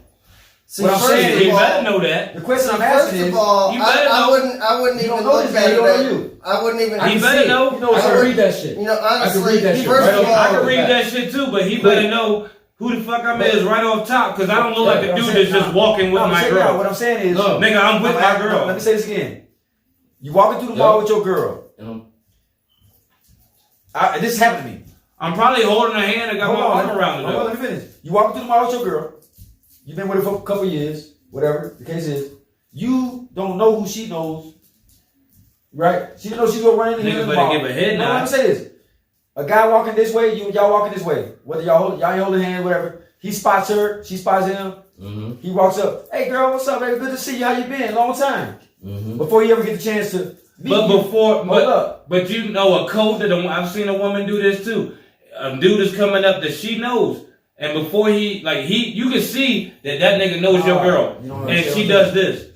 See, what I'm saying, he better know that. The question I'm asking is, first of all, I wouldn't even look at it. I wouldn't even. He better know. I can read that shit. Honestly, first of all, I can read that shit too. But he better know who the fuck I'm is right off top, because I don't look like a dude that's just walking with my girl. What I'm saying is, nigga, I'm with my girl. Let me say this again. You walking through the mall with your girl. This happened to me. I'm probably holding her hand and got my arm around her. Let me finish. You walking through the mall with your girl. You've been with her for a couple of years, whatever the case is. You don't know who she knows, right? She don't know she's gonna run into Nigga the better mall. give a head No, nod. let me say this. A guy walking this way, y'all walking this way. Whether y'all ain't holding hands, whatever. He spots her, she spots him. Mm-hmm. He walks up. Hey girl, what's up, baby? Good to see you. How you been? Long time. Mm-hmm. Before you ever get the chance to meet but you know a code that I've seen a woman do this too. A dude is coming up that she knows. And before you can see that nigga knows your girl. And she does this.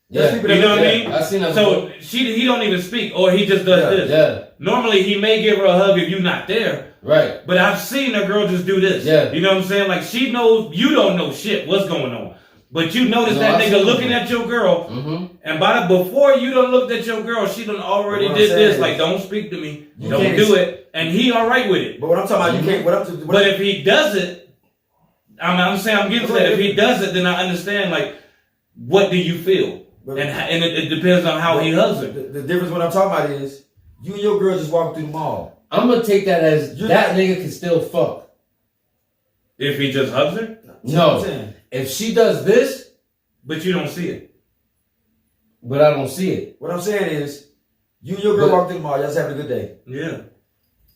Yeah. You know what I mean? I seen that so he don't even speak, or he just does this. Yeah. Normally he may give her a hug if you're not there. Right. But I've seen a girl just do this. Yeah. You know what I'm saying? Like she knows you don't know shit what's going on. But you notice that nigga looking at your girl, and before you done looked at your girl, she done already did this. Like, don't speak to me, don't do it, and he all right with it. But what I'm talking about, you can't. But if he does it, I'm getting to that. If he does it, then I understand. Like, what do you feel? And it depends on how he hugs her. The difference what I'm talking about is you and your girl just walking through the mall. I'm gonna take that as that nigga can still fuck. If he just hugs her? No. If she does this, but you don't see it. But I don't see it. What I'm saying is, you and your girl walk through the mall, y'all just having a good day. Yeah.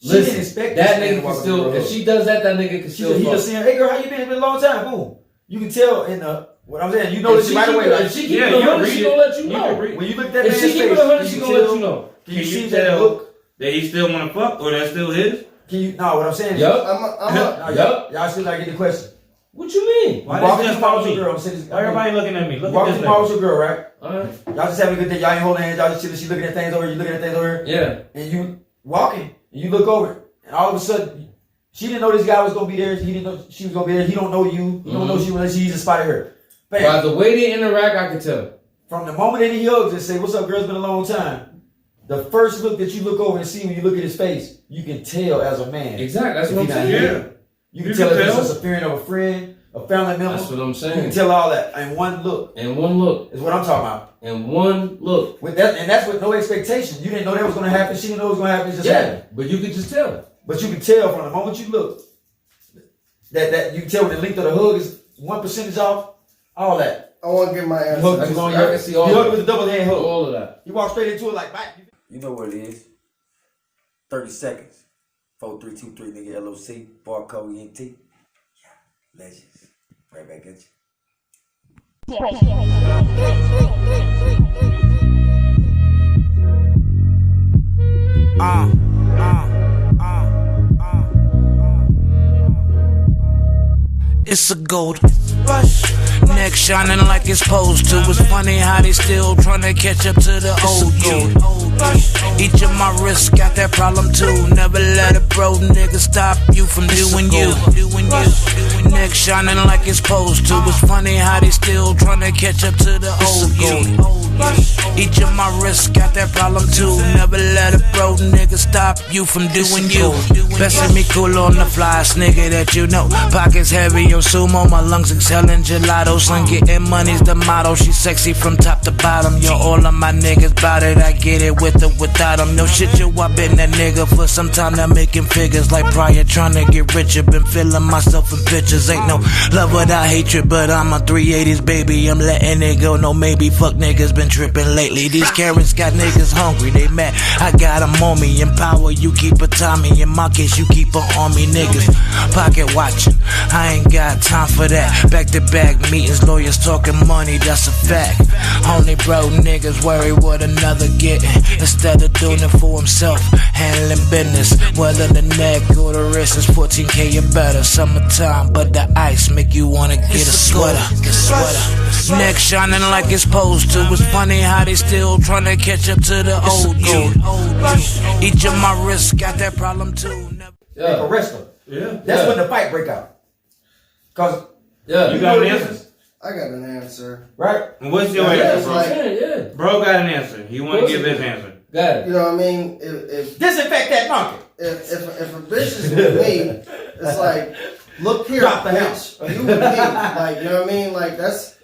She didn't expect that nigga can still. If she does that nigga can still. He just saying, "Hey girl, how you been? It's been a long time." Boom. You can tell in the what I'm saying. You know this right away. If she keep it 100, she gonna let you know. When you look at that man's face, if she keep it 100, she gonna let you know. Can you see that look that he still want to fuck, or that's still his? Can you? No, what I'm saying is, y'all still not getting the question. What you mean? Why walking through the mall with your girl? Why everybody looking at me? Look walking through the mall with your girl, right? Alright. Y'all just having a good day. Y'all ain't holding hands. Y'all just chilling. She looking at things over here. You looking at things over here. Yeah. And you walking, and you look over, and all of a sudden, she didn't know this guy was gonna be there. He didn't know she was gonna be there. He don't know you. He don't know she was. He just spotted her. Bam. By the way they interact, I can tell. From the moment that he hugs and say, "What's up, girl? It's been a long time." The first look that you look over and see when you look at his face, you can tell as a man. Exactly. That's what I'm saying. Yeah. You can tell if it's just a parent of a friend, a family member. That's what I'm saying. You can tell all that in one look. In one look. Is what I'm talking about. In one look. With that, and that's with no expectation. You didn't know that was going to happen. She didn't know it was going to happen. It just happened. But you could just tell. But you can tell from the moment you look that you can tell when the length of the hug is 1% off. All that. I want to get my answer. I can see all you of hug with a double hand hug. All of that. You walk straight into it like, bye. You know what it is. 30 seconds. 4, 3, 2, 3, nigga, LOC. Barcode Ent. Yeah. Legends. Right back at you. It's a gold rush. Neck shining like it's supposed to. It's funny how they still trying to catch up to the old you. Each of my wrists got that problem too. Never let a bro nigga stop you from doing you. Neck shining like it's supposed to. It's funny how they still trying to catch up to the old you. Each of my wrists got that problem too. Never let a bro nigga stop you from doing you. Best of me cool on the flyest nigga that you know. Pockets heavy on sumo, my lungs exhaling gelato. Sling getting money's the motto. She sexy from top to bottom. Yo, all of my niggas bout it. I get it with or without them. No shit, yo, I been that nigga for some time now, making figures like prior, trying to get richer. Been feeling myself in pictures. Ain't no love without hatred, but I'm a 380s baby. I'm letting it go. No, maybe fuck niggas been tripping lately. These Karens got niggas hungry, they mad. I got them on me. In power, you keep a Tommy. In my case, you keep a on me. Niggas pocket watching. I ain't got time for that. Back to back meetings, lawyers talking money, that's a fact. Only bro niggas worry what another getting. Instead of doing it for himself, handling business. Whether the neck or the wrist is 14K or better. Summertime, but the ice make you wanna get a sweater. Neck shining like it's supposed to. It's funny how they still trying to catch up to the old you. Each of my wrists got that problem too. Like a wrestler. Yeah. That's when the fight break out. Cause you got an answer? I got an answer. Right? And what's your answer, bro? Yeah. Bro got an answer. He want to give his answer. Got it. You know what I mean? If disinfect that monkey. If a bitch is with me, it's like, look here, bitch. You with me. Like, you know what I mean? Like, that's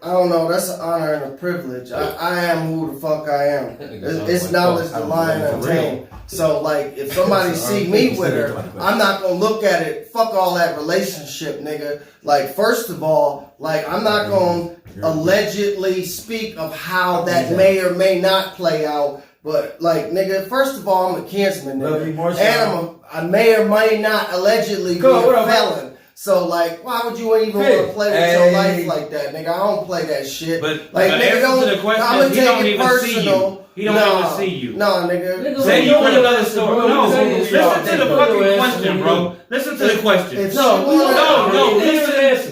I don't know, that's an honor and a privilege. I am who the fuck I am. It's knowledge the lion untamed. So, like, if somebody see me with her, I'm not gonna look at it, fuck all that relationship, nigga. Like, first of all, like, I'm not gonna allegedly speak of how that may or may not play out. But, like, nigga, first of all, I'm a kinsman, nigga. And I may or may not allegedly be a felon. So, like, why would you even want to play with your life like that, nigga? I don't play that shit. But like, nigga, answer to the question I'm gonna is, take it personal. He don't even see you. No, nigga. Say you want another story. No, listen to the fucking question, bro. Listen to the question. No.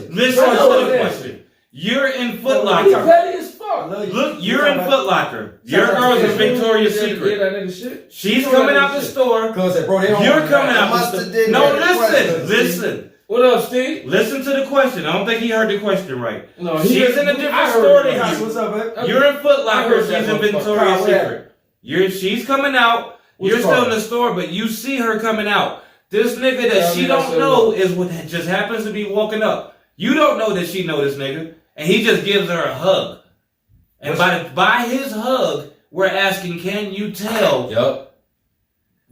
Listen to the question. You're in Foot Locker. Look, you're in Foot Locker. Your girl's in Victoria's Secret. She's coming out the store. You're coming out the store. No, listen. What up, Steve? Listen to the question. I don't think he heard the question right. No, she's in a different store. What's up, man? You're in Foot Locker. She's in Victoria's Secret. She's coming out. You're still in the store, but you see her coming out. This nigga that she don't know is what just happens to be walking up. You don't know that she know this nigga, and he just gives her a hug. And by his hug, we're asking, can you tell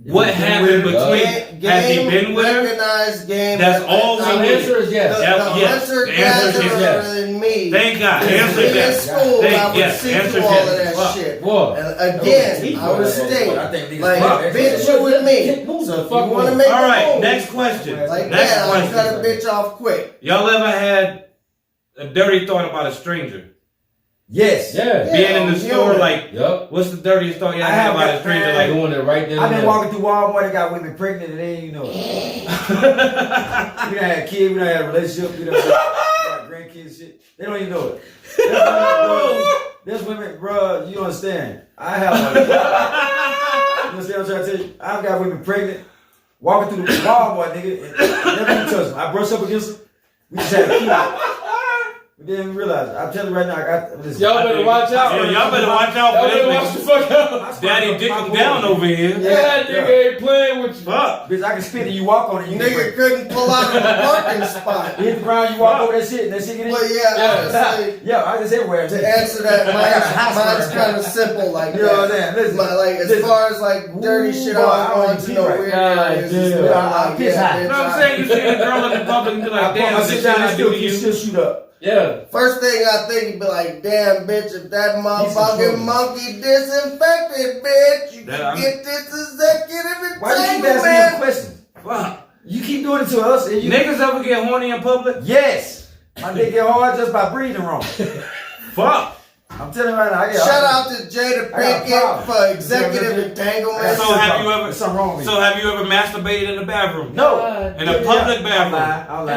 what happened between? Has he been with her? That's all we need. The answer is yes. The answer is yes. And me. Thank God. Answer yes. School, I would see through all of that shit. And again, I would state, like, bitch, you with me. So if you want to make all right, next question. Like that, I'll cut a bitch off quick. Y'all ever had a dirty thought about a stranger? Yes. Yeah. Being in the store, like, what's the dirtiest thought you had about a stranger? Like, doing it right there. I've been walking through Walmart and got women pregnant and they ain't know it. We done had kids, we done had a relationship, we done got grandkids shit. They don't even know it. There's women, bro, you understand. I have you understand what I'm trying to tell you? I've got women pregnant, walking through the Walmart, nigga, and never even touch them. I brush up against them. We just had a kid. We didn't realize it. I'm telling you right now, I got this. Y'all better watch out. Yeah, y'all better watch out for this. Watch the fuck out. Daddy dick him down over here. That nigga ain't playing with you. Fuck. Bitch, I can spit and you walk on it. You nigga couldn't pull out of the parking spot. You hit the ground, you walk over that shit, and that shit get in. Well, yeah, I just everywhere. To answer that, mine's kind of simple, like you know what I'm saying? Like as far as like dirty shit, I don't want to know weird areas. I'm pissed hot. You know what I'm saying? You see a girl in the public and be like, damn, this shit I do to you. Still shoot up. Yeah. First thing I think be like, damn, bitch, if that motherfucking monkey disinfected, bitch, you can get this executive entanglement. Why do you keep asking me questions? Fuck. You keep doing it to us. And you niggas ever get horny in public? Yes. My dick get hard just by breathing wrong. Fuck. I'm telling you right now. Shout out to Jada Pinkett for executive entanglement. So have you ever? Something wrong with me. So have you ever masturbated in the bathroom? No. In a public bathroom. I'll lie.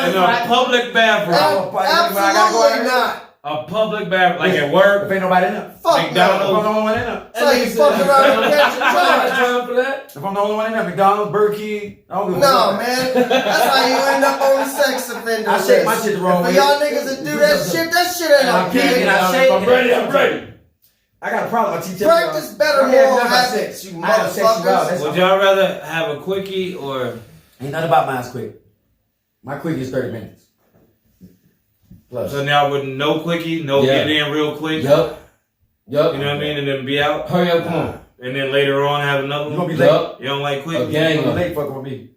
In a public bathroom. Absolutely not. A public bathroom, like at work. If ain't nobody in there. Fuck McDonald's. If I'm the only one in there. So you fuck around and catch a charge. Time for that? If I'm the only one in there, McDonald's, Burger King, I don't give a No, fuck. man. That's how you end up on the sex offender I list. shake my shit the wrong For way. y'all niggas that do that shit ain't I'm okay. peeking, I shake. I'm ready, I'm ready. I got a problem. I teach Practice better moral habits, you motherfuckers. Would y'all rather have a quickie or? Ain't nothing about mine's quick. My quickie is 30 minutes. Plus. So now with no quickie, no get in real quick. Yup. You know what I mean? And then be out. Hurry up, come on. And then later on have another You one. gonna be late. You don't like quickie? A gang You up. gonna be late fucking with me.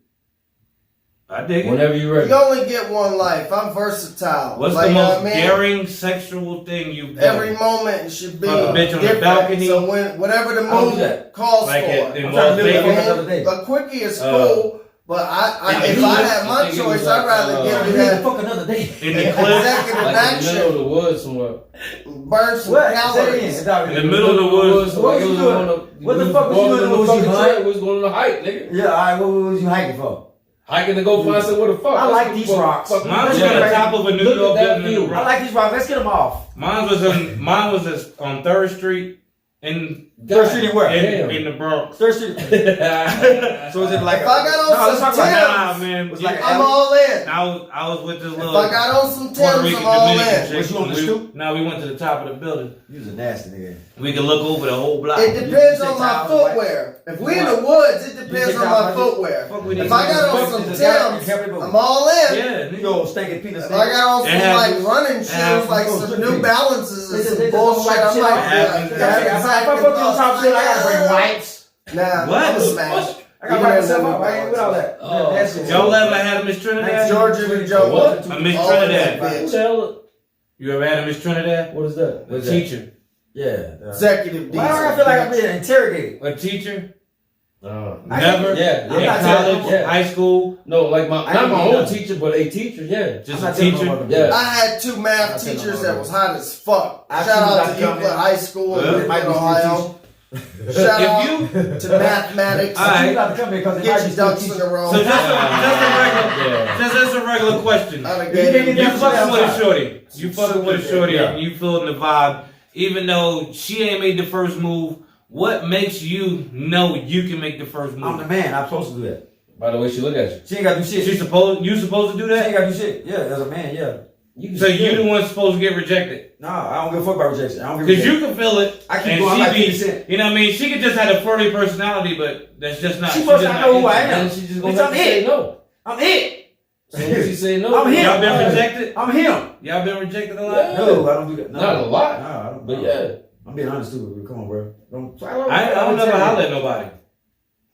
I dig it. Whenever you're ready. You only get one life. I'm versatile. What's like, the you know most what I mean? daring sexual thing you've done? Every moment should be Fuck a bitch on the different. balcony. So whatever the I'll do mood that. calls Like for. in I'm trying Las to live that Vegas? the other day. A quickie is cool, but if I had my I think it was choice, like, I'd rather give you Leave the that fuck another day. In the cliff? executive Like in the middle of action, the woods somewhere. burn some What? Say it calories. again. In the middle of the woods. What was you doing? What the fuck was you doing? On the fucking Was you trail? We was going on a hike, nigga. Yeah, alright, what was you hiking for? Hiking to go find somewhere to fuck. I like these rocks. Mine was on the top of a New Look York at that building in the view. I like these rocks. Let's get them off. Mine was on 3rd Street in Third Street in where? in the Bronx. Third Street. So is it like? If I got on let's some talk about that. Nah, Timbs, man. It's like I'm all in. I was with this If little I got on some Puerto Timbs, Rican I'm all Dominican in. chick. Was you on the stoop? No, we went to the top of the building. You was a nasty nigga. We could look over the whole block. It depends You on take my towels, right? footwear. If we in the woods, it depends take on towels, my right? footwear. Fuck with If these I got niggas. on some Fuck with Timbs, I'm all in. Yeah, nigga. Yo, stinking penis. If I got on It some happens. like running shoes, happens. like some New Balances and They some just bullshit, don't I like might shit. be It like, happens. If I fuck with you on top shit, I gotta bring wipes. Nah, What? I'm a smash. I gotta write myself up. I ain't with all that. Oh. That's it. Y'all ever had a Miss Trinidad? Georgia to Joe. What? A Miss All Trinidad. that Who bitch. the hell? You ever had a Miss Trinidad? What is that? A What's that? teacher. Yeah. Executive Why do I feel like I'm being interrogated? A teacher? I Never? Yeah, I'm In not college? telling- yeah. High school? No, like I not ain't my mean own nothing. teacher, but a teacher. Yeah. Just I'm a not telling teacher? no motherfucker. Yeah. I had two math I'll tell you teachers no that more. was hot as fuck. I Shout out choose to not to Euclid come High School Yeah. in Might be Ohio. Shout out to mathematics. Alright. You got to come here because Get your ducks in a row. So just a regular question. I'd have You gave can't you- get You that fucking with a outside. shorty. You fucking with a shorty Yeah. and you feeling the vibe. Even though she ain't made the first move, what makes you know you can make the first I'm the move? man. I'm supposed to do that. By the way, she look at you. She ain't got to do shit. You supposed to do She ain't that? got to do shit. Yeah, as a man, yeah. So you the one supposed to get rejected. Nah, I don't give a fuck about rejection. I don't give a Because shit. you can feel it. I keep and going, I'm like she 50%. be, you know what I mean? She could just have a furry personality, but that's just not. She she's must just not know who I into it. am. And she just gonna Bitch, have I'm to say it. no. I'm it. So when she say no, I'm him. Y'all been rejected? I'm him. Y'all been rejected a lot? Yeah. No, I don't do that. No. Not a lot. Nah, I don't. But yeah. I'm being honest too. Come on, bro. Don't. I don't never holler at nobody.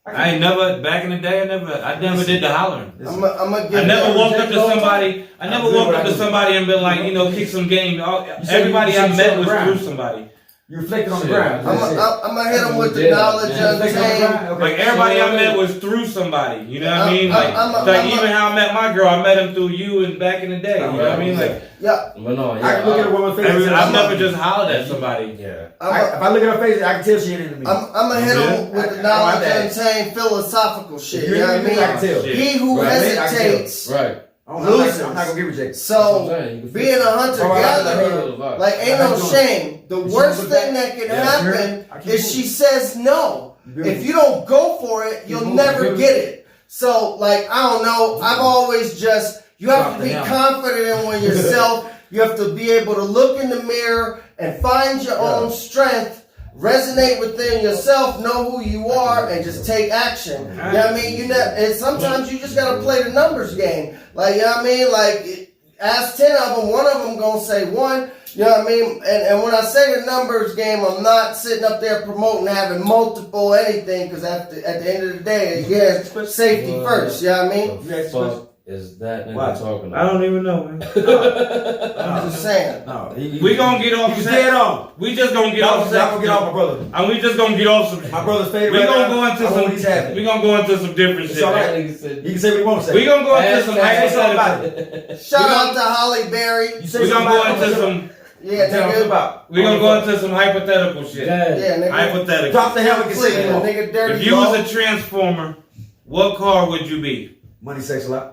I ain't never, back in the day, I never did the hollering. I'm gonna give I never you- walked up to somebody. I never walked up to somebody and been like, you know, kick some game. Everybody I met was through somebody. You reflected on the Shit. ground. I'm gonna hit him with the Yeah, knowledge yeah. untamed. Like everybody I met was through somebody. You know what I mean? I'm Even how I met my girl, I met him through you and back in the day. You know what I mean? Like Yeah, But no, I can look at a woman's face. I've never just hollered at somebody. Yeah. If I look at her face, I can tell she ain't into me. I'm gonna hit him with the knowledge untamed philosophical shit. You know what I I can mean? tell. He who Right. hesitates. Right. I'm Losers. not gonna get rejected. So being a hunter gatherer, like ain't no shame. The worst thing that can happen is she says no. If you don't go for it, you'll never get it. So like I don't know. I've always just you have to be confident in yourself. You have to be able to look in the mirror and find your own strength. Resonate within yourself, know who you are, and just take action. You know what I mean? And sometimes you just gotta play the numbers game. Like, you know what I mean? Like, ask 10 of them, one of them gonna say 1. You know what I mean? And when I say the numbers game, I'm not sitting up there promoting having multiple anything, because at the end of the day, yeah, safety first. You know what I mean? What the fuck is that nigga What? talking I about? don't even know, man. I'm just saying. No, We gonna get off. You stay on. We just gonna get Y'all off. gonna get off my brother. And we just gonna get off some. My brother's favorite. We right gonna now, go into I want what he's some. having. We gonna go into some different shit. all man. right. Nigga said, He can say what he wants to say. We gonna go into some Say something about hypothetical. it. Shout out to Holly Berry. You say We gonna something go about it, into I'm some. Yeah, Tell him nigga. about. We gonna go into some hypothetical shit. yeah. Yeah, nigga. Hypothetical. Drop the helmet and say Please, it more. nigga, dirty If you was a transformer, what car would you be? Money, sex, a lot.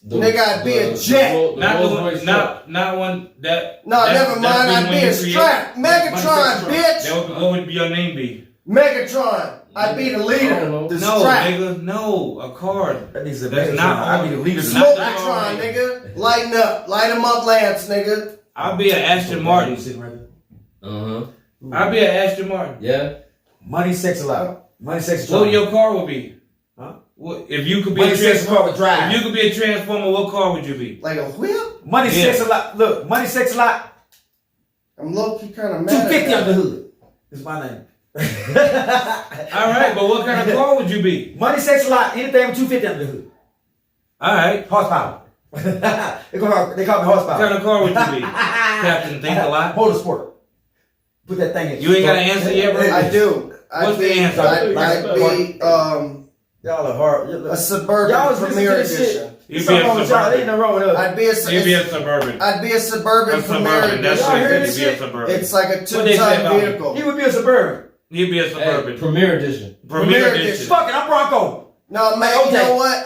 Nigga, I'd be a jet. Not one that. No, never mind. I'd be a strap. Megatron, bitch. What would your name be? Megatron. I'd be the leader. The strap. Nigga, no, a card. That needs a That's not. I'd be the leader. Smoketron, nigga. Lighten up. Light 'em up, Lance, nigga. I'll be an Aston Martin. I'll be an Aston Martin. Yeah. Money, sex, a lot. Money, sex, a what your car would be? Huh? What, if you could be money, a sex, car would drive. If you could be a transformer, what car would you be? Like a whip? Money, sex, a lot. Look, money, sex, a lot. I'm low key kind of mad. 250 on the hood. Is my name. All right, but what kind of car would you be? Money, sex, a lot. Anything with 250 on the hood. All right. Horsepower. they call me horsepower. What kind of car would you be? Captain Think a Lot? Motorsport. Put that thing in. You ain't got to answer yet, bro? I do. What's the answer? I'd be y'all are hard. A Suburban Premier Edition. You'd be a Suburban. Ain't no wrong with us. I'd be a Suburban. I'd be a Suburban Premier Edition. That's right. You'd be a Suburban. It's like a 2-ton vehicle. He would be a Suburban. You'd be a Suburban. Hey, Premier Edition. Premier Edition. Fuck it, I'm Bronco. No, man, you know what?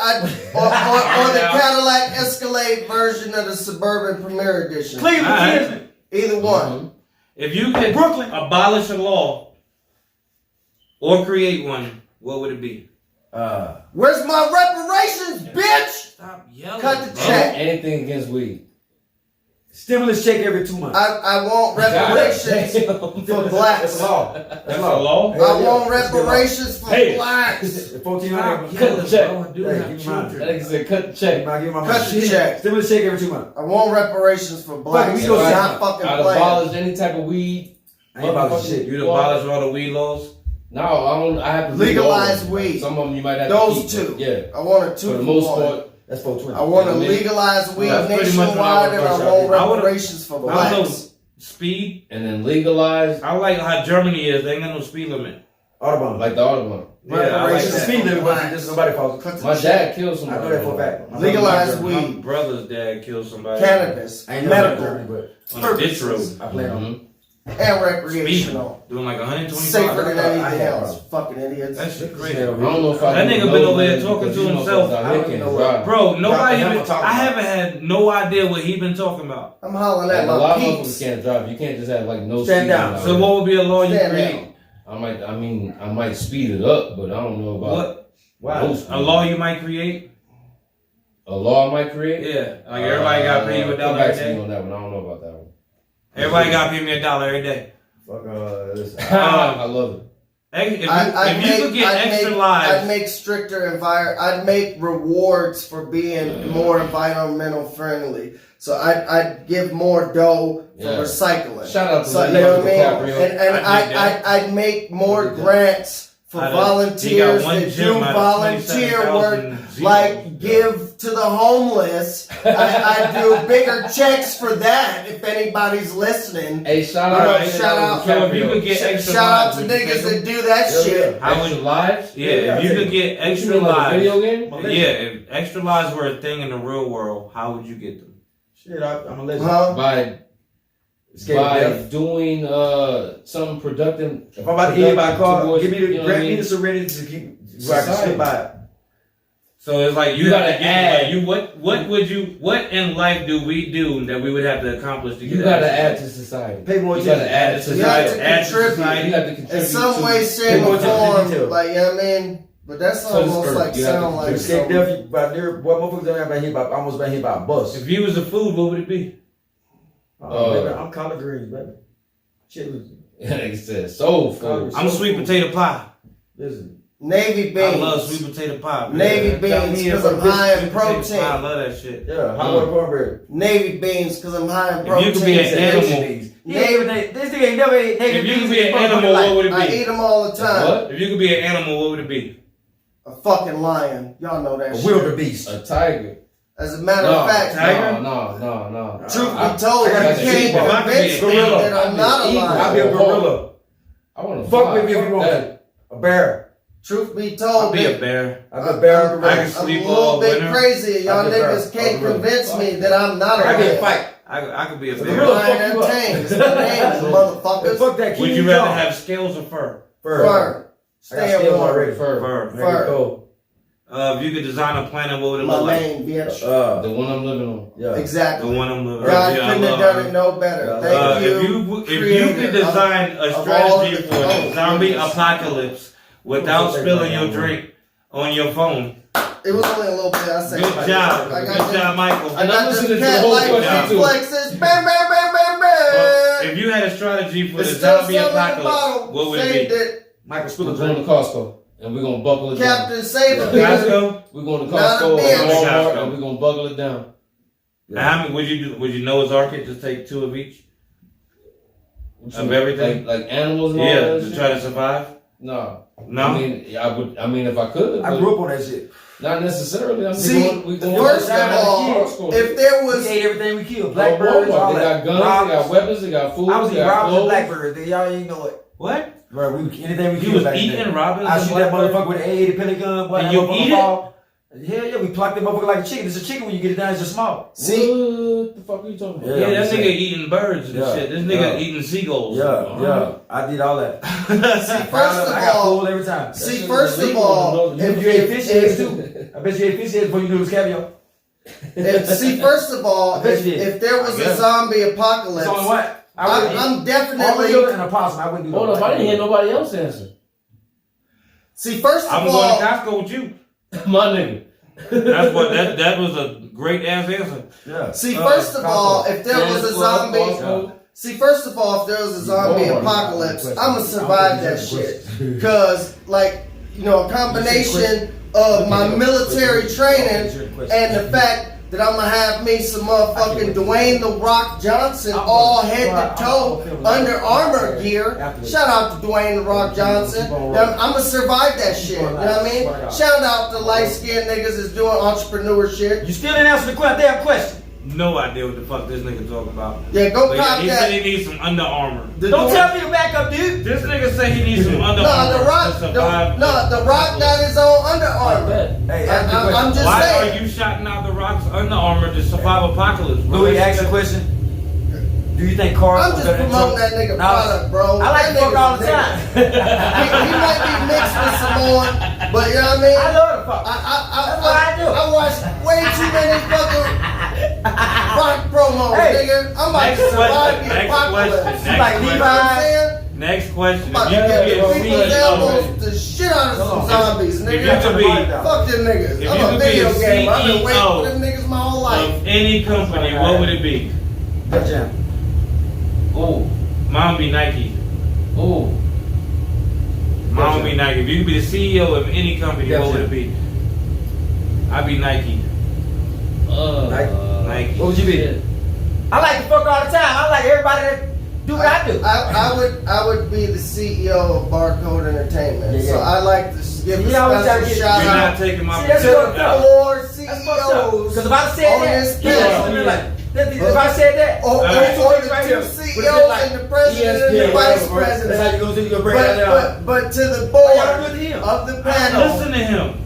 Or the Cadillac Escalade version of the Suburban Premier Edition. Cleveland. Either one. If you could abolish a law or create one, what would it be? Where's my reparations, bitch? Stop yelling. Cut the check. Anything against weed. Stimulus check every 2 months. I want reparations for blacks. That's a law. That's a law? I want reparations for blacks. 1400. Cut the check. I do have children. That nigga said cut the check. Cut the check. Stimulus check every 2 months. I want reparations for blacks. we go not fucking I'd playing. abolish any type of weed. I ain't abolish shit. You'd abolish all the weed laws? No, I don't. I have to legalize weed. Some of them you might have Those to keep. two. Yeah. I want a 2 For the most part. That's 420. I want to legalize weed nationwide, and I want reparations for blacks. Speed and then legalize. I like how Germany is. They ain't got no speed limit. Autobahn. Like the Autobahn. Yeah, I like the speed limit, but this nobody falls. My dad killed somebody. I know that for a fact. Legalize My weed. brother's dad killed somebody. Cannabis. I ain't Medical. but On a deathrow. I play on. And recreational. Doing like 125. Safer than anything else. Fucking idiots. That shit crazy. I don't know if I That nigga been over there talking to himself. Bro, nobody I haven't had no idea what he been talking about. I'm hollering at A my lot of peeps. motherfuckers can't drive. You can't just have like no Stand speed down. out So here. what would be a law you Stand create? I might speed it up, but I don't know about What? A law you might create? A law I might create? Yeah. Like everybody got to pay you $1 every day. On that one. I don't know about that one. Everybody got to pay me $1 every day. Fuck this. I love it. If you could get extra lives. I'd make stricter I'd make rewards for being more environmental friendly. So I'd give more dough for recycling. Shout out to so, you know what I mean? And I'd make more grants for volunteers that do volunteer work, like give to the homeless. I do bigger checks for that if anybody's listening. Hey, shout out if you could get extra shout out lives, to niggas that do that shit. Extra lives? Yeah, if you could get extra lives. Video game? Yeah, if extra lives were a thing in the real world, how would you get them? Shit, I'm a legend. By doing something productive. If I'm about to hit by a car, towards, give me the you know grant what I me mean? the serenity to keep where I can slip by it. So it's like you gotta have to get, like, what in life do we do that we would have to accomplish to get? You gotta add to society. Pay more You attention. gotta add to society. You have to contribute. You have to contribute In some way, shape, or form. Like, you know what I mean? But that's almost like sound like Escape death, what motherfuckers don't have hit by, almost been hit by a bus. If you was a food, what would it be? Baby, I'm collard greens, baby. Chili. Like said, soul food. I'm sweet potato pie. Listen. Navy beans. I love sweet potato pie. Navy beans because I'm high in protein. I love that shit. Yeah, hot water cornbread. Navy beans because I'm high in protein. If you could be an animal. This nigga ain't never ate navy If you beans. could be an animal, what would it be? I eat them all the time. What? If you could be an animal, what would it be? A fucking lion. Y'all know that A shit. wildebeest. A tiger. As a matter of fact, No. truth be told, you I got can't a convince me gorilla. that I'm not a I'll be a lion. gorilla. I want to Fuck with me if you want to. A bear. Truth be I'll told, be a bear. I'll be a bear. I can I'm sleep a little all bit winter. crazy. Y'all I'll be a bear. niggas can't I'll be a convince me that I'm not a I get lion. fight. I could be a The bear. gorilla Lion fuck and you up. tame. It's the name, motherfuckers. Fuck that. Would you rather have scales or fur? Fur. Fur. I got Stay scales warm. already. Fur. Fur. There you go. If you could design a planet, what would it My look like? main bitch. The one I'm living on. Yeah. Exactly. The one I'm living God yeah, couldn't have done it no better. Thank you. If you could design a strategy for a zombie apocalypse without spilling your drink on your phone. It was only a little bit. I said. Good job. Good job, Michael. I got listening the to the cat whole like question, too. reflexes. Bam, bam, bam, bam, bam. If you had a strategy for the It's still zombie selling the apocalypse, bottle. what would Saved it be? it. Michael We're Spiller. going to Costco. And we're going to buckle it down. Captain Save it, nigga. Costco? We're going to Not a Costco or bitch. Walmart Costco. and we're going to buckle it down. How many would you do? Would you Noah's Ark it? Just take 2 of each of everything. Like animals and all Yeah, that to shit? try to survive. No. No. I mean, if I could. I grew up on that shit. Not necessarily. I mean, See, we going first down of to all, Costco. if there We was, ate everything we killed. Oh, Blackbirds, Walmart, all they that. got guns, they got weapons, they got food, I was they eating got robins and clothes. blackbirds. Y'all ain't know it. What? Bro, anything we You killed was back eating then. robins I and shoot that blackbirds? motherfucker with an 80 pellet gun. Boy, And that you motherfucker eat it? fall. Hell yeah, we plucked that motherfucker like a chicken. It's a chicken when you get it down, it's just small. see, What the fuck are you talking about? Yeah, I'm that just nigga saying. eating birds and Yeah, shit. This nigga yeah. eating seagulls. Yeah, I did all that. first I of got all, full every time. see, first of all, You ate fish heads too. I bet you ate fish heads before you knew it was caviar. see, first of all, I bet you did. if there was Yeah. a zombie It's apocalypse, only what? I'm definitely. Armadillo and a possum. I wouldn't do Hold that. up, I didn't hear nobody else answer. See, first I'm of going all, to Costco with you. My nigga. That was a great ass answer. Yeah. see, first of all, if there was a zombie, Costco. see, first of all, if there was a zombie apocalypse, I'ma survive that shit. Cause, like, you know, a combination of my military training and the fact that I'm gonna have me some motherfucking Dwayne The Rock Johnson all head to toe Under Armour gear. Shout out to Dwayne The Rock Johnson. I'm gonna survive that shit. You know what I mean? Shout out to light skinned niggas that's doing entrepreneur shit. You still didn't answer the damn question. No idea what the fuck this nigga talking about. Yeah, go But cop he said he that. needs some Under Armour. Don't tell me to back up, dude. This nigga say he needs some Under No, Armour The Rock. to survive. The Rock got his own Under Armour. Hey, ask the I'm question. just Why saying. are you shouting out The Rock's Under Armour to survive apocalypse, bro? Louis, ask the question. Do you think cars I'm just promoting that nigga product, bro. I like That to fuck all the nigga's a time. nigga. He might be mixed with Samoan, but you know what I mean? I love to fuck. That's what I do. I watch way too many fucking rock promos, Hey, nigga. I'm about next to survive question, the next apocalypse. question, You like know Levi. what I'm saying? Next question. I'm about to If you get could the be people's a elbows CEO, the shit out of some zombies, if you nigga. could be Fuck them niggas. if I'm you a could be video a game. I've been waiting CEO for them niggas my whole life. of any company, what would it be? Good jam. Oh, Mine would be Nike. oh. Mine would be Nike. If you could be the CEO of any company, Gotcha. what would it be? I'd be Nike. Nike. What would you be? I like to fuck all the time. I like everybody that do what I do. I would be the CEO of Barcode Entertainment. Yeah. So I like to give You a always gotta special get- shout You're out not taking my See, that's to fucked the up. 4 That's fucked up. CEOs. Because if I said on that, this he would panel. something like, if I said that, Or that's or the right two here. CEOs and the president and the vice That's how president. you gonna do. You gonna break that down. But to the Why y'all do it board to him? of the Listen panel, to him.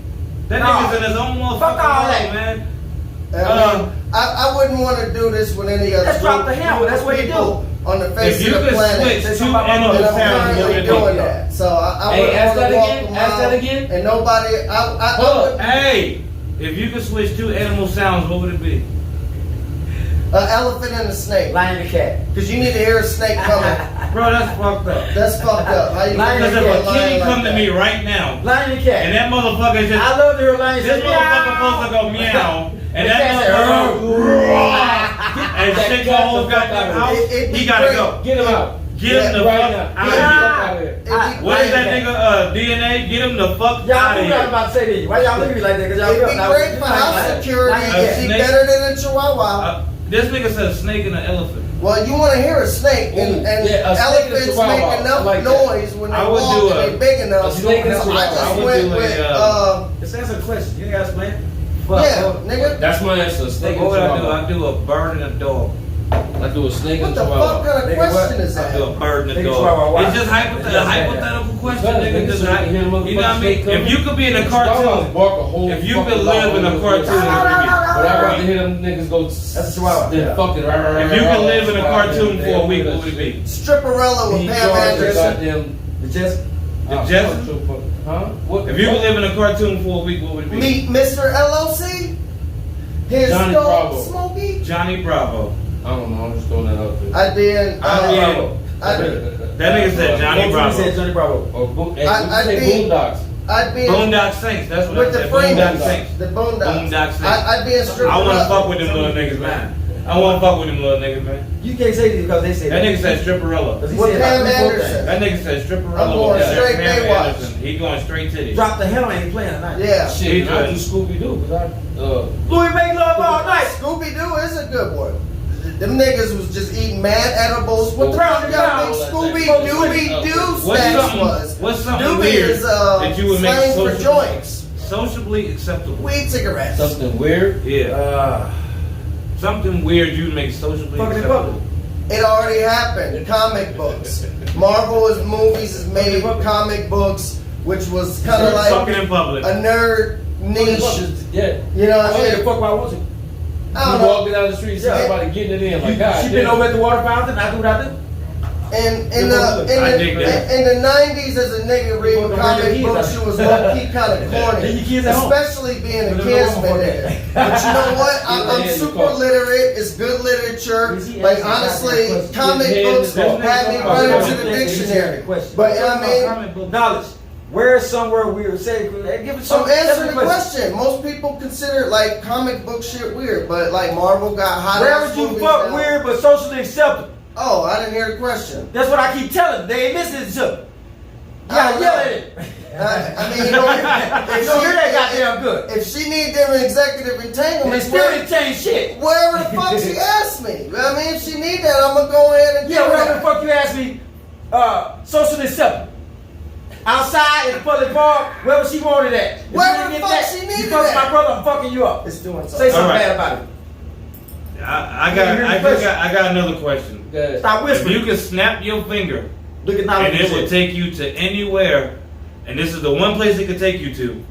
That Nah. nigga's in his own motherfucking Fuck all world, that. man. I wouldn't want to do this with any other Let's drop the group hammer. of That's what you people on the face If you of the could planet. switch Say two something about my animal And I'm mother. sounds, what would currently it doing be? that. So I Hey, wouldn't ask want that to walk again. them Ask out. that again. And nobody, Hold Hey, if you could switch two animal sounds, what would it be? an elephant and a snake. Lion and cat. Because you need to hear a snake coming. Bro, that's fucked up. That's fucked up. How you Lion gonna Because get if a lion kitty like come to that? me right now, Lion and cat. and that motherfucker just, I love to hear lions this say motherfucker meow. supposed to go meow, and The that cat say, motherfucker and That shake the cat whole the fuck goddamn out of house, It'd be he gotta great. go. Get him out. Get him the Right fuck now. out Get of him here. out of here. It'd be What is great. that nigga DNA? Get him the fuck Y'all out of knew what I was here. about to say to you. Why y'all look at me like that? Because y'all It'd be real. great for house security. Lion and It'd cat. be Snake. better than a chihuahua. This nigga said a snake and an elephant. Well, you want to hear a snake, and Ooh, yeah, a snake and a elephants chihuahua. make enough I like that. noise when they I would walk do and a- they big enough. a snake and a So I chihuahua. just I would went do a, with, Just answer the question. You ain't got to explain it. yeah, nigga. That's my answer. Snake What and would I do? chihuahua. I do a bird and a dog. I do a snake What and the fuck chihuahua. kind of Nigga, question what? is I do that? a bird and a Nigga, dog. chihuahua, why? It's just hypothetical question, nigga. Just you know what I mean? If you could be in a cartoon, Bark a whole if you fucking could lot live in a on cartoon, this what shit. would it But I'd rather hear them niggas go. That's a chihuahua. Then Yeah. fuck it. If you could live in a cartoon for a week, what would it be? Stripperella with He Pam charged Anderson. goddamn. It's just. The Jetsons? Huh? What, If you could live in a cartoon for a week, what would it be? Meet Mr. LOC. His Johnny dog, Bravo. Smokey. Johnny Bravo. I don't know. I'm just throwing that out there. I'd be in. That nigga said Johnny Bravo. said Johnny Bravo. I'd say Boondocks. I'd be in, Boondock Saints. That's what with I the said. Boondock Freemans. Saints. The Boondocks. Boondock Saints. I'd be a stripper. I want to fuck with them little niggas, man. I want to fuck with them little niggas, man. You can't say this because they say That nigga said stripperella. Because he With said Pam like 3-4 Anderson. things. That nigga said stripperella. I'm going with straight Pam Baywatch. Anderson. He going straight titties. Drop the hell ain't playing tonight. Yeah. Shit, I do Scooby Doo because Louis make love all night. Scooby Doo is a good one. Them niggas was just eating mad edibles. What the Brown fuck y'all think Scooby Dooby Doo snacks was? What's something Doobie weird is that you would make slang for joints. sociably acceptable? Weed cigarettes. something weird. Yeah. Something weird you'd make sociably Fucking acceptable. It already happened. Comic books. Marvel's movies has made comic books, which was kind of like Fucking in public. a nerd niche. Yeah. You know what I I don't mean? give a fuck what I want to. I You don't know. walking down the street, see Yeah. somebody getting it in. Like, God, She been over at the water fountain. I do what I do. In I dig that. the 90s, as a nigga reading comic books, you was low key kind of corny, Leave your kids at home. especially being a Put them kidsman. at home. Nigga. But you know what? I'm Get the super car. literate. It's good literature. Is he Like asking honestly, questions? comic Get books the head had me in the running car. to the dictionary. But you know what I mean? Knowledge. Where is somewhere weird? Say, give it some. I'm answering the question. Most people consider like comic book shit weird, but like Marvel got hot. Where ass would you movies fuck now. weird but socially acceptable? Oh, I didn't hear the question. That's what I keep telling them. They ain't listening to it. I Yeah, don't yell know. at it. I mean, you know, You don't hear that goddamn good. if she need them executive And they entanglements, still didn't change shit. wherever the fuck she asked me. I mean, if she need that, I'm gonna go ahead and Yeah, get whatever the that. fuck you ask me, socially acceptable. Outside in the public park, wherever she wanted at. If you Wherever didn't the get fuck that, she you needed fuck that. my brother, I'm fucking you up. It's doing Say something. something Alright. bad about it. I got another question. Good. Stop If whispering. you could snap your finger Look at knowledge. and it would take you to anywhere, and this is the one place it could take you to,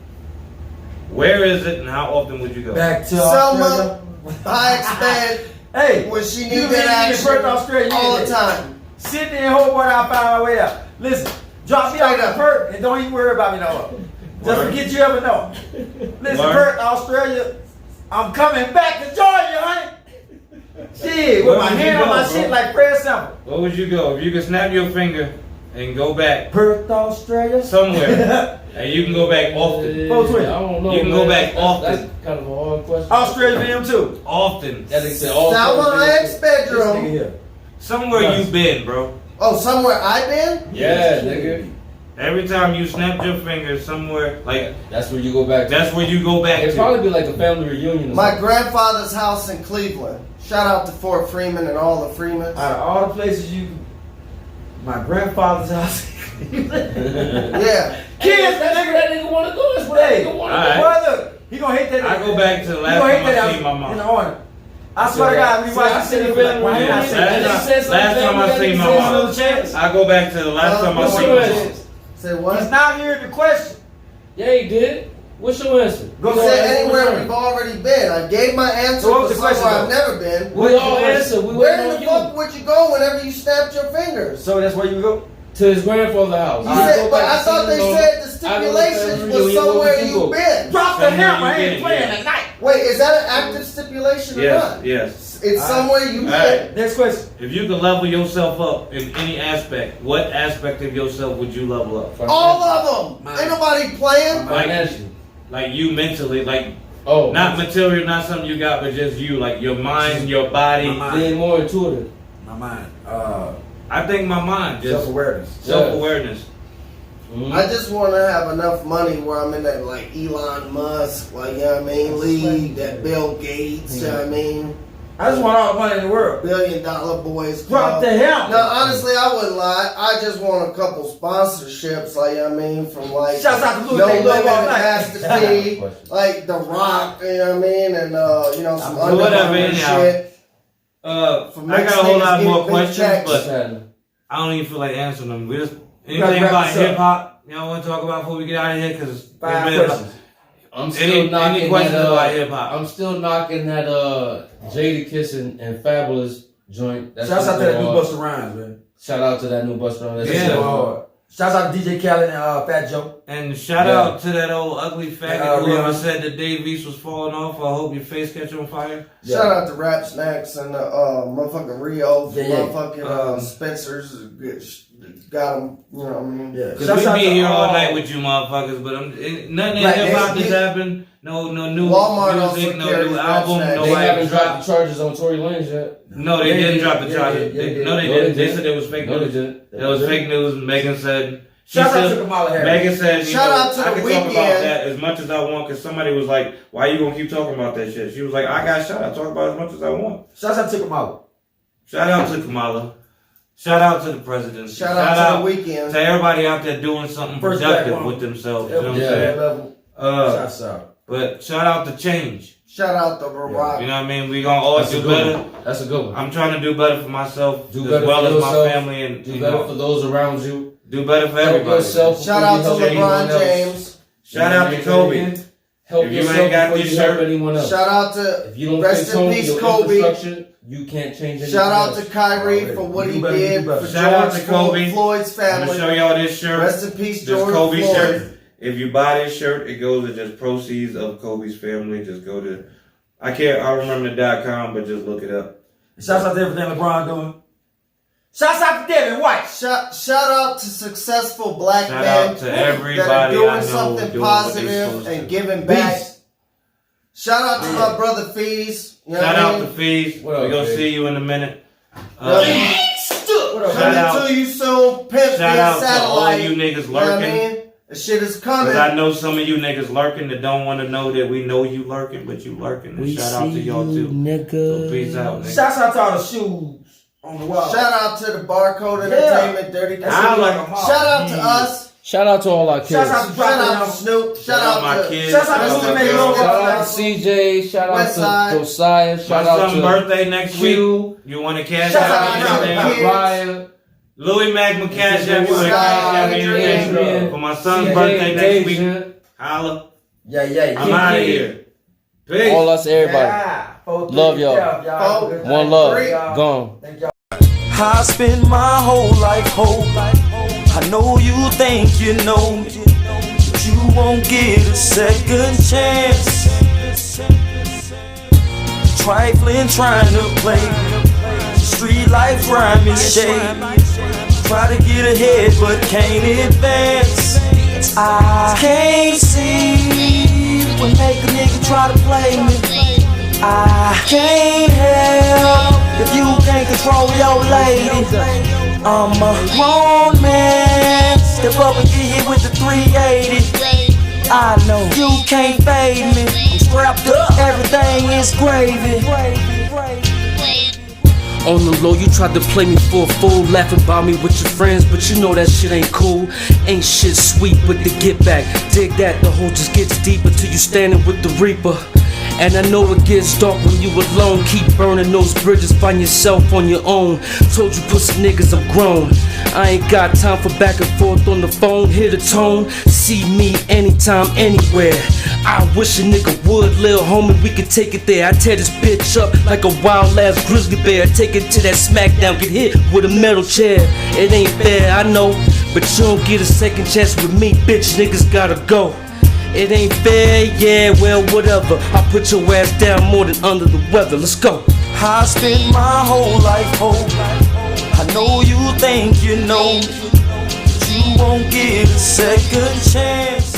where is it and how often would you go? Back to Selma, Australia. I expect Hey, when she you need been that in action Perth, Australia, all the you time. Sydney and Hobart, I found my way out. Listen, drop me off Straight in up. Perth and don't even worry about me no more. Just Word. forget you ever know. Listen, Word. Perth, Australia, I'm coming back to join you, honey. Shit, with Where my would you hand on go, my bro? shit like Fred Sample. Where would you go if you could snap your finger and go back Perth, Australia. somewhere, and you can go back often? I Both ways. don't know. You can go man. back often. That's kind of a hard question. Australia for him too. Often. That nigga said all Selma sorts of Hayek's shit. This nigga bedroom. here. Somewhere you've been, bro. Oh, somewhere I've been? Yeah, nigga. Every time you snapped your finger somewhere, like That's where you go back to. that's where you go back It'd to. probably be like a family reunion. Or My something. grandfather's house in Cleveland. Shout out to Fort Freeman and all the Freemans. Out of all the places my grandfather's house. Yeah. Kids, That's where that nigga want to go. That's where that nigga want to Alright. go. Boy, look, he gonna hate that. I go back to the He last gonna hate time I that seen my in mom. the morning. I swear to God, when you watch the city, like, why did I say that? Last time I seen my mom. Another chance. I go back to the last time I what's seen your my mom. answer? Say He's what? not hearing the question. Yeah, he did. What's your answer? Go He said anywhere we've already been. I gave my answer So what was for the question, somewhere I've though? never been. We all answer. We Where waiting in on the you. fuck would you go whenever you snapped your fingers? So that's where you go. To his grandfather's house. You I said, go but back I to thought see they him, said the I go to stipulations family was reunion, somewhere where would you you've go? been. Drop the Somewhere hammer. I you ain't been, playing yeah. tonight. Wait, is that an active stipulation or Yes, not? yes. It's somewhere you've been. Alright. Next question. If you could level yourself up in any aspect, what aspect of yourself would you level up? All of them. Ain't nobody playing. Financially. Like you mentally, like Oh, not material, not something you got, but just you, like your mind, your body. My mind. being more intuitive. My mind. I think my mind, just Self-awareness. self-awareness. Mhm. I just want to have enough money where I'm in that like Elon Musk, like you know what I mean, league, that Bill Gates, you know what I mean, I just want all the money in the world. $1 billion boys Drop club. the hammer. No, honestly, I wouldn't lie. I just want a couple sponsorships, like you know what I mean, from like Shouts out to Louis. No They love Limit all and night. Master P, like The Rock, you know what I mean, and you know some Whatever, underground anyhow. shit. I next got a whole niggas lot getting more big questions, checks. What's but happening? I don't even feel like answering them. We just gotta anything wrap about this up. hip hop y'all want to talk about before we get out of here? Because 5 questions. I'm still any knocking questions that, about hip hop? I'm still knocking that Jada Kiss and Fabulous joint. That's Shouts out to super that new hard. Busta Rhymes, man. Shout out to that new Busta Rhymes. Yeah. That's Hard. Shouts out to DJ Khaled and Fat Joe. And shout out to that old ugly faggot whoever said that Dave East was falling off. I hope your face catch on fire. Shout out to Rap Snacks and motherfucking Rio, motherfucking Spencer's. Got them, you know what I mean? Yeah. Cause we be here all night with you motherfuckers, but nothing in hip hop has happened. No new Walmart music, no new album. They haven't dropped the charges on Tory Lanez yet. No, they didn't drop the charges. No, they didn't. They said it was fake news. It was fake news. Megan said. Shout out to Kamala Harris. Megan said, shout out to I the can talk about that as much as I want because somebody was like, why you gonna keep talking about that shit? She was like, I got shot. I talk about as much as I want. Shout out to Kamala. Shout out to Kamala. Shout out to the president. Shout out to the weekend. To everybody out there doing something productive with themselves. You know what I'm saying? But shout out to change. Shout out to Barack. You know what I mean? We gonna always do better. That's a good one. I'm trying to do better for myself do as well as my family and do better for those around you. Do better for everybody. Shout out to LeBron James. Shout out to Kobe. Help if you ain't got this shirt, anyone else. Shout out to if you don't rest in peace Kobe. You can't change anything. Shout out to Kyrie for what he did for Shout out to Kobe. Floyd's family. I'm gonna show y'all this shirt. Rest in peace, this George Kobe Floyd. shirt. If you buy this shirt, it goes to just proceeds of Kobe's family. Just go to I don't remember the .com, but just look it up. Shouts out to everything LeBron doing. Shouts out to Devin White. Shout out to successful black Shout men out to everybody that are doing I know something doing positive and giving back. Shout out to my brother Fees. You know Shout out to Fees. We're going to see you in a minute. Coming to you soon. Pimp Shout out satellite. to all you niggas lurking. You know what I mean? The shit is coming. Because I know some of you niggas lurking that don't want to know that we know you lurking, but you lurking. And shout out to y'all too. Nigga. So peace out, nigga. Shouts out to all the shoes on the wall. Shout out to the Barcode Entertainment, Dirty City. Shout out to us. Shout out to all our kids. Shout out to Snoop. Shout out my kids. Shout out to CJ. Shout out to Josiah. Shout out to my son's birthday next week. You want to cash out anything? Ryan. Louis Mac McCash out. You want to cash out anything? For my son's birthday next week. Holla. Yeah. I'm out of here. Peace. All us, everybody. Love y'all. One love. Gone. I spend my whole life hope. I know you think you know me, but you won't get a second chance. Trifling, trying to play street life, grimy shade. Try to get ahead, but can't advance. I can't see what make a nigga try to play me. I can't help if you can't control your lady. I'm a grown man. Step up and get hit with the 380. I know you can't fade me. I'm strapped up, everything is gravy. On the low, you tried to play me for a fool, laughing about me with your friends, but you know that shit ain't cool. Ain't shit sweet, but to get back, dig that, the hole just gets deeper till you standing with the reaper. And I know it gets dark when you alone. Keep burning those bridges, find yourself on your own. Told you pussy niggas I'm grown. I ain't got time for back and forth on the phone. Hear the tone, see me anytime, anywhere. I wish a nigga would, lil' homie, we could take it there. I tear this bitch up like a wild ass grizzly bear. Take it to that smackdown, get hit with a metal chair. It ain't fair, I know, but you don't get a second chance with me, bitch, niggas gotta go. It ain't fair, yeah, well, whatever. I put your ass down more than under the weather. Let's go. I spend my whole life hope. I know you think you know me, but you won't get a second chance.